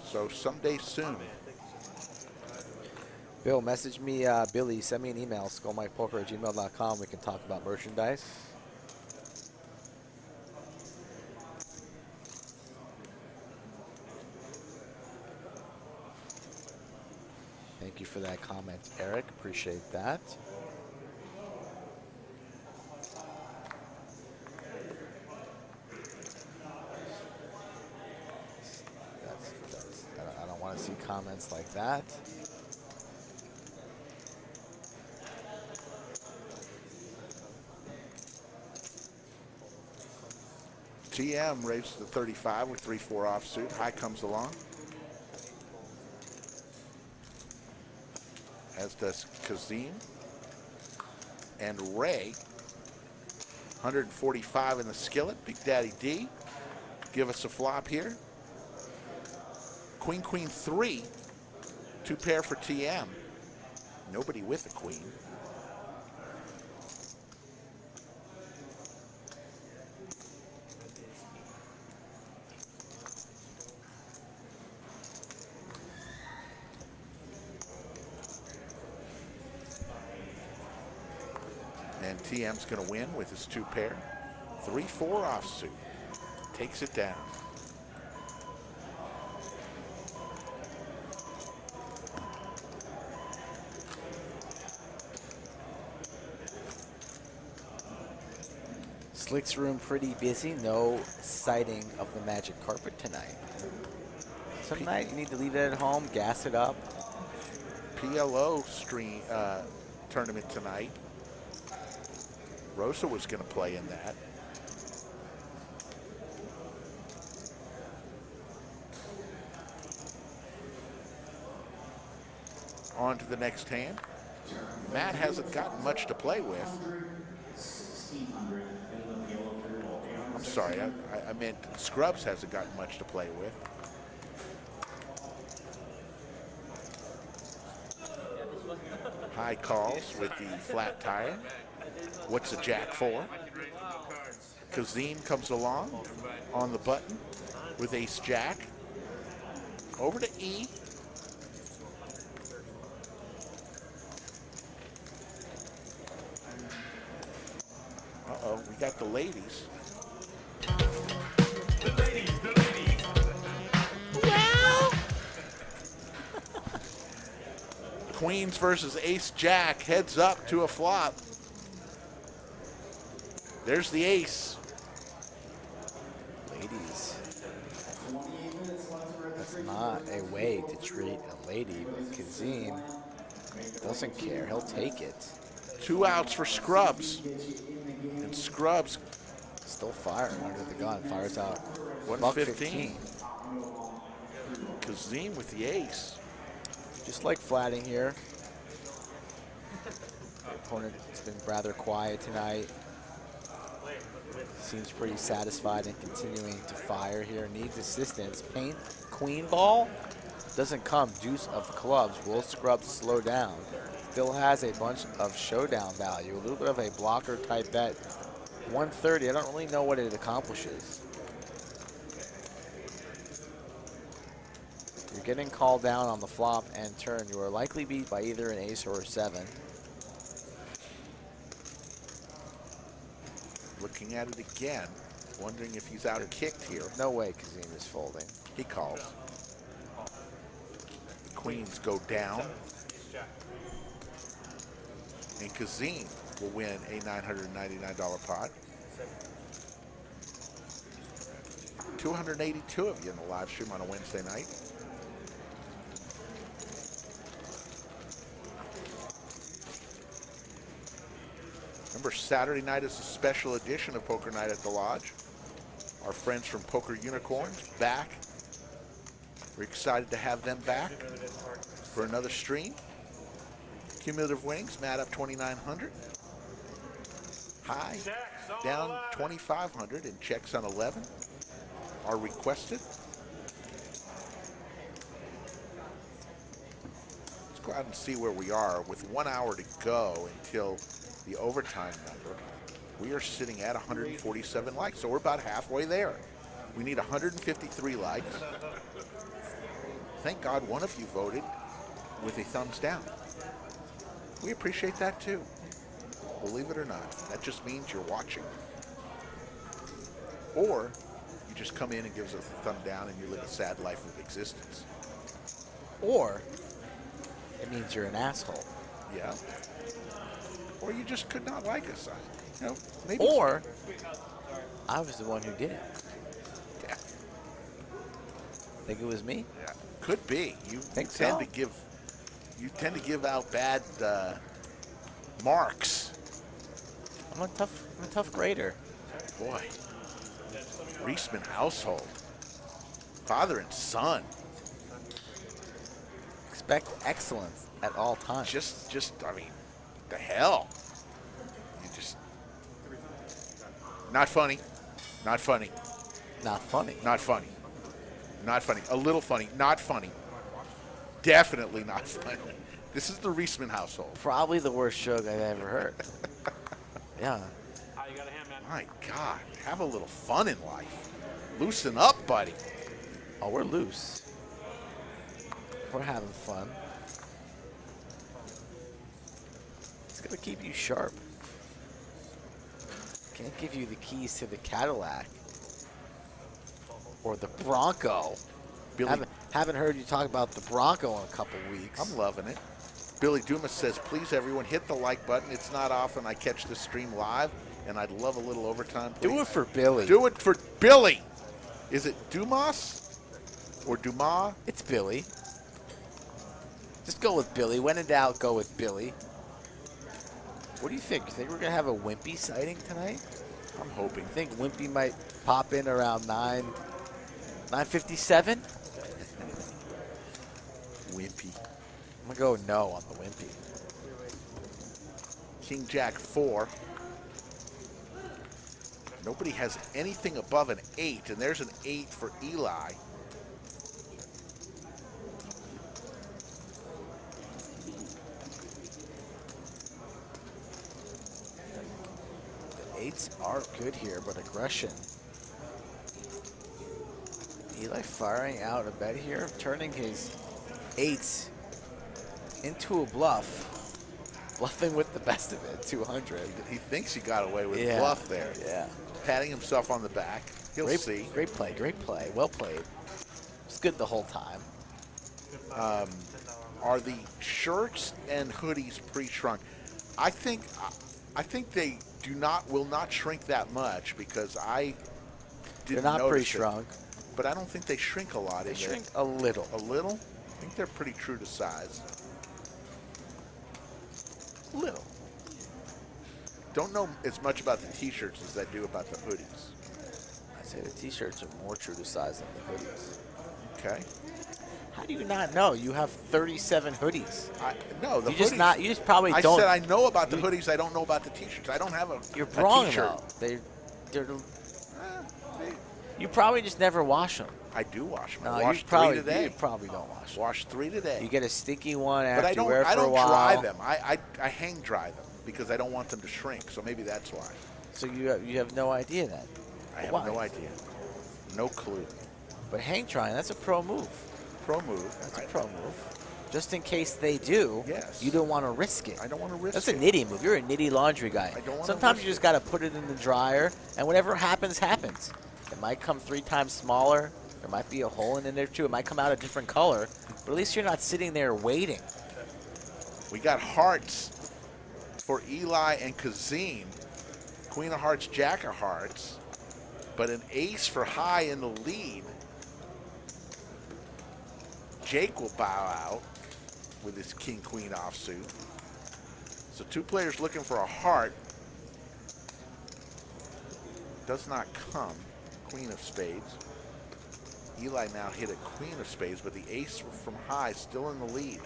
So someday soon. Bill, message me, Billy, send me an email, skullmikepoker@gmail.com. We can talk about merchandise. Thank you for that comment, Eric. Appreciate that. I don't want to see comments like that. TM raises to 35 with 3-4 offsuit. High comes along. As does Kazim. And Ray, 145 in the skillet. Big Daddy D, give us a flop here. Queen, Queen 3, 2 pair for TM. Nobody with a queen. And TM's going to win with his 2 pair. 3-4 offsuit. Takes it down. Slick's room pretty busy. No sighting of the magic carpet tonight. Tonight you need to leave it at home, gas it up. PLO stream tournament tonight. Rosa was going to play in that. On to the next hand. Matt hasn't gotten much to play with. I'm sorry, I meant Scrubs hasn't gotten much to play with. High calls with the flat tire. What's the jack for? Kazim comes along on the button with ace jack. Over to E. Uh-oh, we got the ladies. The ladies. Queens versus ace jack, heads up to a flop. There's the ace. Ladies. That's not a way to treat a lady, but Kazim doesn't care. He'll take it. 2 outs for Scrubs. And Scrubs Still firing under the gun. Fires out. 115. Kazim with the ace. Just like flatting here. The opponent has been rather quiet tonight. Seems pretty satisfied and continuing to fire here. Needs assistance. Paint queen ball doesn't come. Deuce of clubs. Will Scrubs slow down? Still has a bunch of showdown value. A little bit of a blocker type bet. 130. I don't really know what it accomplishes. You're getting called down on the flop and turn. You are likely beat by either an ace or a 7. Looking at it again, wondering if he's out kicked here. No way Kazim is folding. He calls. The queens go down. And Kazim will win a $999 pot. 282 of you in the live stream on a Wednesday night. Remember, Saturday night is a special edition of Poker Night at the Lodge. Our friends from Poker Unicorns back. We're excited to have them back for another stream. Cumulative winnings, Matt up 2,900. High down 2,500 and checks on 11 are requested. Let's go out and see where we are. With 1 hour to go until the overtime number, we are sitting at 147 likes, so we're about halfway there. We need 153 likes. Thank God one of you voted with a thumbs down. We appreciate that too. Believe it or not, that just means you're watching. Or you just come in and give us a thumb down and you live a sad life of existence. Or it means you're an asshole. Yeah. Or you just could not like us. You know, maybe. Or I was the one who did it. Yeah. Think it was me? Yeah. Could be. You Think tend so? to give. You tend to give out bad marks. I'm a tough grader. Boy. Reisman household. Father and son. Expect excellence at all times. I mean, the hell. You just, not funny. Not funny. Not funny. Not funny. Not funny. A little funny. Not funny. Definitely not funny. This is the Reisman household. Probably the worst joke I've ever heard. Yeah. You got a hand, man. My God, have a little fun in life. Loosen up, buddy. Oh, we're loose. We're having fun. It's gonna keep you sharp. Can't give you the keys to the Cadillac or the Bronco. Billy, Haven't heard you talk about the Bronco in a couple weeks. I'm loving it. Billy Dumas says, please, everyone, hit the like button. It's not often I catch this stream live, and I'd love a little overtime, please. Do it for Billy. Do it for Billy. Is it Dumas or Dumas? It's Billy. Just go with Billy. When in doubt, go with Billy. What do you think? You think we're going to have a Wimpy sighting tonight? I'm hoping. You think Wimpy might pop in around 9:57? Wimpy. I'm going to go no on the Wimpy. King Jack 4. Nobody has anything above an 8, and there's an 8 for Eli. The 8s are good here, but aggression. Eli firing out a bet here, turning his 8s into a bluff. Bluffing with the best of it, 200. He thinks he got away with Yeah. a bluff there. Yeah. Patting himself on the back. He'll Great, see. Great play, great play. Well played. It's good the whole time. Are the shirts and hoodies pre-shrunk? I think they will not shrink that much because I They're didn't not notice pre-shrunk. it, but I don't think they shrink a lot. They in there. shrink a little. A little? I think they're pretty true to size. Little. Don't know as much about the t-shirts as I do about the hoodies. I say the t-shirts are more true to size than the hoodies. Okay. How do you not know? You have 37 hoodies. No, the You just hoodies. you just probably I don't. said I know about the hoodies. I don't know about the t-shirts. I don't have a You're a wrong t-shirt. though. They're you probably just never wash them. I do wash them. No, I washed you probably 3 today. You probably don't wash them. Washed 3 today. You get a sticky one after but I you wear it don't. for I a don't while. dry them. I hang dry them because I don't want them to shrink. So maybe that's why. So you have no idea then. I have Why? no idea. No clue. But hang drying, that's a pro move. Pro move. That's a pro move. Just in case they do, Yes. you don't want to risk it. I don't want to risk That's it. a nitty move. You're a nitty laundry guy. I don't wanna Sometimes risk you just it. got to put it in the dryer, and whatever happens, happens. It might come 3 times smaller. There might be a hole in there too. It might come out a different color, but at least you're not sitting there waiting. We got hearts for Eli and Kazim. Queen of Hearts, Jack of Hearts, but an ace for high in the lead. Jake will bow out with his king-queen offsuit. So 2 players looking for a heart. Does not come. Queen of spades. Eli now hit a queen of spades, but the ace from high still in the lead.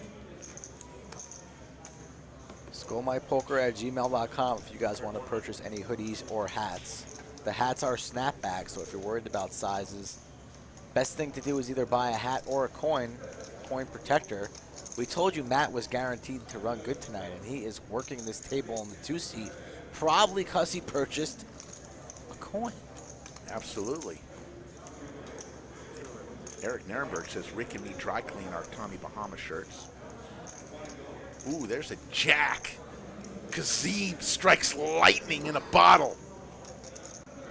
SkullMyPoker@gmail.com if you guys want to purchase any hoodies or hats. The hats are snapbacks, so if you're worried about sizes, best thing to do is either buy a hat or a coin protector. We told you Matt was guaranteed to run good tonight, and he is working this table in the 2-seat, probably because he purchased a coin. Absolutely. Eric Nirenberg says Rick and me dry clean our Tommy Bahama shirts. Ooh, there's a jack. Kazim strikes lightning in a bottle.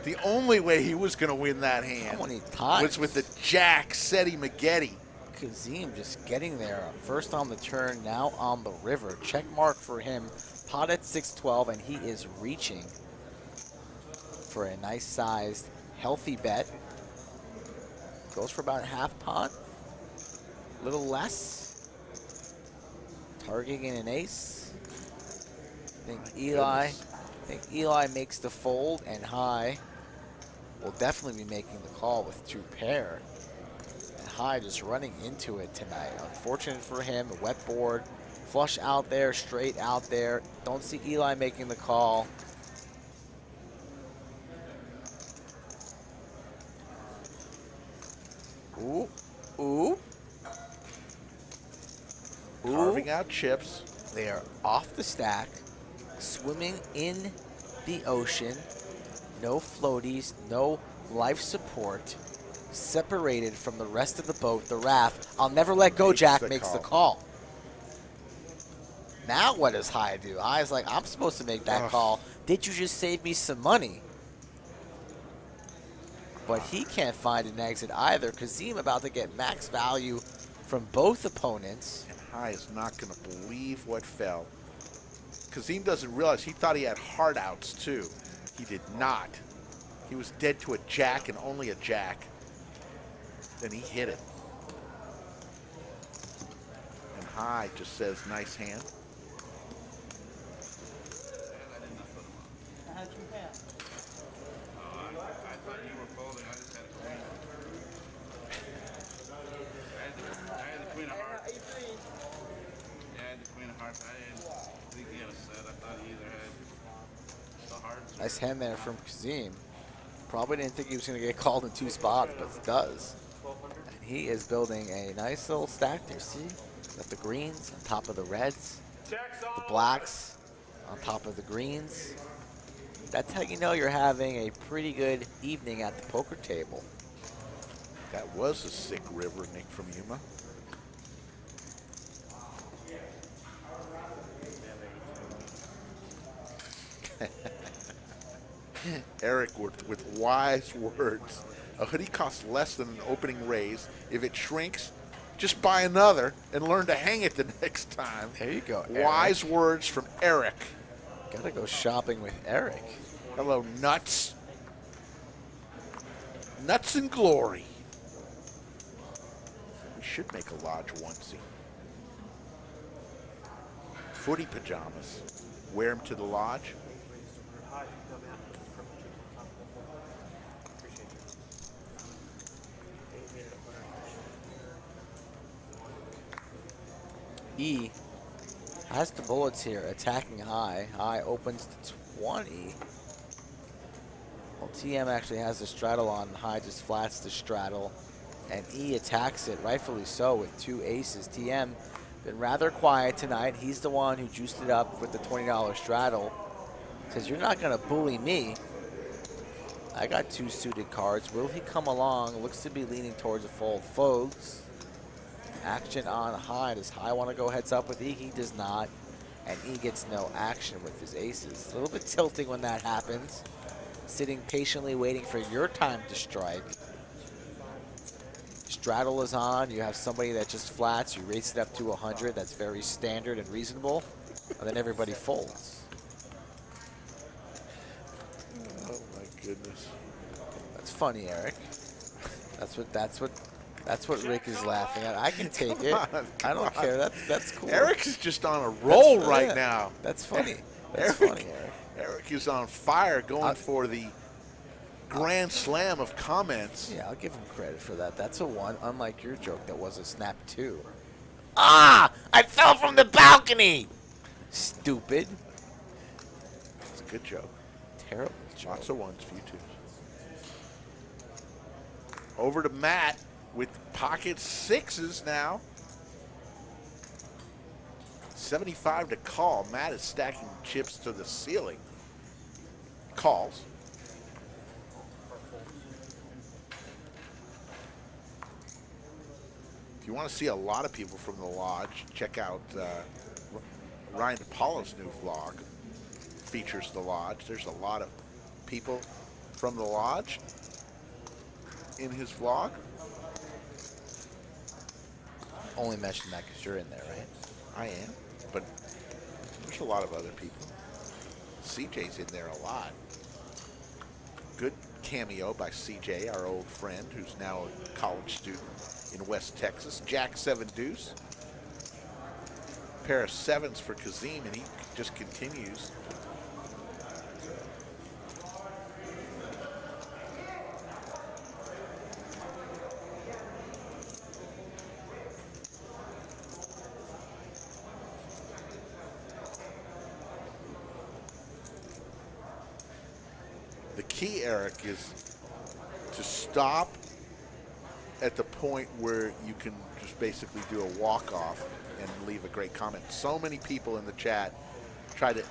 The only way he was going to win that hand How many times? was with the jack, Seti Magetti. Kazim just getting there. First on the turn, now on the river. Check mark for him. Pot at 612, and he is reaching for a nice sized, healthy bet. Goes for about half pot. A little less. Targeting an ace. I think Eli makes the fold, and high will definitely be making the call with 2 pair. And High just running into it tonight. Unfortunate for him, a wet board. Flush out there, straight out there. Don't see Eli making the call. Ooh, ooh. Carving out chips. They are off the stack, swimming in the ocean. No floaties, no life support. Separated from the rest of the boat, the raft. I'll never let go, Jack makes the call. Now what does High do? High's like, I'm supposed to make that call. Did you just save me some money? But he can't find an exit either. Kazim about to get max value from both opponents. And High is not going to believe what fell. Kazim doesn't realize he thought he had hard outs too. He did not. He was dead to a jack and only a jack. Then he hit it. And High just says, nice hand. I thought you were folding. I just had a queen. I had the queen of hearts. Yeah, I had the queen of hearts. I didn't think he had a set. I thought he either had the hearts. Nice hand there from Kazim. Probably didn't think he was going to get called in 2 spots, but he does. And he is building a nice little stack there. See? Got the greens on top of the reds. The blacks on top of the greens. That's how you know you're having a pretty good evening at the poker table. That was a sick river, Nick from Yuma. Eric with wise words. A hoodie costs less than an opening raise. If it shrinks, just buy another and learn to hang it the next time. There you go, Eric. Wise words from Eric. Gotta go shopping with Eric. Hello, nuts. Nuts and glory. We should make a lodge onesie. Footy pajamas. Wear them to the lodge. E has the bullets here, attacking High. High opens to 20. Well, TM actually has the straddle on. High just flats the straddle. And E attacks it, rightfully so, with 2 aces. TM been rather quiet tonight. He's the one who juiced it up with the $20 straddle. Says, you're not going to bully me. I got 2 suited cards. Will he come along? Looks to be leaning towards a fold. Folds. Action on High. Does High want to go heads up with E? He does not. And E gets no action with his aces. A little bit tilting when that happens. Sitting patiently waiting for your time to strike. Straddle is on. You have somebody that just flats. You raise it up to 100. That's very standard and reasonable. And then everybody folds. Oh my goodness. That's funny, Eric. That's what Rick is laughing at. I can take it. I don't care. That's cool. Eric is just on a roll right now. That's funny. That's Eric, funny, Eric. Eric is on fire going for the grand slam of comments. Yeah, I'll give him credit for that. That's a 1, unlike your joke that was a snap 2. Ah! I fell from the balcony! Stupid. It's a good joke. Terrible joke. Lots of ones for you too. Over to Matt with pocket 6s now. 75 to call. Matt is stacking chips to the ceiling. Calls. If you want to see a lot of people from the lodge, check out Ryan DePaulo's new vlog. Features the lodge. There's a lot of people from the lodge in his vlog. Only mention that because you're in there, right? I am, but there's a lot of other people. CJ's in there a lot. Good cameo by CJ, our old friend, who's now a college student in West Texas. Jack 7 deuce. Pair of 7s for Kazim, and he just continues. The key, Eric, is to stop at the point where you can just basically do a walk-off and leave a great comment. So many people in the chat try to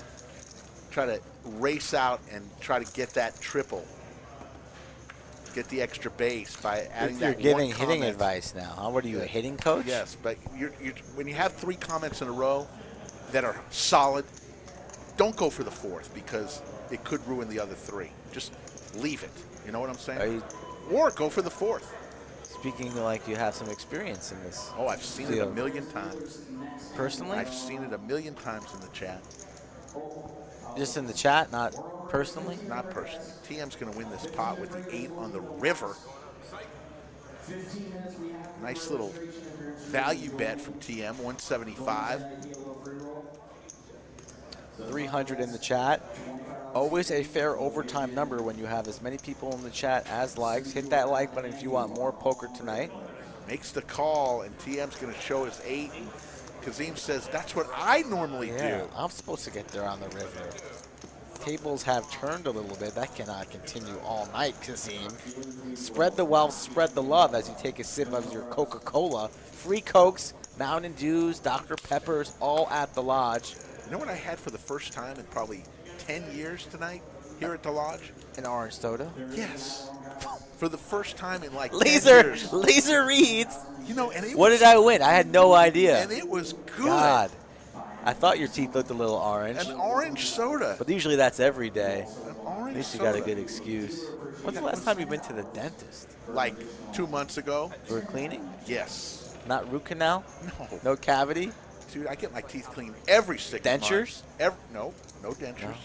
race out and try to get that triple, get the extra base by adding You're that giving one hitting comment. advice now. Huh? What are you, a hitting coach? Yes, but when you have 3 comments in a row that are solid, don't go for the 4th because it could ruin the other 3. Just leave it. You know what I'm saying? Are you Or go for the 4th. speaking like you have some experience in this? Oh, I've seen it a million times. Personally? I've seen it a million times in the chat. Just in the chat, not personally? Not personally. TM's going to win this pot with the 8 on the river. Nice little value bet from TM, 175. 300 in the chat. Always a fair overtime number when you have as many people in the chat as likes. Hit that like button if you want more poker tonight. Makes the call, and TM's going to show his 8. Kazim says, that's what I normally do. I'm supposed to get there on the river. Tables have turned a little bit. That cannot continue all night, Kazim. Spread the wealth, spread the love as you take a sip of your Coca-Cola. Free Cokes, Mountain Dews, Dr. Peppers, all at the Lodge. You know what I had for the first time in probably 10 years tonight here at the Lodge? An orange soda. Yes. For the first time in like 10 Laser, years. laser reads. You know, and What did I win? I had no idea. And it was good. God. I thought your teeth looked a little orange. An orange soda. But usually that's every day. An orange At least you soda. got a good excuse. When's the last time you went to the dentist? Like 2 months ago. For cleaning? Yes. Not root canal? No. No cavity? Dude, I get my teeth cleaned every 6 months. Dentures? No dentures.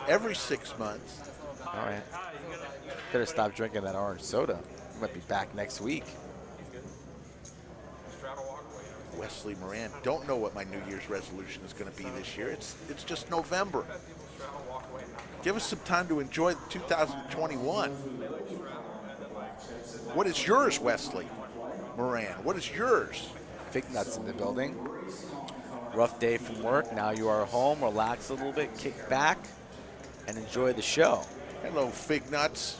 Every 6 months. All right. Better stop drinking that orange soda. You might be back next week. Wesley Moran. Don't know what my New Year's resolution is going to be this year. It's just November. Give us some time to enjoy 2021. What is yours, Wesley Moran? What is yours? Fig Nuts in the building. Rough day from work. Now you are home. Relax a little bit. Kick back and enjoy the show. Hello, Fig Nuts.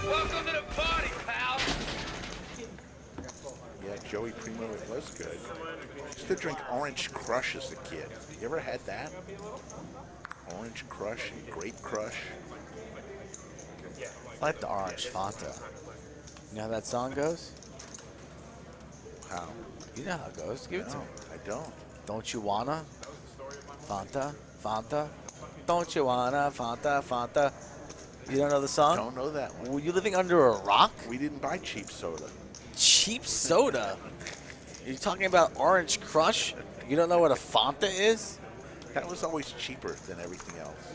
Welcome to the party, pal. Yeah, Joey Primo, it was good. Used to drink Orange Crush as a kid. You ever had that? Orange Crush and Grape Crush. I like the orange Fanta. You know how that song goes? How? You know how it goes. Give it to No, me. I don't. Don't you wanna? Fanta, Fanta. Don't you wanna? Fanta, Fanta. You don't know the song? Don't know that one. Were you living under a rock? We didn't buy cheap soda. Cheap soda? You're talking about Orange Crush? You don't know what a Fanta is? That was always cheaper than everything else.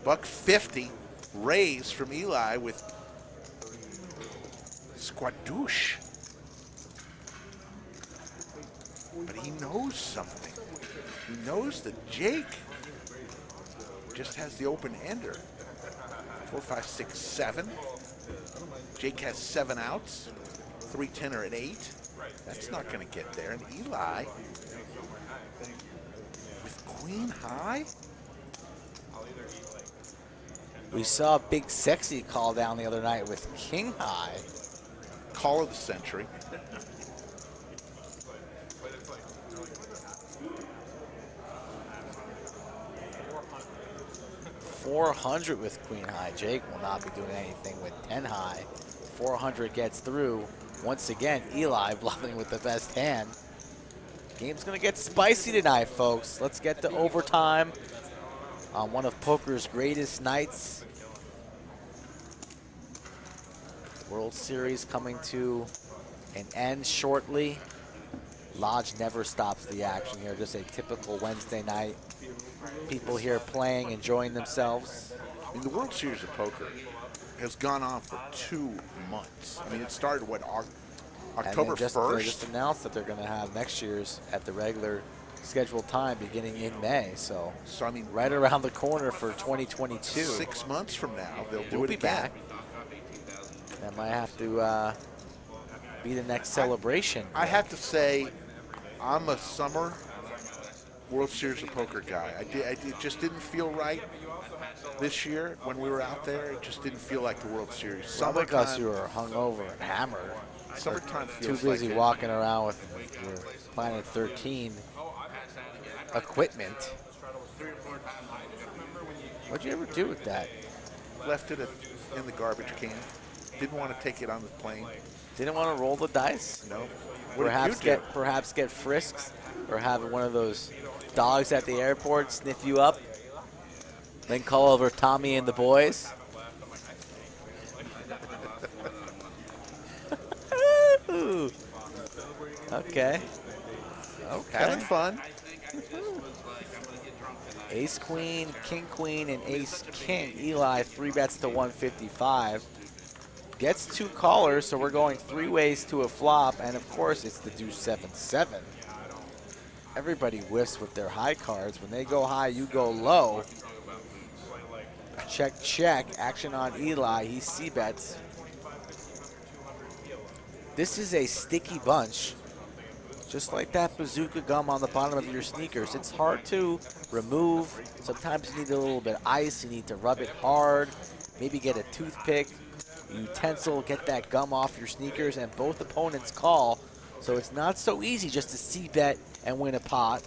$1.50 raise from Eli with Squadouche. But he knows something. He knows that Jake just has the open ender. 4, 5, 6, 7. Jake has 7 outs. 3 tenor at 8. That's not going to get there. And Eli with queen high. We saw a big sexy call down the other night with king high. Call of the century. $400 with queen high. Jake will not be doing anything with 10 high. 400 gets through. Once again, Eli bluffing with the best hand. Game's gonna get spicy tonight, folks. Let's get to overtime on one of poker's greatest nights. World Series coming to an end shortly. Lodge never stops the action here. Just a typical Wednesday night. People here playing, enjoying themselves. I mean, the World Series of Poker has gone on for 2 months. I mean, it started, what, October And they 1st? just announced that they're going to have next year's at the regular scheduled time beginning in May. So I mean, right around the corner for 2022. 6 months from now, they'll do We'll it be again. back. That might have to be the next celebration. I have to say, I'm a summer World Series of Poker guy. It just didn't feel right this year when we were out there. It just didn't feel like the World Series. Probably because you were hungover and hammered. Summertime Too feels busy like it. walking around with your Planet 13 equipment. What'd you ever do with that? Left it in the garbage can. Didn't want to take it on the plane. Didn't want to roll the dice? No. What did you do? Perhaps get frisks, or have one of those dogs at the airport sniff you up. Then call over Tommy and the boys. Ooh. Okay. Having fun. Ace Queen, King Queen, and Ace King. Eli 3-bets to 155. Gets 2 callers, so we're going 3 ways to a flop, and of course it's the deuce 7-7. Everybody whiffs with their high cards. When they go high, you go low. Check, check. Action on Eli. He c-bets. This is a sticky bunch. Just like that bazooka gum on the bottom of your sneakers. It's hard to remove. Sometimes you need a little bit of ice. You need to rub it hard. Maybe get a toothpick, utensil, get that gum off your sneakers, and both opponents call. So it's not so easy just to c-bet and win a pot.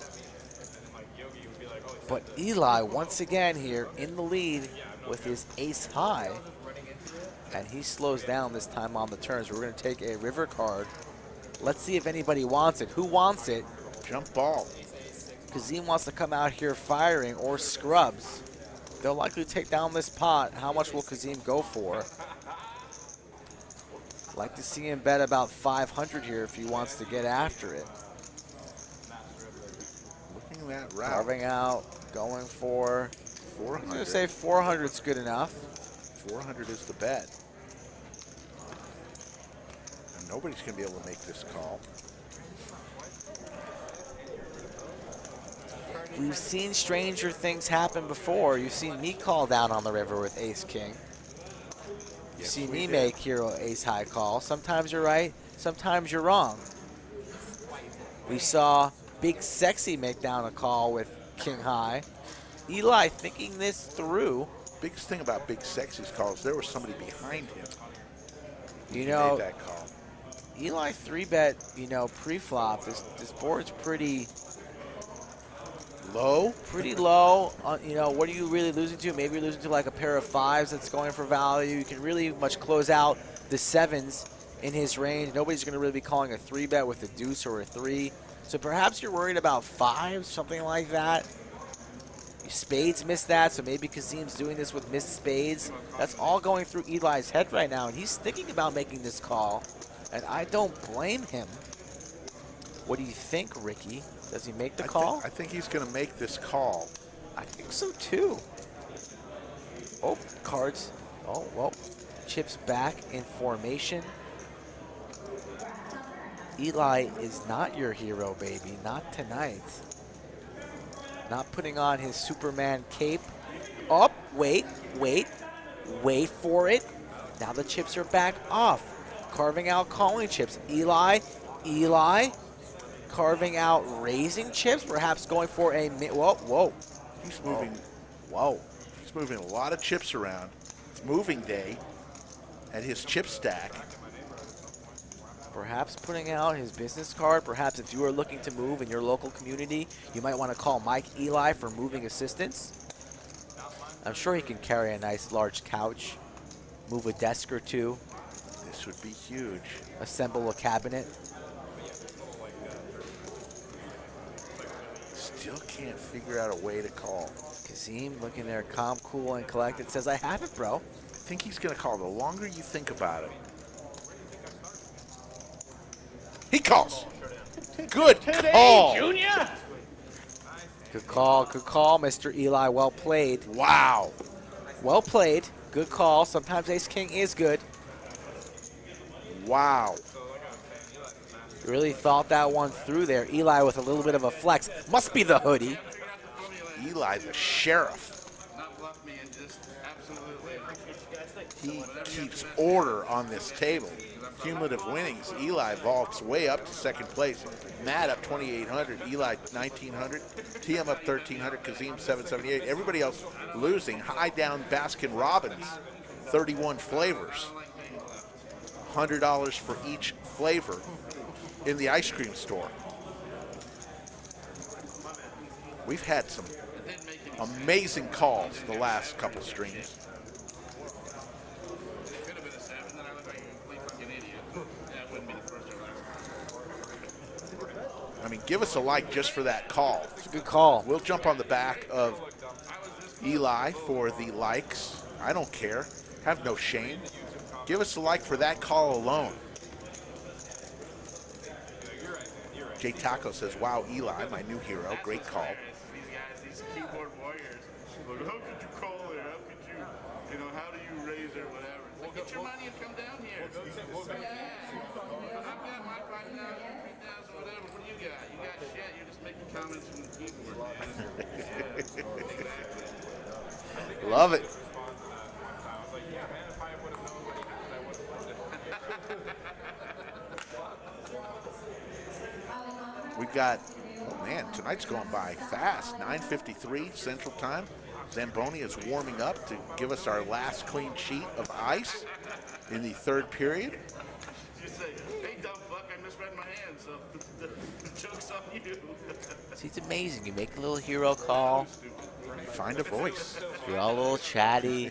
But Eli, once again here, in the lead with his ace high. And he slows down this time on the turns. We're going to take a river card. Let's see if anybody wants it. Who wants it? Jump ball. Kazim wants to come out here firing, or scrubs. They'll likely take down this pot. How much will Kazim go for? Like to see him bet about 500 here if he wants to get after it. Looking that route. Carving out, going for 400. I'm going to say 400 is good enough. 400 is the bet. And nobody's going to be able to make this call. We've seen stranger things happen before. You've seen me call down on the river with ace king. You've seen me make hero ace high call. Sometimes you're right, sometimes you're wrong. We saw Big Sexy make down a call with king high. Eli thinking this through. Biggest thing about Big Sexy's call is there was somebody behind him. You know, made that call. Eli 3-bet, you know, pre-flop. This board's pretty low. Pretty low. You know, what are you really losing to? Maybe you're losing to like a pair of 5s that's going for value. You can really much close out the 7s in his range. Nobody's going to really be calling a 3-bet with a deuce or a 3. So perhaps you're worried about 5s, something like that. Spades missed that, so maybe Kazim's doing this with missed spades. That's all going through Eli's head right now, and he's thinking about making this call, and I don't blame him. What do you think, Ricky? Does he make the call? I think he's going to make this call. I think so, too. Oh, cards. Oh, well, chips back in formation. Eli is not your hero, baby. Not tonight. Not putting on his Superman cape. Up, wait for it. Now the chips are back off. Carving out calling chips. Eli, carving out raising chips, perhaps going for a, whoa. He's moving. Whoa. He's moving a lot of chips around. It's moving day at his chip stack. Perhaps putting out his business card. Perhaps if you are looking to move in your local community, you might want to call Mike Eli for moving assistance. I'm sure he can carry a nice large couch, move a desk or two. This would be huge. Assemble a cabinet. Still can't figure out a way to call. Kazim looking there calm, cool, and collected says, I have it, bro. I think he's going to call. The longer you think about it. He calls. Good call. Junior? Good call, Mr. Eli. Well played. Wow. Well played. Good call. Sometimes ace-king is good. Wow. Really thought that one through there. Eli with a little bit of a flex. Must be the hoodie. Eli, the sheriff. Not bluff me and just absolutely. He keeps order on this table. Because I cumulative winnings. Eli vaults way up to second place. Matt up 2,800. Eli 1,900. TM up 1,300. Kazim 778. Everybody else losing. High down Baskin Robbins, 31 flavors. $100 for each flavor in the ice cream store. We've had some amazing calls the last couple streams. Could have been a 7, then I look like a complete fucking idiot. Yeah, it wouldn't be the first or last. I mean, give us a like just for that call. It's a good call. We'll jump on the back of Eli for the likes. I don't care. Have no shame. Give us a like for that call alone. Jay Taco says, wow, Eli, my new hero. Great call. These guys, these keyboard warriors. Like, how could you call there? How could you know, how do you raise or whatever? It's like, get your money and come down here. Yeah. I've got my 5,000, 3,000, whatever. What do you got? You got shit. You're just making comments from the keyboard. Yeah, exactly. Love it. We've got, oh man, tonight's going by fast. 9:53 Central Time. Zamboni is warming up to give us our last clean sheet of ice in the third period. You say, hey, dumb fuck, I misread my hand, so the joke's on you. See, it's amazing. You make a little hero call. Find a voice. You're all a little chatty,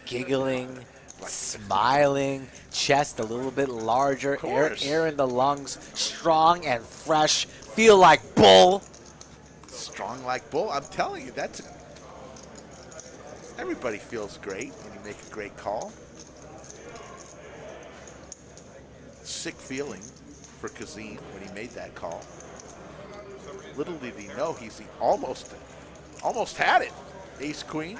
giggling, smiling, chest a little bit larger, air in the lungs, strong and fresh, feel like bull. Strong like bull. I'm telling you, everybody feels great when you make a great call. Sick feeling for Kazim when he made that call. Little did he know he almost had it. Ace Queen.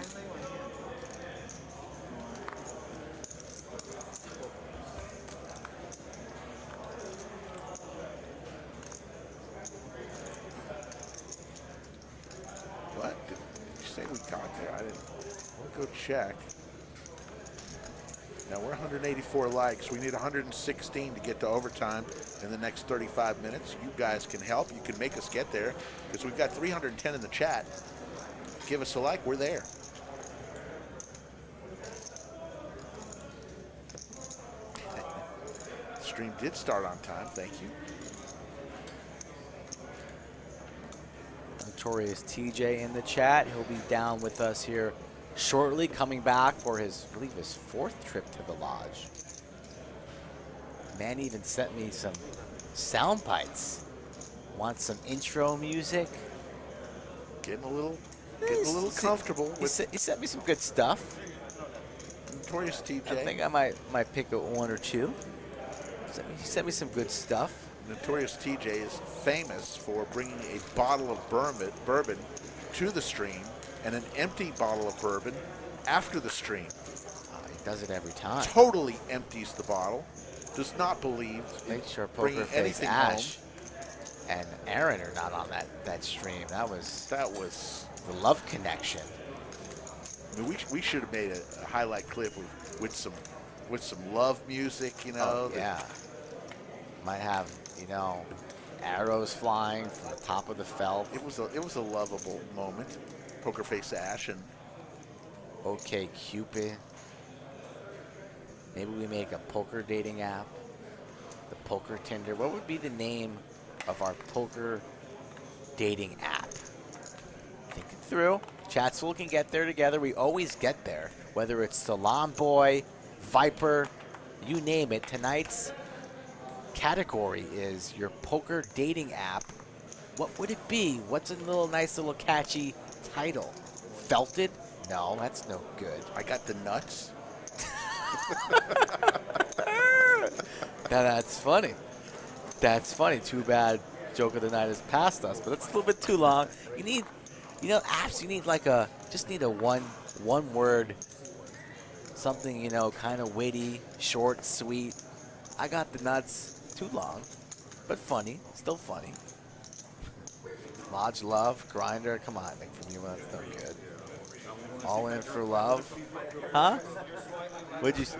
What? Did you say we got there? I didn't. We'll go check. Now we're 184 likes. We need 116 to get to overtime in the next 35 minutes. You guys can help. You can make us get there because we've got 310 in the chat. Give us a like. We're there. Stream did start on time. Thank you. Notorious TJ in the chat. He'll be down with us here shortly, coming back for his, I believe, his 4th trip to the lodge. Man even sent me some sound bites. Want some intro music? Getting a little comfortable with He sent me some good stuff. Notorious TJ. I think I might pick a one or two. He sent me some good stuff. Notorious TJ is famous for bringing a bottle of bourbon to the stream and an empty bottle of bourbon after the stream. He does it every time. Totally empties the bottle. Does not believe Make sure bringing Poker Face anything Ash and Aaron are not on that stream. That was the love connection. I mean, we should have made a highlight clip with some love music, you know. Oh, yeah. Might have, arrows flying from the top of the felt. It was a lovable moment. Poker Face Ash and OK Cupid. Maybe we make a poker dating app. The Poker Tinder. What would be the name of our poker dating app? Think it through. Chatsel can get there together. We always get there. Whether it's Salon Boy, Viper, you name it. Tonight's category is your poker dating app. What would it be? What's a nice little catchy title? Felted? No, that's no good. I got the nuts. That's funny. That's funny. Too bad joke of the night has passed us, but it's a little bit too long. You need, apps. You need just need a one word, something kind of witty, short, sweet. I got the nuts. Too long, but funny. Still funny. Lodge Love, Grinder. Come on, Nick from you. That's no good. All in for love. Huh? What'd you say?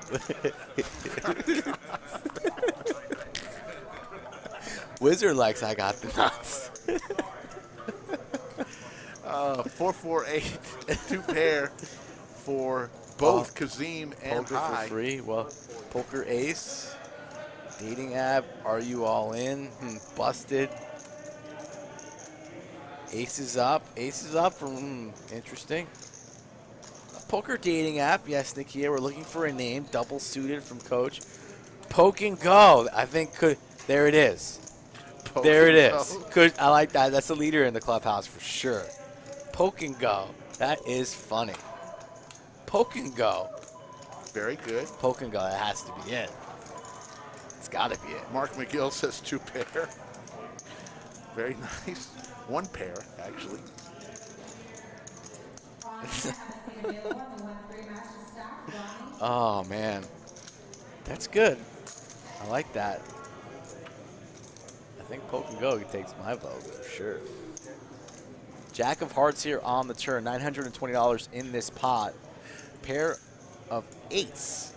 Wizard likes I got the nuts. 448, two pair for both Kazim and Poker High. for free. Well, Poker Ace, dating app. Are you all in? Busted. Ace is up. Ace is up. Interesting. Poker dating app. Yes, Nikia, we're looking for a name. Double suited from Coach. Poke and go. I think could. There it is. There it is. I like that. That's the leader in the clubhouse for sure. Poke and go. That is funny. Poke and go. Very good. Poke and go. That has to be it. It's got to be it. Mark McGill says two pair. Very nice. One pair, actually. Oh, man. That's good. I like that. I think Poke and Go takes my vote for sure. Jack of Hearts here on the turn. $920 in this pot. Pair of eights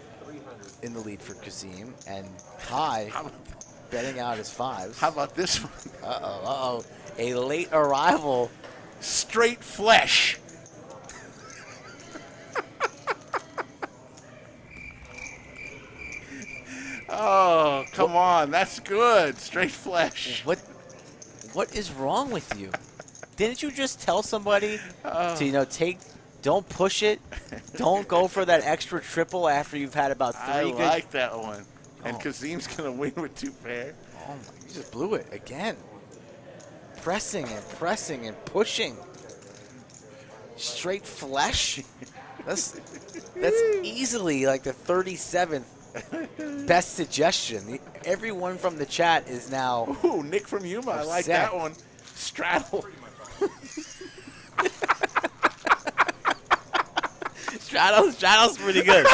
in the lead for Kazim. And High betting out his fives. How about this one? Uh-oh. A late arrival. Straight flesh. Oh, come on. That's good. Straight flesh. What is wrong with you? Didn't you just tell somebody to, don't push it. Don't go for that extra triple after you've had about three good. I like that one. And Kazim's going to win with two pair. Oh, my, you just blew it again. Pressing and pushing. Straight flesh. That's easily like the 37th best suggestion. Everyone from the chat is now. Ooh, Nick from Yuma. I like that one. Straddle. Straddle's pretty good.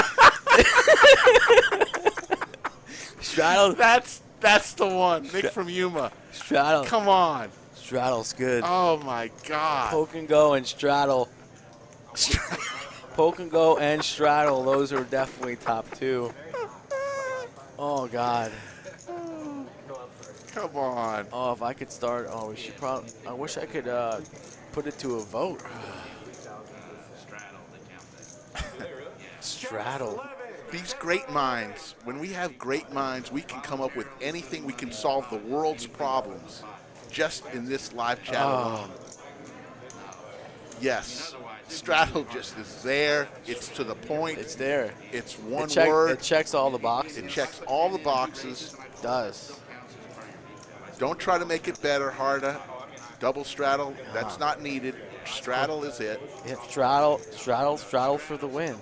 Straddle. That's the one. Nick from Yuma. Straddle. Come on. Straddle's good. Oh my God. Poke and go and straddle. Poke and go and straddle. Those are definitely top two. Oh God. Come on. Oh, if I could start. Oh, we should probably. I wish I could put it to a vote. Straddle. These great minds, when we have great minds, we can come up with anything. We can solve the world's problems just in this live chat alone. Yes. Straddle just is there. It's to the point. It's there. It's one It word. checks all the boxes. It checks all the boxes. It does. Don't try to make it better, Harda. Double straddle, that's not needed. Straddle is it. Yeah, straddle for the win.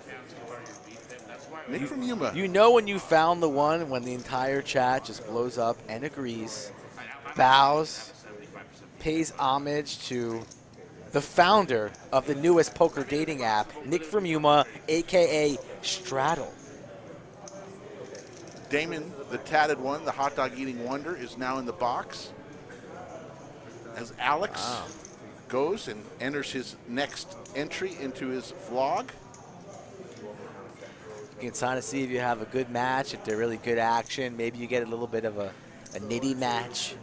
Nick from Yuma. You know when you found the one when the entire chat just blows up and agrees, bows, pays homage to the founder of the newest poker dating app, Nick from Yuma, a.k.a. Straddle. Damon, the tatted one, the hot dog eating wonder, is now in the box. As Alex goes and enters his next entry into his vlog. You can sign to see if you have a good match, if they're really good action. Maybe you get a little bit of a nitty match.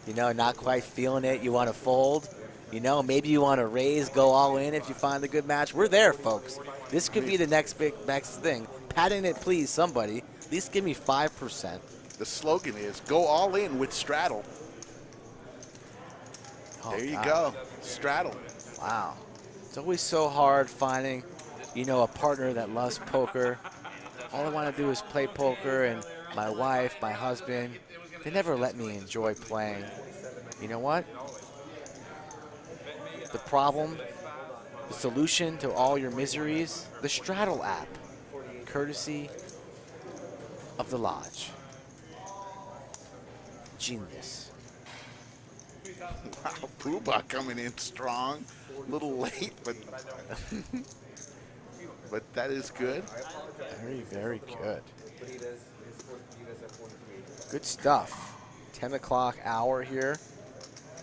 You know, not quite feeling it. You want to fold. You know, maybe you want to raise, go all in if you find a good match. We're there, folks. This could be the next thing. Patent it, please, somebody. At least give me 5%. The slogan is, go all in with Straddle. There you go. Straddle. Wow. It's always so hard finding, a partner that loves poker. All I want to do is play poker, and my wife, my husband, they never let me enjoy playing. You know what? The problem, the solution to all your miseries, the Straddle app, courtesy of the Lodge. Genius. Wow, Poobah coming in strong. A little late, but but that is good. Very, very good. Good stuff. 10 o'clock hour here.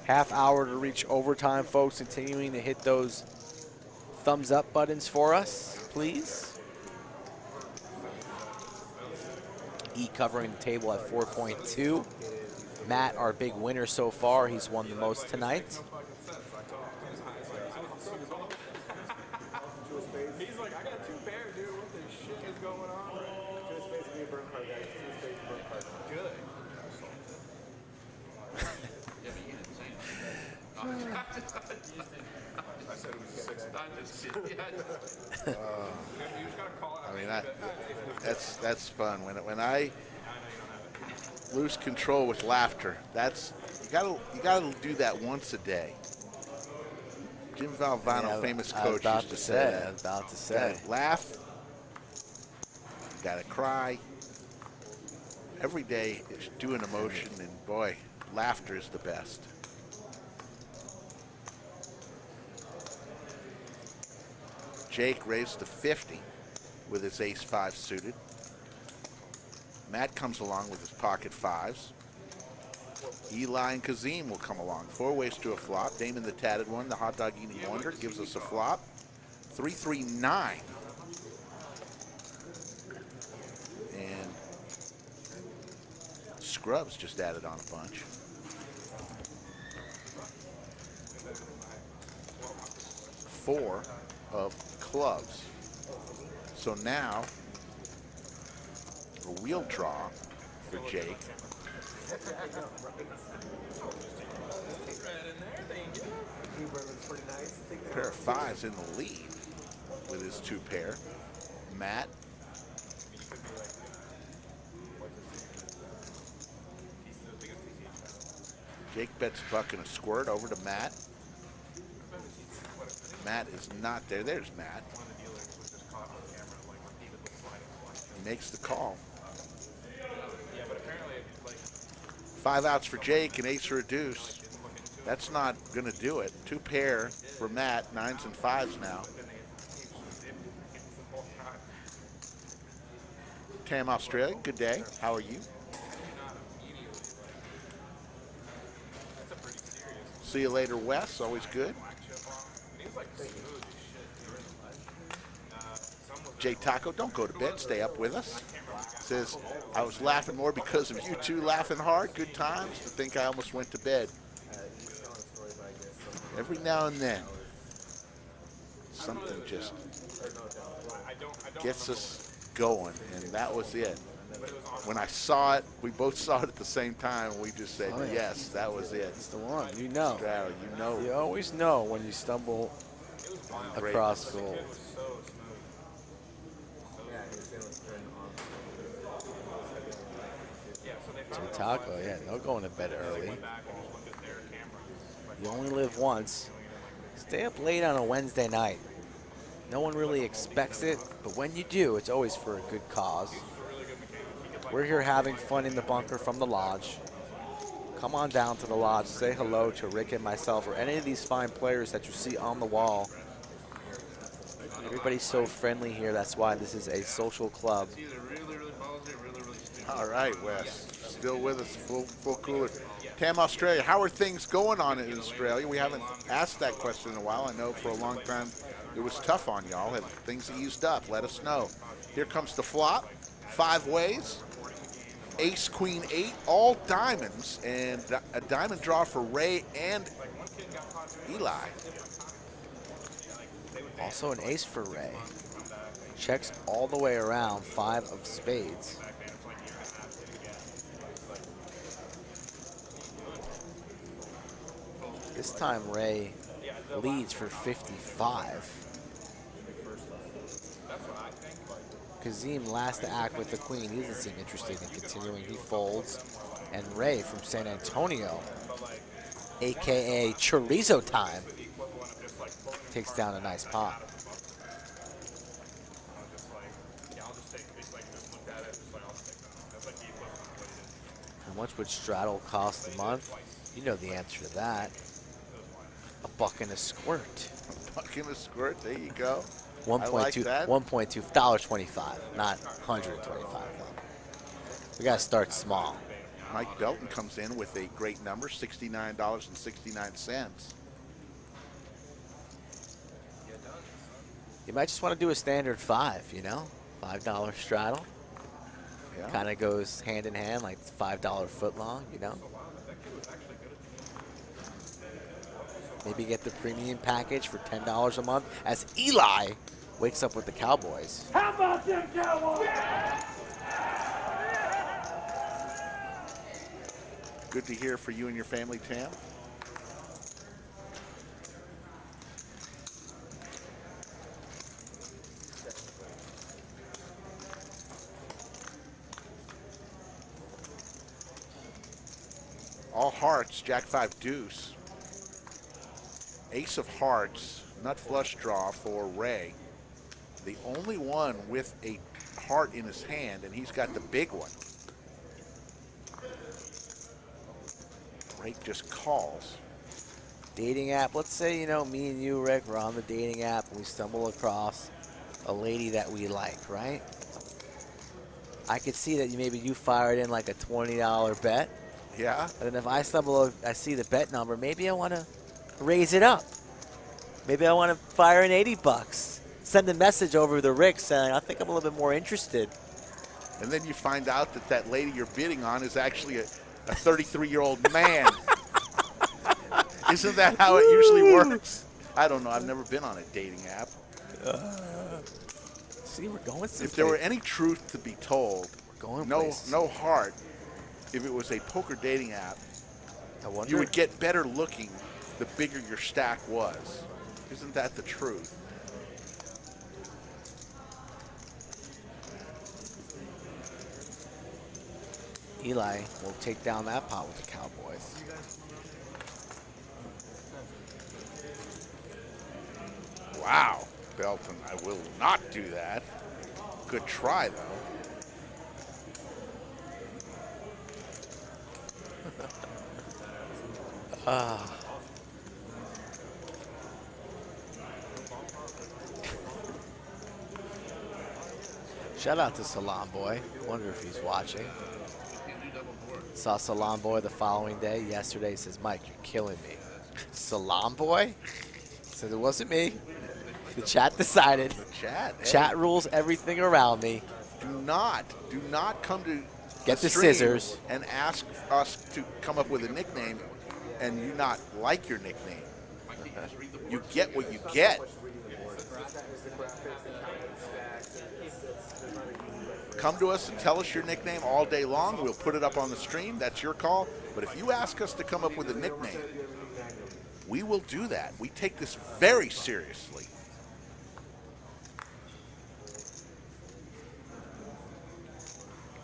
Half hour to reach overtime, folks. Continuing to hit those thumbs up buttons for us, please. E covering the table at 4.2. Matt, our big winner so far. He's won the most tonight. He's like, I got 2 pairs, dude. What the shit is going on? Two spades would be a burn card, guys. 2 spades burn card. Good. I said it was 6. I'm just kidding. You just gotta call it. I mean, that's fun. When I lose control with laughter, you gotta do that once a day. Jim Valvano, Yeah, famous I was coach, about used to to say say, that. I was about to You say. gotta laugh. You gotta cry. Every day is do an emotion, and boy, laughter is the best. Jake raised to 50 with his ace-5 suited. Matt comes along with his pocket 5s. Eli and Kazim will come along. 4 ways to a flop. Damon the Tatted One, the hot dog eating wonder, gives us a flop. 3-3-9. And Scrubs just added on a bunch. 4 of clubs. So now a wheel draw for Jake. Pair of 5s in the lead with his 2 pair. Matt. Jake bets buck and a squirt over to Matt. Matt is not there. There's Matt. He makes the call. 5 outs for Jake, an ace or a deuce. That's not going to do it. 2 pair for Matt, 9s and 5s now. Tam, Australia, good day. How are you? See you later, Wes. Always good. Jay Taco, don't go to bed. Stay up with us. Says, I was laughing more because of you two laughing hard. Good times. To think I almost went to bed. Every now and then, something just gets us going, and that was it. When I saw it, we both saw it at the same time, and we just said, Oh, yeah. yes, that was it. It's the one. You know. Straddle, you know. You always know when you stumble across gold. So Taco, yeah, no going to bed early. You only live once. Stay up late on a Wednesday night. No one really expects it, but when you do, it's always for a good cause. We're here having fun in the bunker from the lodge. Come on down to the lodge, say hello to Rick and myself or any of these fine players that you see on the wall. Everybody's so friendly here, that's why this is a social club. It's either really, really ballsy or really, really stupid. All right, Wes. Still with us, full cooler. Tam, Australia, how are things going on in Australia? We haven't asked that question in a while. I know for a long time it was tough on y'all. Have things eased up? Let us know. Here comes the flop. 5 ways. Ace, Queen, 8, all diamonds, and a diamond draw for Ray and Eli. Also an ace for Ray. Checks all the way around, 5 of spades. This time Ray leads for 55. Kazim last to act with the queen. He doesn't seem interested in continuing. He folds. And Ray from San Antonio, AKA Chorizo Time, takes down a nice pot. How much would straddle cost a month? You know the answer to that. A buck and a squirt. Buck and a squirt, there you go. 1.2, I like that. $1.25, not 125. We gotta start small. Mike Belton comes in with a great number, $69.69. You might just want to do a standard 5, you know? $5 straddle. Yeah. Kind of goes hand in hand, like $5 foot long, you know? Maybe get the premium package for $10 a month as Eli wakes up with the Cowboys. How about them Cowboys? Good to hear for you and your family, Tam. All hearts, Jack 5 deuce. Ace of hearts, nut flush draw for Ray. The only one with a heart in his hand, and he's got the big one. Ray just calls. Dating app, let's say, you know, me and you, Rick, we're on the dating app and we stumble across a lady that we like, right? I could see that maybe you fired in like a $20 bet. Yeah. And then if I I see the bet number, maybe I want to raise it up. Maybe I want to fire in 80 bucks. Send a message over to Rick saying, I think I'm a little bit more interested. And then you find out that that lady you're bidding on is actually a 33-year-old man. Isn't that how it usually works? I don't know. I've never been on a dating app. See, we're going someplace. If there were any truth to be told, going no heart, if it was a poker dating app, I wonder. you would get better looking the bigger your stack was. Isn't that the truth? Eli will take down that pot with the Cowboys. Wow, Belton, I will not do that. Good try, though. Shout out to Salon Boy. Wonder if he's watching. Saw Salon Boy the following day. Yesterday, he says, Mike, you're killing me. Salon Boy? Said it wasn't me. The chat decided. The chat. Hey, Chat rules everything around me. do not come to Get the stream scissors. and ask us to come up with a nickname and you not like your nickname. You get what you get. Come to us and tell us your nickname all day long. We'll put it up on the stream. That's your call. But if you ask us to come up with a nickname, we will do that. We take this very seriously.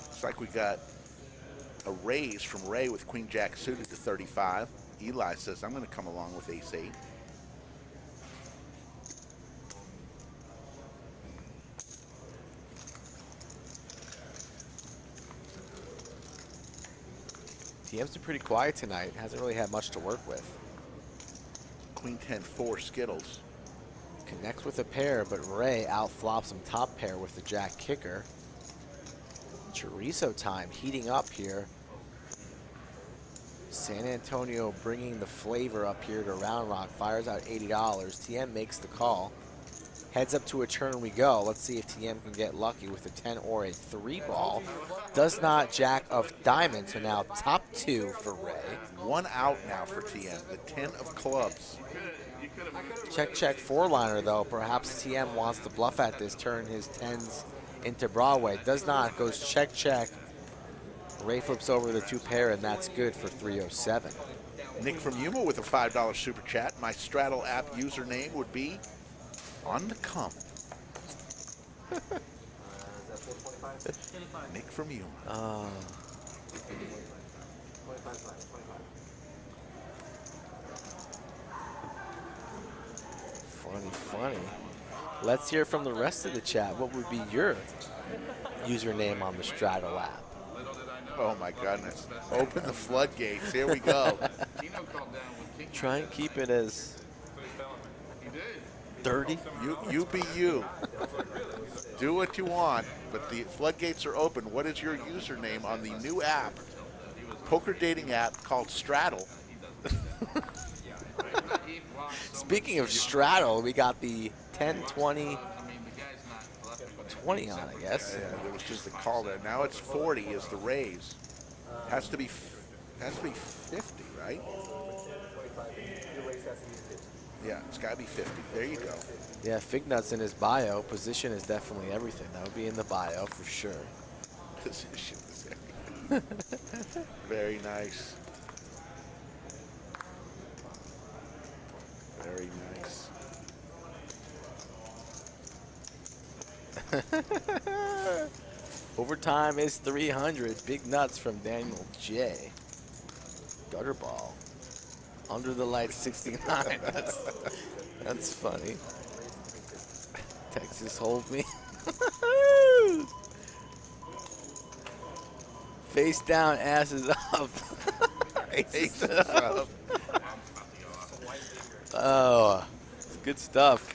Looks like we got a raise from Ray with Queen Jack suited to 35. Eli says, I'm going to come along with ace 8. TM's been pretty quiet tonight. Hasn't really had much to work with. Queen 10-4 Skittles. Connects with a pair, but Ray outflops him top pair with the jack kicker. Chorizo time heating up here. San Antonio bringing the flavor up here to Round Rock. Fires out $80. TM makes the call. Heads up to a turn we go. Let's see if TM can get lucky with a 10 or a 3 ball. Does not. Jack of diamonds, so now top 2 for Ray. One out now for TM, the 10 of clubs. Check 4-liner though. Perhaps TM wants to bluff at this, turn his 10s into Broadway. Does not. Goes check. Ray flips over the 2 pair, and that's good for 307. Nick from Yuma with a $5 super chat. My Straddle app username would be on the come. Nick from Yuma. Funny. Let's hear from the rest of the chat. What would be your username on the Straddle app? Oh my goodness. Open the floodgates. Here we go. Try and keep it as dirty. You be you. Do what you want, but the floodgates are open. What is your username on the new app, poker dating app called Straddle? Speaking of Straddle, we got the 10, 20, 20 on, I guess. Yeah, there was just a call there. Now it's 40 is the raise. Has to be 50, right? Yeah, it's got to be 50. There you go. Yeah, Fig Nuts in his bio. Position is definitely everything. That would be in the bio for sure. Position is everything. Very nice. Very nice. Overtime is 300. Big Nuts from Daniel J. Gutter ball. Under the lights 69. That's funny. Texas hold me. Face down, asses up. Aces up. Oh, it's good stuff.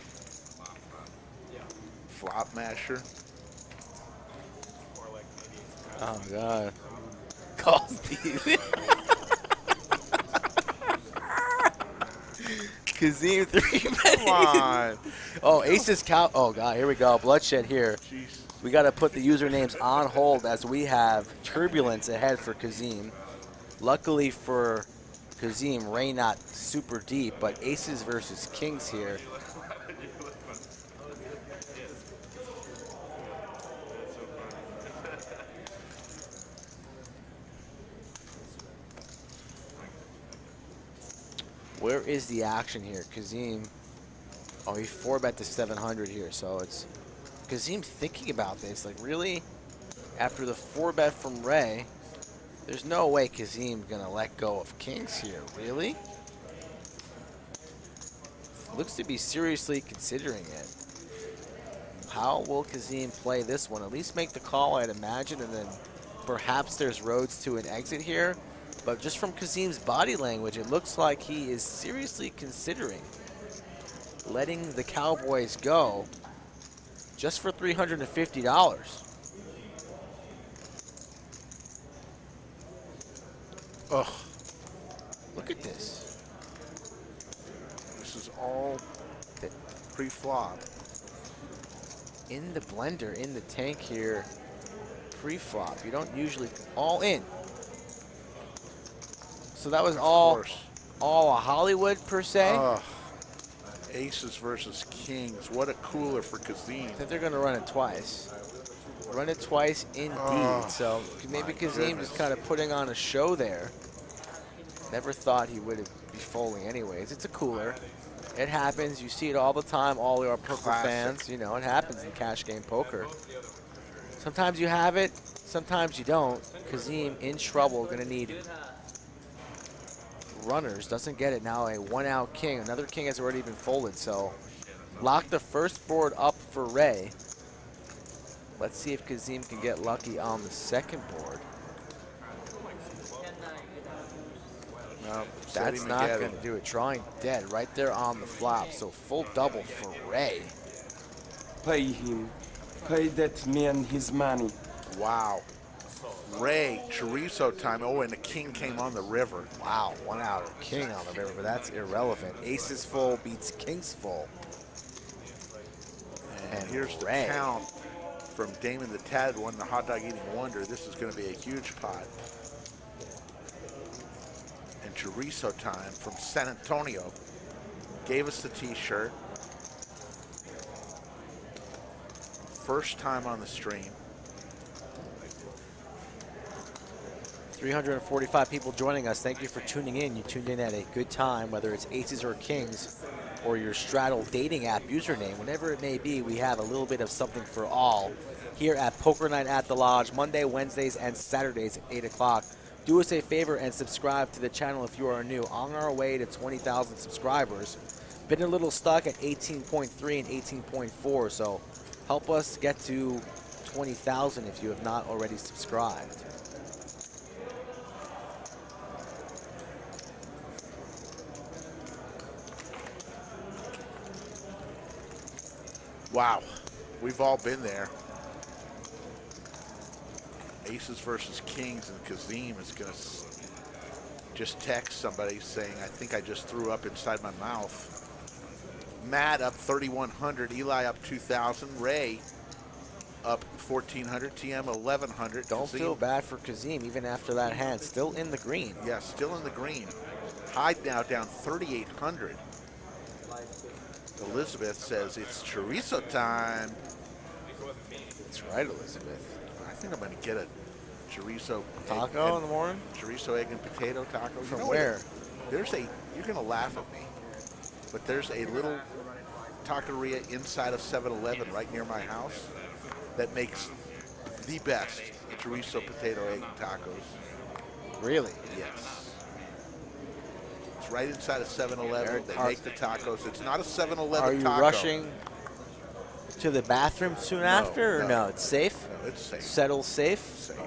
Flop masher. Oh God. Call Steve. Kazim 3 Come on. Oh, Aces cow. Oh God, here we go. Bloodshed here. Jeez. We got to put the usernames on hold as we have turbulence ahead for Kazim. Luckily for Kazim, rain not super deep, but Aces versus Kings here. Where is the action here? Kazim, oh, he 4-bet to 700 here, so it's Kazim thinking about this. Like, really? After the 4-bet from Ray, there's no way Kazim's going to let go of Kings here. Really? Looks to be seriously considering it. How will Kazim play this one? At least make the call, I'd imagine, and then perhaps there's roads to an exit here. But just from Kazim's body language, it looks like he is seriously considering letting the Cowboys go just for $350. Ugh. Look at this. This is all pre-flop. In the blender, in the tank here, pre-flop. You don't usually all in. So that was all a Hollywood per se. Aces versus Kings. What a cooler for Kazim. I think they're going to run it twice. Run it twice indeed. So maybe Kazim just kind of putting on a show there. Never thought he would be folding anyways. It's a cooler. It happens. You see it all the time. All our poker fans, you know, it happens in cash game poker. Sometimes you have it. Sometimes you don't. Kazim in trouble. Going to need runners. Doesn't get it now. A 1-out king. Another king has already been folded. So lock the first board up for Ray. Let's see if Kazim can get lucky on the second board. No, that's not going to do it. Drawing dead right there on the flop. So full double for Ray. Pay him. Pay that man his money. Wow. Ray, chorizo time. Oh, and the king came on the river. Wow, 1-out king on the river, but that's irrelevant. Aces full beats kings full. And here's the Ray. count from Damon the Tatted One, the hot dog eating wonder. This is going to be a huge pot. And chorizo time from San Antonio gave us the t-shirt. First time on the stream. 345 people joining us. Thank you for tuning in. You tuned in at a good time, whether it's Aces or Kings or your straddle dating app username, whatever it may be, we have a little bit of something for all here at Poker Night at the Lodge, Monday, Wednesdays, and Saturdays at 8 o'clock. Do us a favor and subscribe to the channel if you are new. On our way to 20,000 subscribers. Been a little stuck at 18.3 and 18.4, so help us get to 20,000 if you have not already subscribed. Wow, we've all been there. Aces versus Kings, and Kazim is going to just text somebody saying, I think I just threw up inside my mouth. Matt up 3,100, Eli up 2,000, Ray up 1,400. TM 1,100. Don't Kazim, feel bad for Kazim, even after that hand. Still in the green. yeah, still in the green. Hyde now down 3,800. Elizabeth says it's chorizo time. That's right, Elizabeth. I think I'm going to get a chorizo Taco in the morning? Chorizo, egg, and potato taco. You From know where? There's a, you're going to laugh at me, but there's a little taqueria inside of 7-Eleven right near my house that makes the best chorizo, potato, egg, and tacos. Really? Yes. It's right inside of 7-Eleven. They Are- make the tacos. It's not a 7-Eleven Are you taco. rushing to the bathroom soon after, or no? It's safe? No, it's safe. Settle safe? Safe.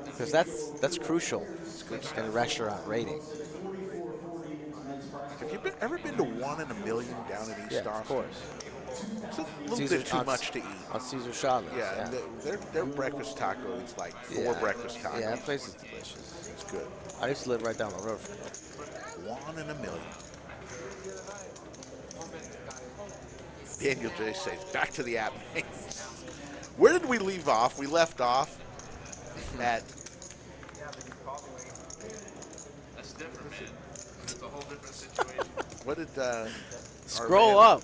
Because that's crucial in a restaurant rating. Have you ever been to 1 in a Million down in East Yeah, Austin? of course. It's a little Caesar- bit too on- much to eat. On Caesar Chavez. Yeah, and their breakfast taco is like 4 breakfast tacos. Yeah, that place is delicious. It's good. I used to live right down the road from it. 1 in a million. Daniel J says, back to the app. Where did we leave off? We left off at That's different, man. It's a whole different situation. what did Scroll up.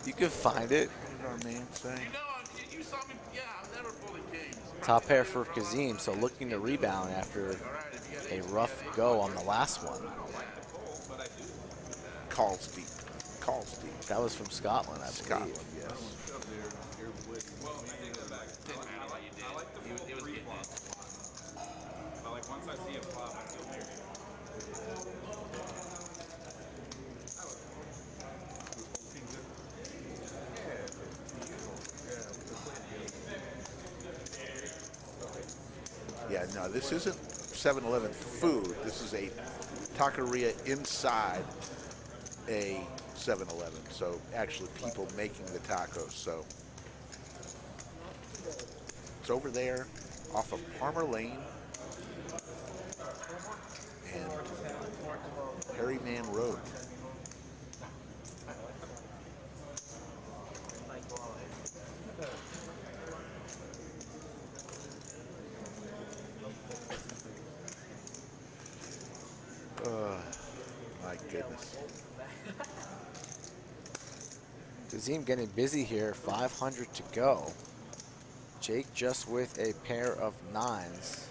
You can find it. What did our man say? You know, you saw me. Yeah, I'm never fully king. Top pair for Kazim, so looking to rebound after a rough go on the last one. Calls deep. Calls deep. That was from Scotland, I believe. Scotland, yes. But like once I see him flop, I feel weird. Yeah, no, this isn't 7-Eleven food. This is a taqueria inside a 7-Eleven. So actually people making the tacos. So it's over there off of Palmer Lane and Perryman Road. My goodness. Kazim getting busy here, 500 to go. Jake just with a pair of 9s.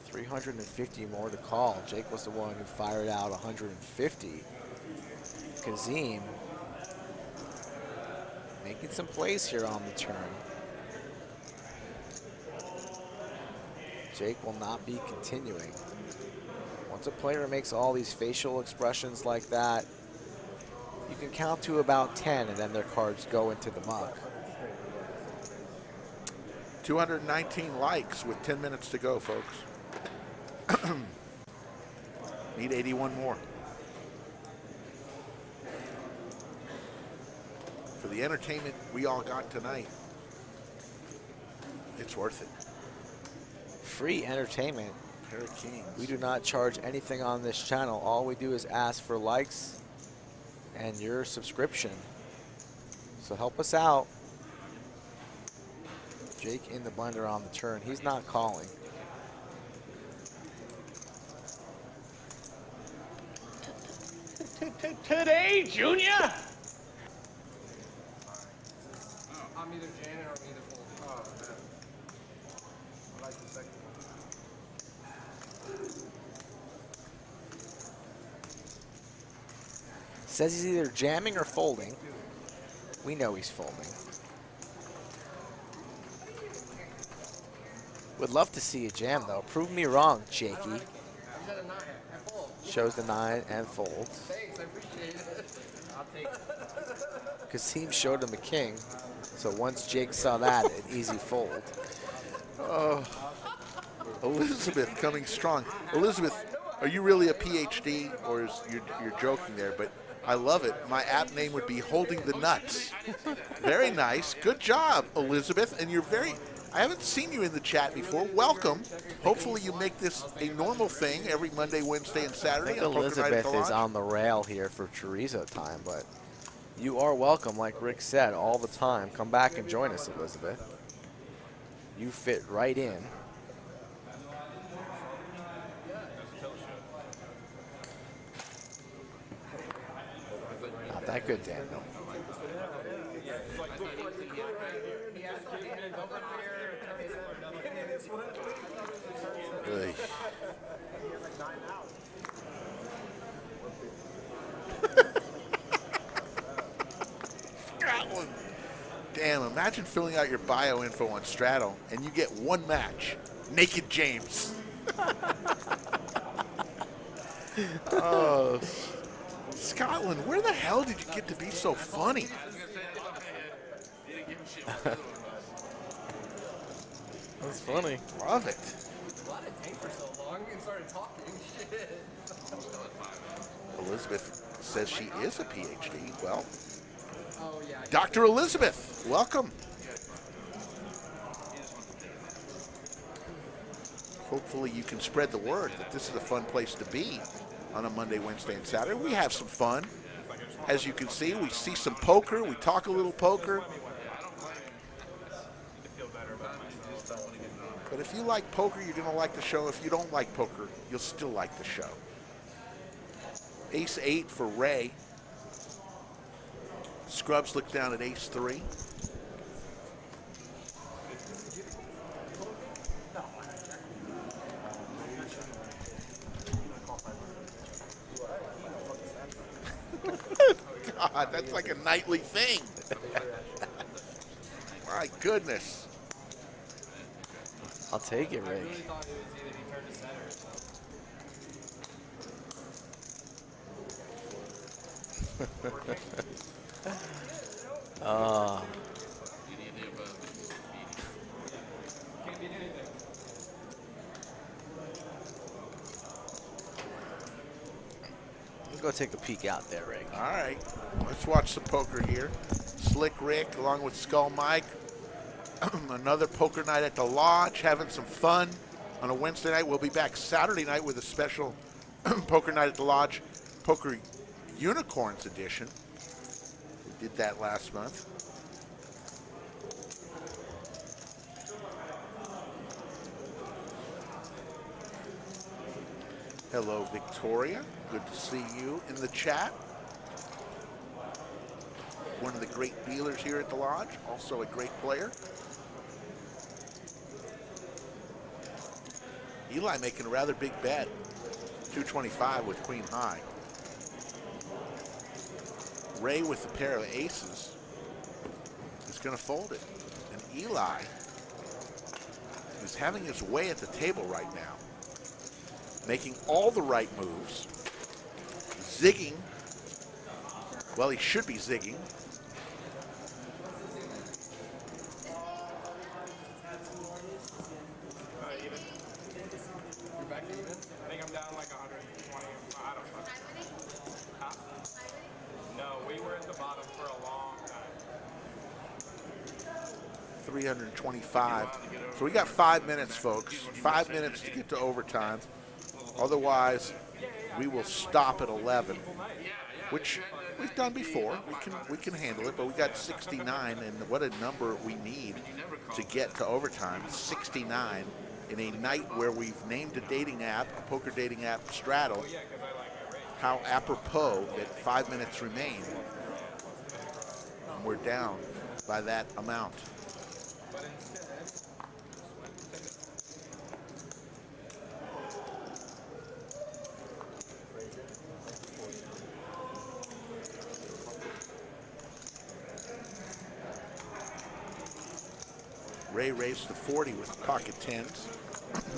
350 more to call. Jake was the one who fired out 150. Kazim making some plays here on the turn. Jake will not be continuing. Once a player makes all these facial expressions like that, you can count to about 10 and then their cards go into the muck. 219 likes with 10 minutes to go, folks. Need 81 more. For the entertainment we all got tonight, it's worth it. Free entertainment. Pair of kings. We do not charge anything on this channel. All we do is ask for likes and your subscription. So help us out. Jake in the blender on the turn. He's not calling. Today, Junior? I'm either Janet or I'm either full. Oh, man. I like the second one. Says he's either jamming or folding. We know he's folding. Would love to see a jam though. Prove me wrong, Jakey. Shows the 9 and folds. Thanks, I appreciate it. I'll take it. Kazim showed him a king. So once Jake saw that, an easy fold. Oh, Elizabeth coming strong. Elizabeth, are you really a PhD, or is you're joking there? But I love it. My app name would be Holding the Nuts. Very nice. Good job, Elizabeth. And you're very. I haven't seen you in the chat before. Welcome. Hopefully you make this a normal thing every Monday, Wednesday, and I Saturday. think on Poker Night at Elizabeth the is Lodge. on the rail here for chorizo time, but You are welcome, like Rick said, all the time. Come back and join us, Elizabeth. You fit right in. Not that good, Daniel. Really. Scotland. Damn, imagine filling out your bio info on Straddle and you get one match. Naked James. Oh, Scotland, where the hell did you get to be so funny? that's funny. Love it. Why did it take for so long and started talking? Shit. Elizabeth says she is a PhD. Well, Oh, yeah. Dr. Elizabeth, welcome. Hopefully you can spread the word that this is a fun place to be on a Monday, Wednesday, and Saturday. We have some fun. As you can see, we see some poker. We talk a little poker. But if you like poker, you're going to like the show. If you don't like poker, you'll still like the show. Ace 8 for Ray. Scrubs look down at Ace 3. God, that's like a nightly thing. My goodness. I'll take it, Rick. Thought it was either he turned to center or something. Can't beat anything. Let's go take a peek out there, Rick. All right, let's watch some poker here. Slick Rick along with Skull Mike. Another poker night at the Lodge, having some fun on a Wednesday night. We'll be back Saturday night with a special poker night at the Lodge, Poker Unicorns edition. We did that last month. Hello, Victoria. Good to see you in the chat. One of the great dealers here at the Lodge, also a great player. Eli making a rather big bet, 225 with Queen High. Ray with a pair of aces is going to fold it. And Eli is having his way at the table right now, making all the right moves, zigging. Well, he should be zigging. You're back even? I think I'm down like 120. I don't know. Huh? No, we were at the bottom for a long time. 325. So we got 5 minutes, folks. 5 minutes to get to overtime. Otherwise, we will stop at 11, which we've done before. We can handle it, but we got 69, and what a number we need to get to overtime. 69 in a night where we've named a dating app, a poker dating app, Straddle. How apropos that 5 minutes remain. And we're down by that amount. Ray raised to 40 with pocket tens.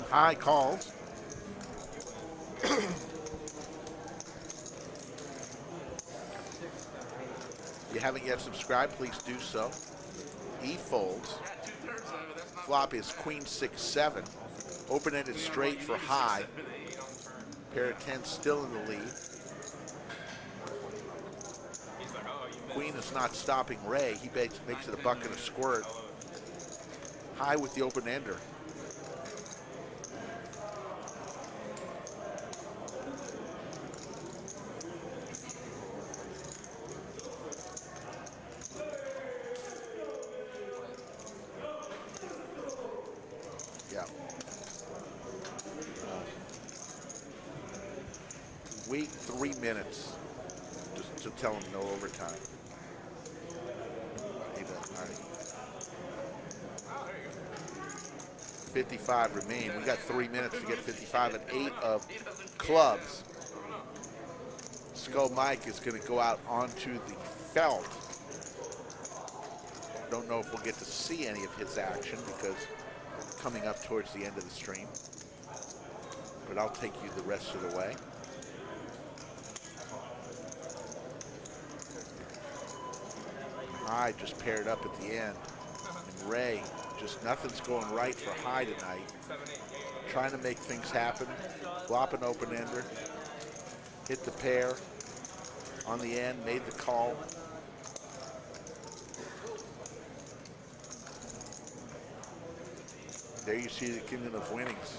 High calls. If you haven't yet subscribed, please do so. E folds. Flop is Queen 6-7. Open-ended straight for high. Pair of tens still in the lead. Queen is not stopping Ray. He makes it a buck and a squirt. High with the open-ender. Wait 3 minutes just to tell them no overtime. Hey, all right. 55 remain. We got 3 minutes to get 55 and 8 of clubs. Skull Mike is going to go out onto the felt. Don't know if we'll get to see any of his action because coming up towards the end of the stream. But I'll take you the rest of the way. High just paired up at the end. And Ray, just nothing's going right for High tonight. Trying to make things happen. Flop an open-ender. Hit the pair on the end, made the call. There you see the Kingdom of Winnings.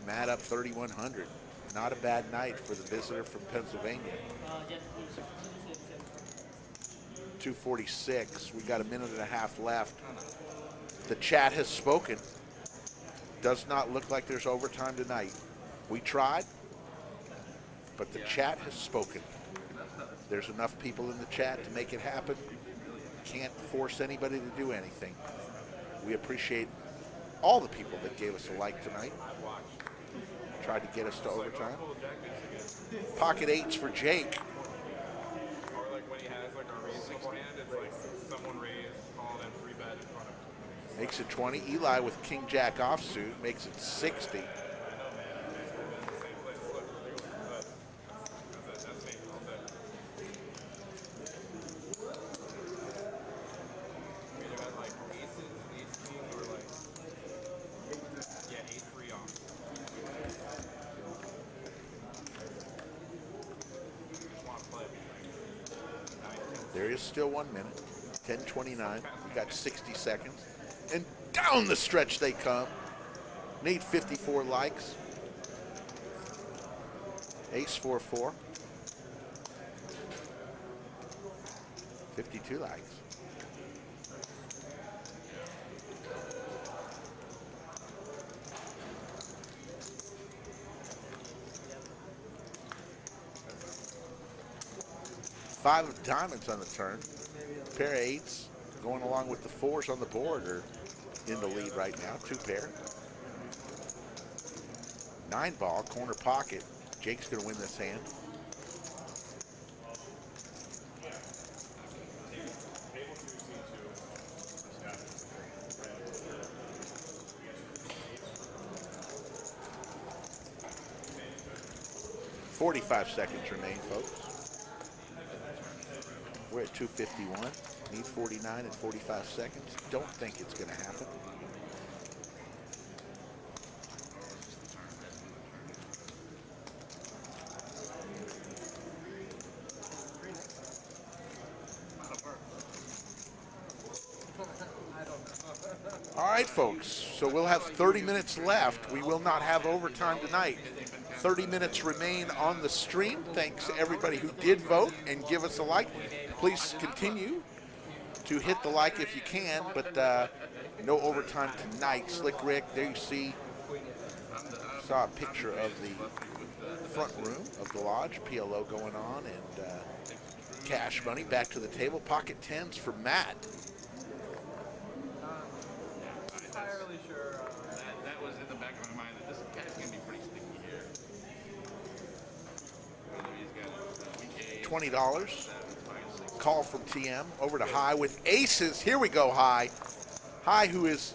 Matt up 3,100. Not a bad night for the visitor from Pennsylvania. 246. We got a minute and a half left. The chat has spoken. Does not look like there's overtime tonight. We tried, but the chat has spoken. There's enough people in the chat to make it happen. Can't force anybody to do anything. We appreciate all the people that gave us a like tonight. Tried to get us to overtime. Pocket eights for Jake. Or like when he has like a raise beforehand, it's like someone raised, called, and 3-bet in front of him. Makes it 20. Eli with King Jack offsuit makes it 60. There is still 1 minute. 10:29. We got 60 seconds. And down the stretch they come. Need 54 likes. Ace 4-4. 52 likes. Five of diamonds on the turn. Pair of eights going along with the fours on the board are in the lead right now. 2 pair. 9 ball, corner pocket. Jake's going to win this hand. $45 seconds remain, folks. We're at 2:51. Need 49 in 45 seconds. Don't think it's going to happen. All right, folks. So we'll have 30 minutes left. We will not have overtime tonight. 30 minutes remain on the stream. Thanks to everybody who did vote and give us a like. Please continue to hit the like if you can, but no overtime tonight. Slick Rick, there you saw a picture of the front room of the lodge, PLO going on, and cash money back to the table. Pocket 10s for Matt. Entirely sure that was in the back of my mind that this guy's going to be pretty sticky here. He's got $20. Call from TM over to High with aces. Here we go, High. High, who is,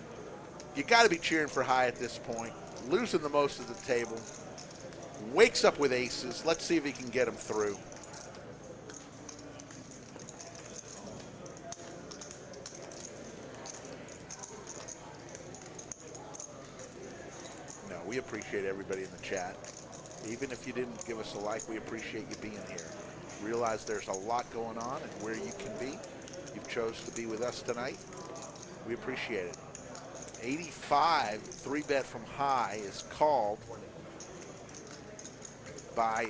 you got to be cheering for High at this point. Losing the most of the table. Wakes up with aces. Let's see if he can get them through. No, we appreciate everybody in the chat. Even if you didn't give us a like, we appreciate you being here. Realize there's a lot going on and where you can be. You've chose to be with us tonight. We appreciate it. 85, 3-bet from High is called by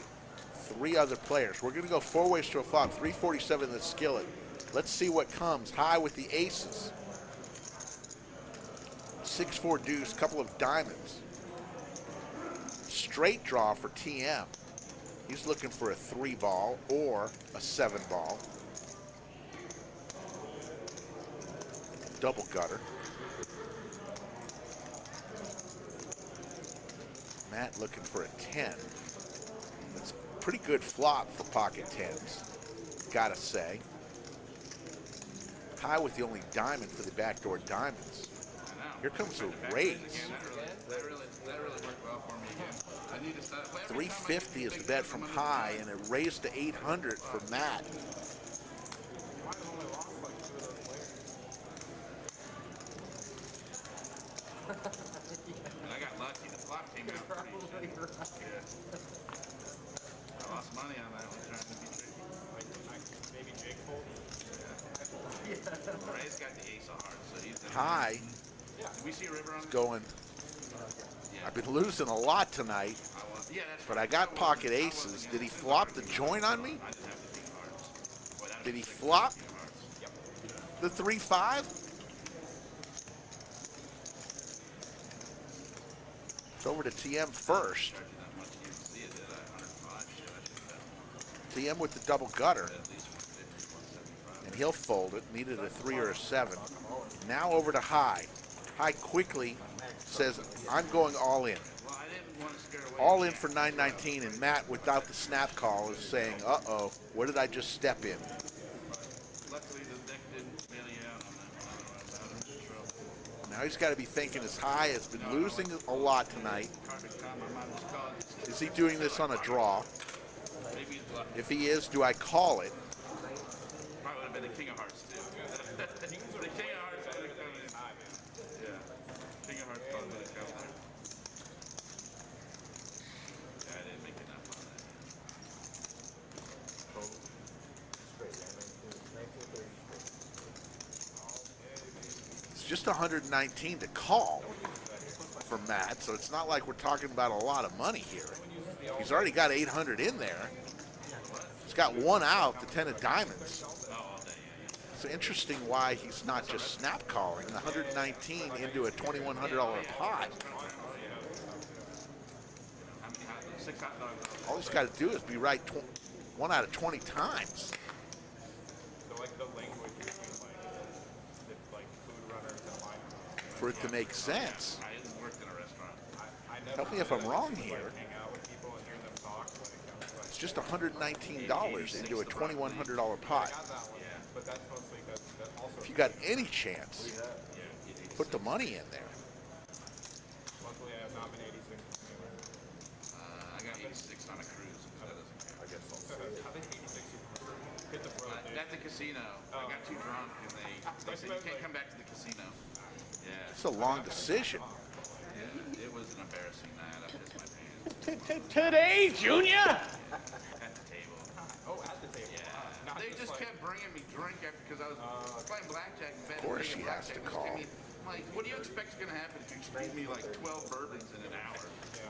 3 other players. We're going to go 4 ways to a flop. 347 in the skillet. Let's see what comes. High with the aces. 6-4 deuce, couple of diamonds. straight draw for TM. He's looking for a 3-ball or a 7-ball. Double gutter. Matt looking for a 10. That's a pretty good flop for pocket 10s, gotta say. High with the only diamond for the backdoor diamonds. Here comes a raise. That really worked well for me again. I need to start. 350 is the bet from High, and it raised to 800 for Matt. And I got lucky. The flop came out pretty good. Yeah. I lost money on that one trying to be tricky. Maybe Jake fold. Yeah. Ray's got the ace of hearts, so he's High Did we see a river on is it? going. I've been losing a lot tonight, Yeah, that's but I got pocket aces. Did he flop the joint on me? I didn't have the king of hearts. Boy, that Did he was a flop king of hearts. the 3-5? It's over to TM first. Charging that much, you didn't see it, did I? 105, shit, I should have TM with the double gutter, at least 150, 175. and he'll fold it. Needed a 3 or a 7. Now over to High. High quickly says, I'm going all in. Well, I didn't want to scare away. All in for 919, and Matt, without the snap call, is saying, uh-oh, what did I just step in? Luckily, the deck didn't bail you out on that one. Otherwise, I would have been in trouble. Now he's got to be thinking his High has been losing a lot tonight. Carpet con, my mind was called. Is he doing this on a draw? Maybe he's bluffing. If he is, do I call it? Probably would have been the king of hearts, too. The king of hearts would have come in. Yeah. King of hearts probably would have come there. Yeah, I didn't make enough on that. It's just 119 to call for Matt, so it's not like we're talking about a lot of money here. He's already got 800 in there. He's got one out, the 10 of diamonds. It's interesting why he's not just snap calling the 119 into a $2,100 pot. All he's got to do is be right 1 out of 20 times. So like the language between like food runners and wine For it to make sense. I didn't work in a restaurant. I never Help me if I'm wrong here. hang out with people and hear them talk when it comes to like It's just $119 into a $2,100 pot. got that one. But that's mostly that also If you got any chance, put the money in there. luckily I have not been 86 anywhere. I got 86 on a cruise. So that doesn't count. I guess I've been 86 hit the road. At the casino, I got too drunk and they said you can't come back to the casino. Yeah. It's a long decision. Yeah, it was an embarrassing night. I pissed my pants Today, Junior? at the table. Oh, at the table. Yeah. They just kept bringing me drink after because I was playing blackjack. And Of course he has to call. I'm like, what do you expect is going to happen if you feed me like 12 bourbons in an hour?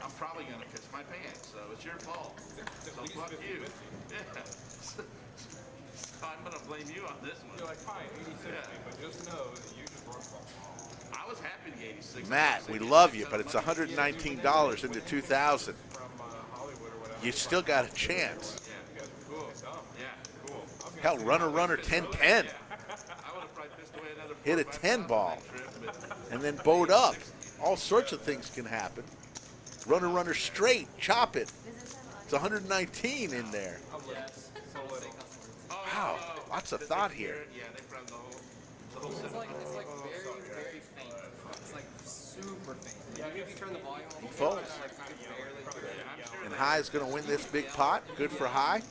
I'm probably going to piss my pants, so it's your fault. So fuck you. Yeah. So I'm going to blame you on this one. You're like, fine, 86 but just know that you just broke the law. I was happy to get 86. Matt, we love you, but it's $119 into 2,000. From Hollywood or whatever. You still got a chance. Yeah, cool. Yeah, cool. Hell, runner, 10-10. I would have probably pissed away another Hit a 10 ball and then bowed up. All sorts of things can happen. Runner, straight, chop it. It's 119 in there. Wow, lots of thought here. Yeah, they found the whole It's like very, very faint. It's like super faint. Yeah, if you turn the volume He folds. like barely. And High is going to win this big pot. Good for High.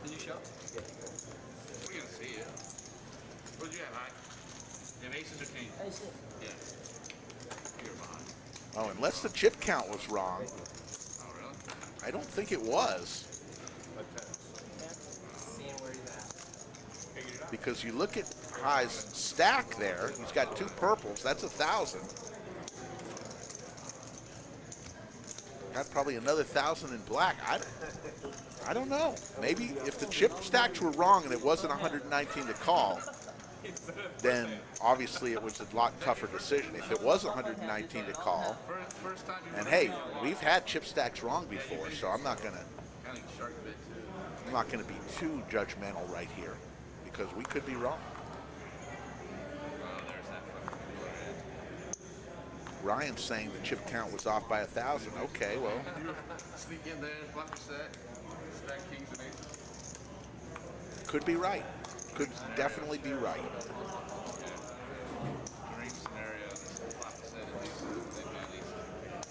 Did you show? We're gonna see it. What'd you have, High? You have aces or kings? Aces. Yeah. You're behind. Oh, unless the chip count was wrong. Oh, really? I don't think it was. Seeing where he's at. Because you look at High's stack there. He's got 2 purples. That's 1,000. Got probably another 1,000 in black. I don't know. Maybe if the chip stacks were wrong and it wasn't 119 to call, then obviously it was a lot tougher decision. If it was 119 to call, First time you and hey, we've had chip stacks wrong before, so I'm not gonna be too judgmental right here because we could be wrong. Ryan's saying the chip count was off by 1,000. Okay, well, sneak in there, flop your set, stack kings and aces. could be right. Could definitely be right. Dream scenario, just flop a set of aces, maybe at least. Yeah.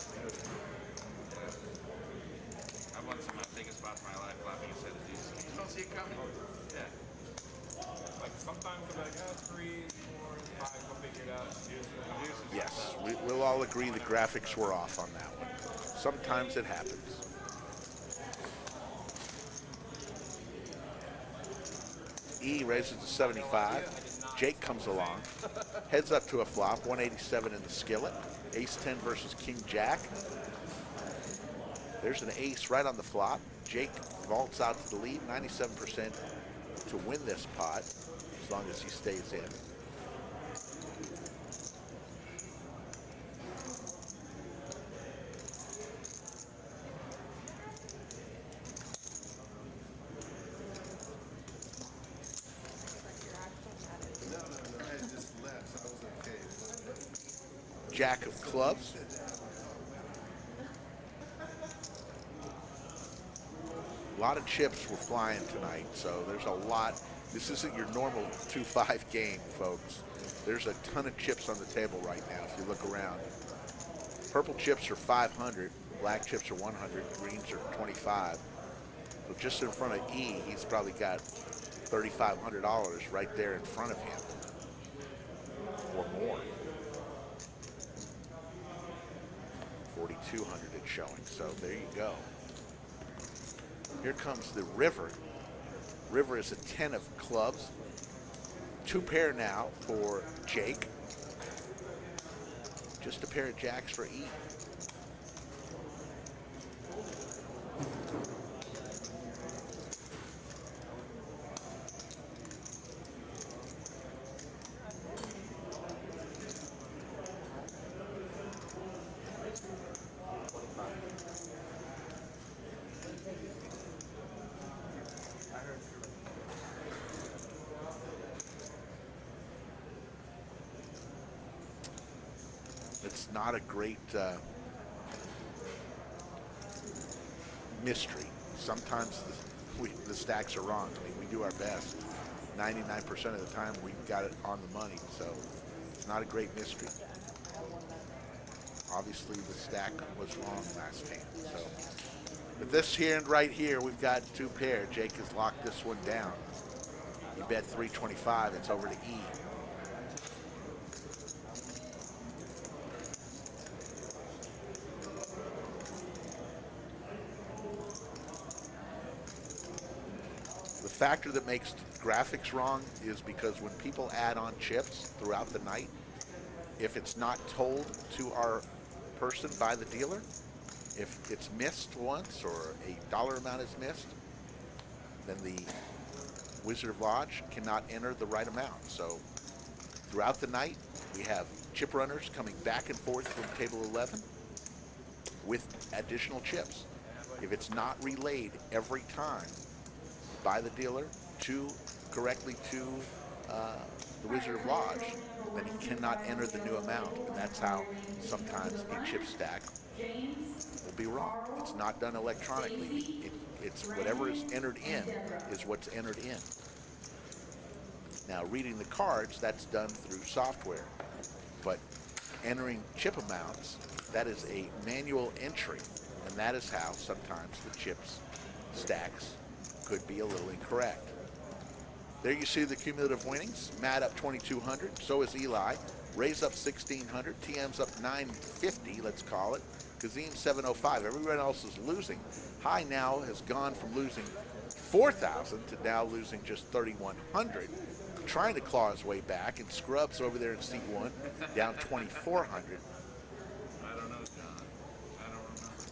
I won some of my biggest spots in my life, flopping a set of aces. You just don't see it coming. Yeah. Like sometimes they're like, 3, 4, 5, we'll figure it out. Yes, we'll all agree the graphics were off on that one. Sometimes it happens. E raises to 75. Jake comes along, heads up to a flop, 187 in the skillet. Ace 10 versus King Jack. There's an ace right on the flop. Jake vaults out to the lead, 97% to win this pot, as long as he stays in. Jack of clubs. A lot of chips were flying tonight, so there's a lot. This isn't your normal 2-5 game, folks. There's a ton of chips on the table right now if you look around. Purple chips are 500, black chips are 100, greens are 25. So just in front of E, he's probably got $3,500 right there in front of him, or more. 4,200 it's showing, so there you go. Here comes the river. River is a 10 of clubs. 2 pair now for Jake. Just a pair of jacks for E. It's not a great mystery. Sometimes the stacks are wrong. I mean, we do our best. 99% of the time, we've got it on the money, so it's not a great mystery. Obviously, the stack was wrong last hand. So, but this hand right here, we've got 2 pair. Jake has locked this one down. He bet 325. It's over to E. The factor that makes graphics wrong is because when people add on chips throughout the night, if it's not told to our person by the dealer, if it's missed once or a dollar amount is missed, then the Wizard of Lodge cannot enter the right amount. So throughout the night, we have chip runners coming back and forth from table 11 with additional chips. If it's not relayed every time by the dealer correctly to the Wizard of Lodge, then he cannot enter the new amount. And that's how sometimes a chip stack will be wrong. It's not done electronically. It's whatever is entered in is what's entered in. Now, reading the cards, that's done through software. But entering chip amounts, that is a manual entry. And that is how sometimes the chips stacks could be a little incorrect. There you see the cumulative winnings. Matt up 2,200. So is Eli. Ray's up 1,600. TM's up 950, let's call it. Kazim 705. Everyone else is losing. High now has gone from losing 4,000 to now losing just 3,100. Trying to claw his way back. And Scrubs over there in seat 1 down 2,400. I don't know, John. I don't remember.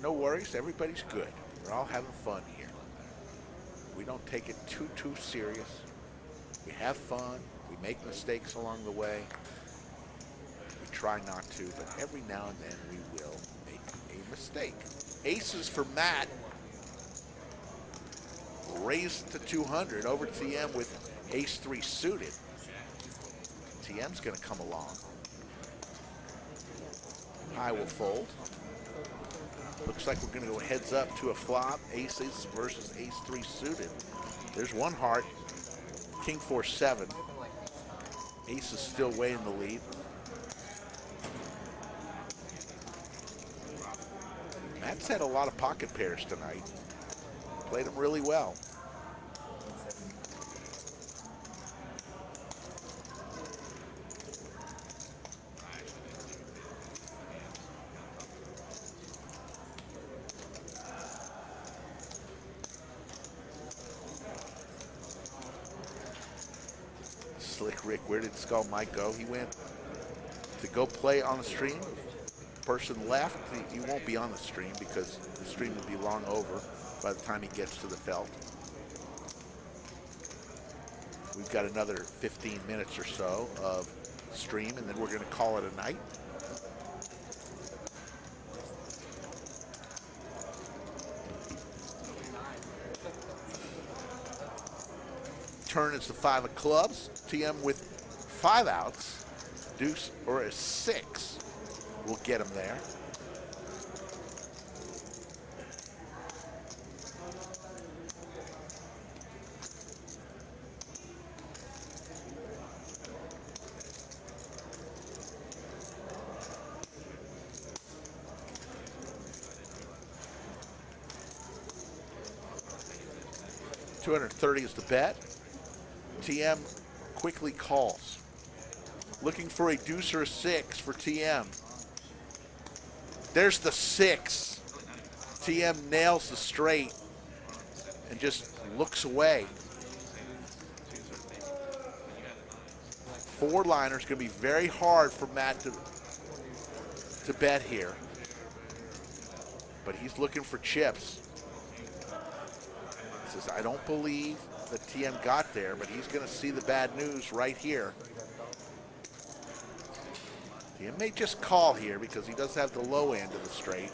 no worries. Everybody's good. We're all having fun here. We don't take it too serious. We have fun. We make mistakes along the way. We try not to, but every now and then we will make a mistake. Aces for Matt. Raised to 200 over TM with ace-3 suited. TM's going to come along. High will fold. Looks like we're going to go heads up to a flop. Aces versus ace-3 suited. There's one heart. King 4-7. Ace is still way in the lead. Matt's had a lot of pocket pairs tonight. Played them really well. Slick Rick, where did Skull Mike go? He went to go play on the stream. Person left, he won't be on the stream because the stream will be long over by the time he gets to the felt. We've got another 15 minutes or so of stream, and then we're going to call it a night. Turn is the 5 of clubs. TM with 5 outs. Deuce or a 6 will get him there. $230 is the bet. TM quickly calls. Looking for a deuce or a 6 for TM. There's the 6. TM nails the straight and just looks away. 4-liner's going to be very hard for Matt to bet here. But he's looking for chips. He says, I don't believe that TM got there, but he's going to see the bad news right here. TM may just call here because he does have the low end of the straight.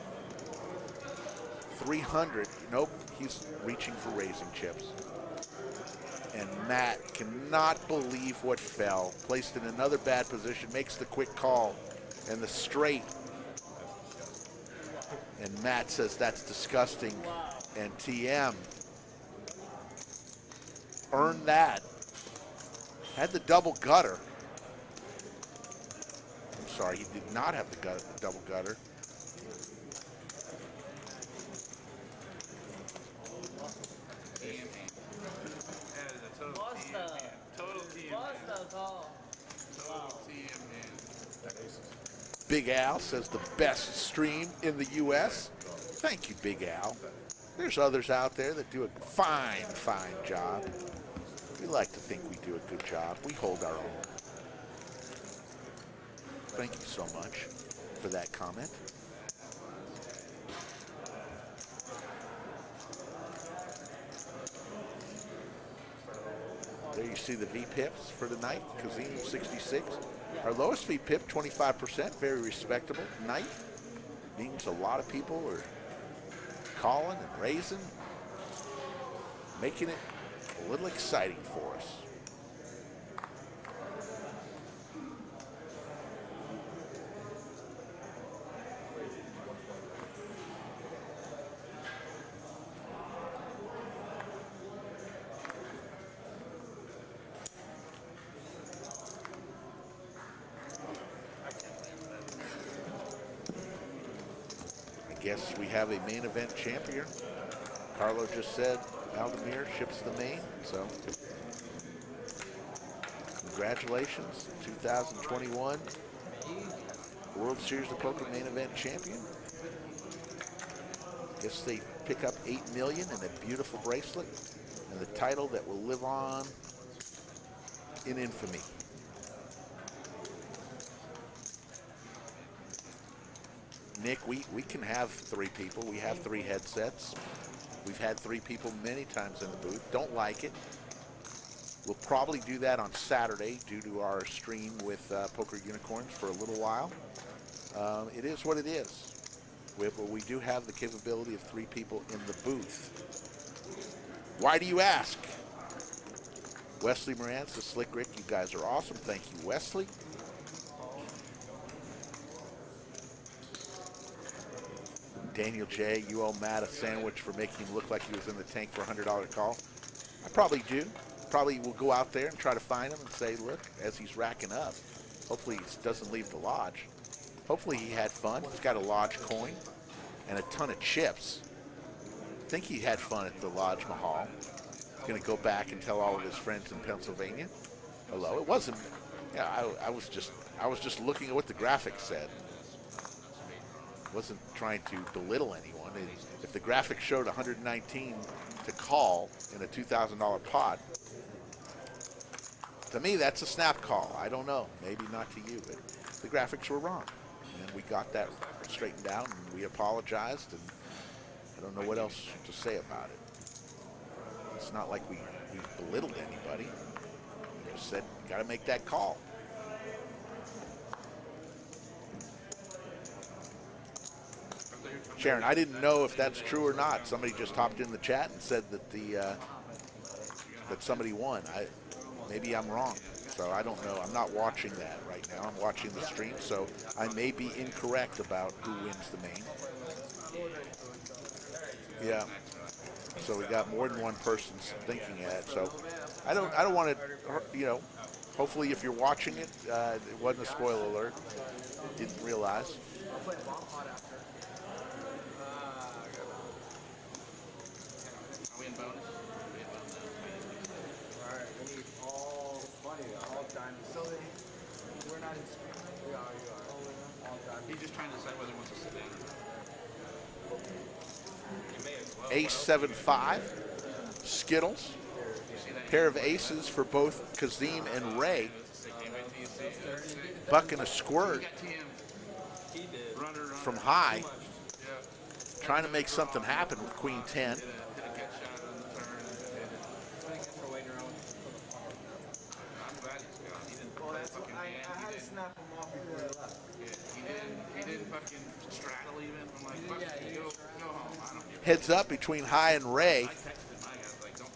300, nope, he's reaching for raising chips. And Matt cannot believe what fell. Placed in another bad position, makes the quick call, and the straight. And Matt says that's disgusting, and TM earned that. Had the double gutter. I'm sorry, he did not have the double gutter. Big Al says the best stream in the U.S. Thank you, Big Al. There's others out there that do a fine, fine job. We like to think we do a good job. We hold our own. Thank you so much for that comment. There you see the VPIPs for tonight. Casino 66. Our lowest VPIP, 25%, very respectable. Night means a lot of people are calling and raising, making it a little exciting for us. Guess we have a main event champion. Carlo just said Aldemir ships the main, so congratulations, 2021 World Series of Poker main event champion. Guess they pick up $8 million and a beautiful bracelet and the title that will live on in infamy. Nick, we can have 3 people. We have 3 headsets. We've had 3 people many times in the booth. Don't like it. We'll probably do that on Saturday due to our stream with Poker Unicorns for a little while. It is what it is. But we do have the capability of 3 people in the booth. Why do you ask? Wesley Moran says, Slick Rick, you guys are awesome. Thank you, Wesley. Daniel J., you owe Matt a sandwich for making him look like he was in the tank for a $100 call. I probably do. Probably will go out there and try to find him and say, look, as he's racking up, hopefully he doesn't leave the lodge. Hopefully he had fun. He's got a lodge coin and a ton of chips. I think he had fun at the Lodge Mahal. He's going to go back and tell all of his friends in Pennsylvania hello. It wasn't, yeah, I was just looking at what the graphics said. Wasn't trying to belittle anyone. If the graphics showed 119 to call in a $2,000 pot, to me that's a snap call. I don't know, maybe not to you, but the graphics were wrong, and we got that straightened out, and we apologized, and I don't know what else to say about it. It's not like we belittled anybody. We just said, got to make that call. Sharon, I didn't know if that's true or not. Somebody just hopped in the chat and said that that somebody won. Maybe I'm wrong, so I don't know. I'm not watching that right now. I'm watching the stream, so I may be incorrect about who wins the main. Yeah. So we got more than one person thinking that. So I don't want to, you know. Hopefully, if you're watching it, it wasn't a spoiler alert. Didn't realize. He's just trying to decide whether he wants to sit down or not. Ace 7-5, Skittles, pair of aces for both Kazim and Ray. Buck and a squirt from high, trying to make something happen with Queen 10. Heads up between High and Ray.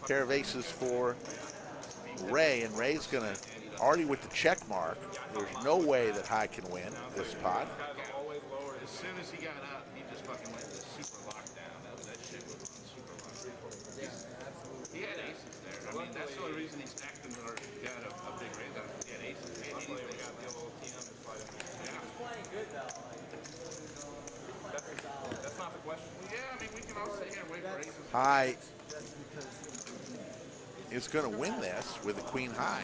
Pair of aces for Ray, and Ray's gonna already with the check mark. There's no way that High can win this pot. As soon as he got up, he just fucking went to super lockdown. That shit was on super lockdown. He had aces there. I mean, that's the only reason he stacked them or got a big raise on him. He had aces. He had anything. That's not the question. Yeah, I mean, we can all sit here and wait for aces. High is going to win this with a Queen High.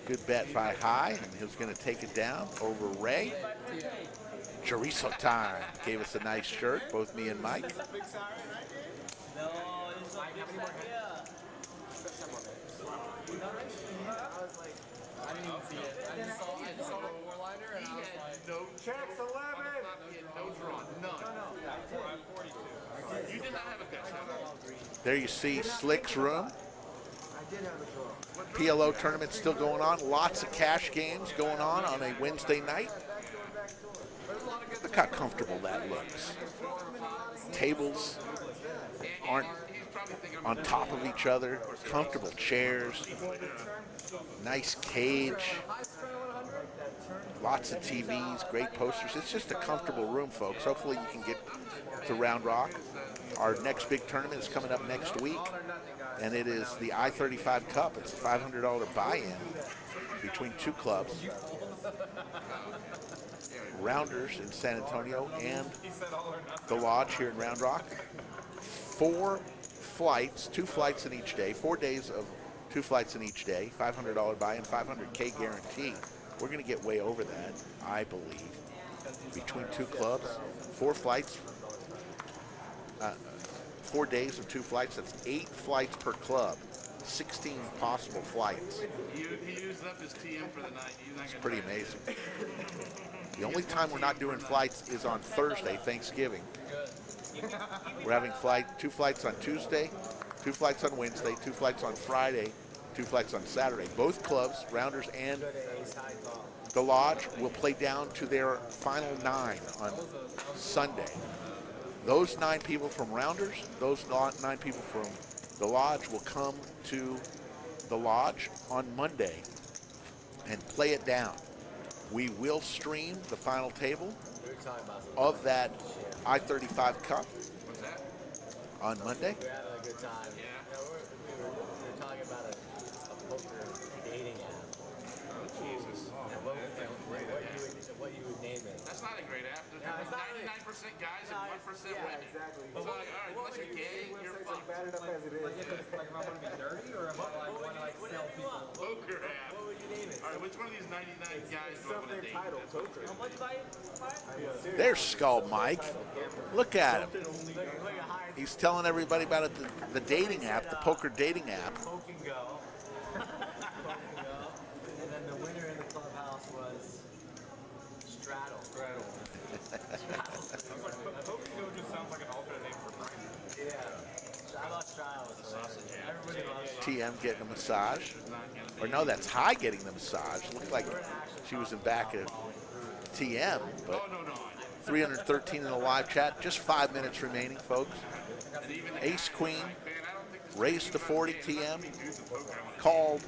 Good bet by High, and he's going to take it down over Ray. Chorizo time gave us a nice shirt, both me and Mike. I didn't even see it. I just saw the four-liner and I was like, No checks 11. No draw. None. You did not have a catch. There you see Slick's room. PLO tournament still going on. Lots of cash games going on a Wednesday night. Look how comfortable that looks. Tables aren't on top of each other. Comfortable chairs. Nice cage. Lots of TVs, great posters. It's just a comfortable room, folks. Hopefully you can get to Round Rock. Our next big tournament is coming up next week, and it is the I-35 Cup. It's a $500 buy-in between 2 clubs, Rounders in San Antonio and the Lodge here in Round Rock. 4 flights, 2 flights in each day, 4 days of 2 flights in each day, $500 buy-in, $500K guarantee. We're going to get way over that, I believe. Between 2 clubs, 4 flights, 4 days of 2 flights, that's 8 flights per club. 16 possible flights. He used up his TM for the night. He's not It's gonna pretty try it. amazing. The only time we're not doing flights is on Thursday, Thanksgiving. We're having two flights on Tuesday, 2 flights on Wednesday, 2 flights on Friday, 2 flights on Saturday. Both clubs, Rounders and the Lodge, will play down to their final 9 on Sunday. Those 9 people from Rounders, those 9 people from the Lodge will come to the Lodge on Monday and play it down. We will stream the final table of that I-35 Cup What's that? on Monday. We're having a good time. Yeah. We're talking about a poker dating app. Oh, Jesus. What you would name it. That's not a great app. There's it's not really- 99% guys and 1% women. exactly. So, like, all right, unless you're gay, you're fucked. Bad enough as it is. Like if I want to be dirty or if I want to sell people. Poker app. What would you name it? All right, which one of these 99 guys do I want to date? Title, That's what poker. it's gonna be. There's Skull Mike. Look at him. He's telling everybody about it, the dating app, the poker dating app. Poke and go. Poke and go. And then the winner in the clubhouse was Straddle. Poke and Go just sounds like an alternate name for Brian. Yeah. I thought Straddle was hilarious. Everybody loves TM getting a massage. Or no, that's High getting the massage. Looked like she was in back of TM, but Oh, no. 313 in the live chat. Just 5 minutes remaining, folks. Ace Queen, raised to 40 TM, called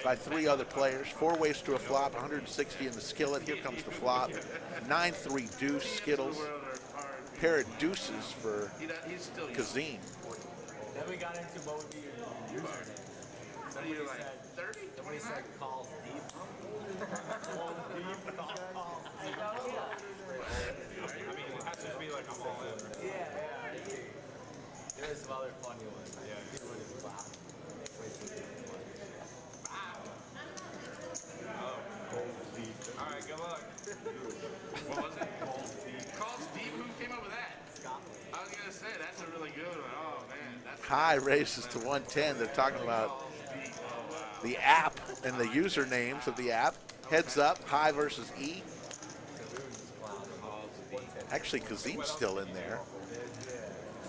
by 3 other players. 4 ways to a flop, 160 in the skillet. Here comes the flop. 9-3 deuce, Skittles. Pair of deuces for He's still young. Kazim. Then we got into what would be your username. What are you, like, 30, Somebody 29? said calls deep. Calls deep. Calls deep. I mean, it has to be like I'm all in. Yeah. There's some other funny ones. Yeah. People would just laugh. All right, good luck. What was it? Call Steve. Who came up with that? I was going to say, that's a really good one. Oh, man. That's High raises to 110. They're talking about the app and the usernames of the app. Heads up, High versus E. Actually, Kazim's still in there.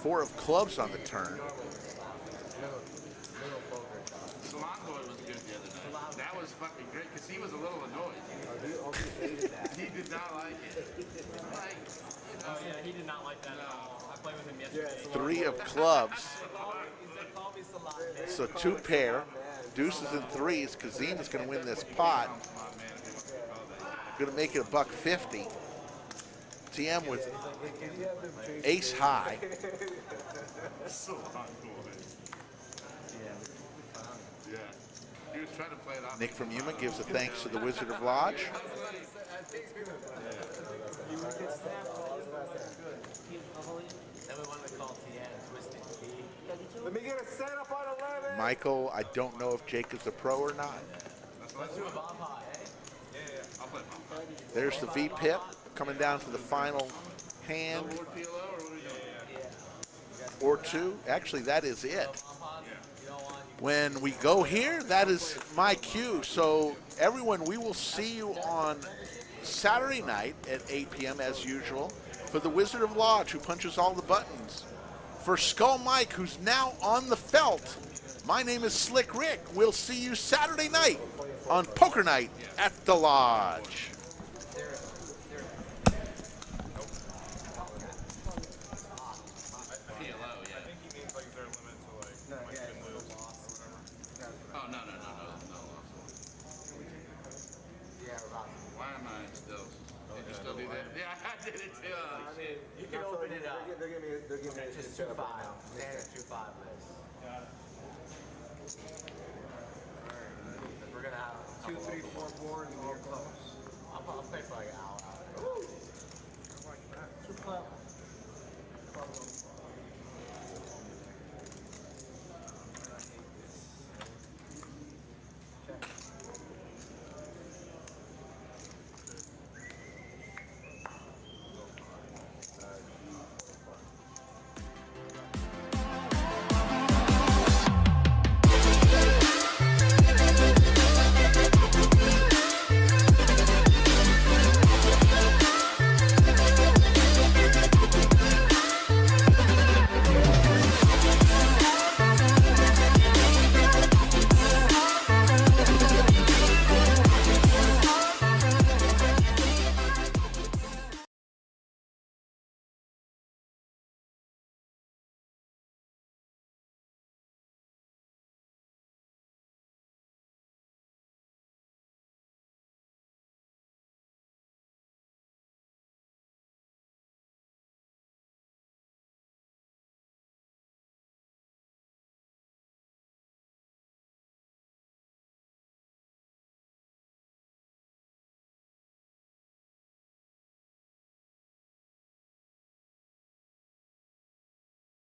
4 of clubs on the turn. Salon Boy was good the other night. That was fucking great because he was a little annoyed. He did not like it. Like, Oh yeah, he did not like that at all. I played with him yesterday. 3 of clubs. He said, call me Salon. So 2 pair. Deuces and 3s. Kazim is going to win this pot. Going to make it $150. TM with ace high. Salon Boy. Yeah. He was trying to play it off. Nick from Yuma gives a thanks to the Wizard of Lodge. Then we wanted to call TN Twisted Key. Let me get a setup on 11. Michael, I don't know if Jake is a pro or not. Let's do a bomb high, eh? I'll play Pump. There's the V-Pip coming down to the final hand Lord PLO or what are we doing? or 2. Actually, that is it. You don't want When we go here, that is my cue. So everyone, we will see you on Saturday night at 8 p.m. as usual for the Wizard of Lodge, who punches all the buttons. For Skull Mike, who's now on the felt, my name is Slick Rick. We'll see you Saturday night on Poker Night at the Lodge. PLO, yeah. I think he means like is there a limit to like spin wheels or whatever. Oh, no. Why am I still? Did you still do that? Yeah, I did it too. Oh, shit. You can open it up. They're giving me Just 2-5. Standard 2-5 list. We're gonna have 2, 3, 4 board and you're close. I'll play for like an hour. Super.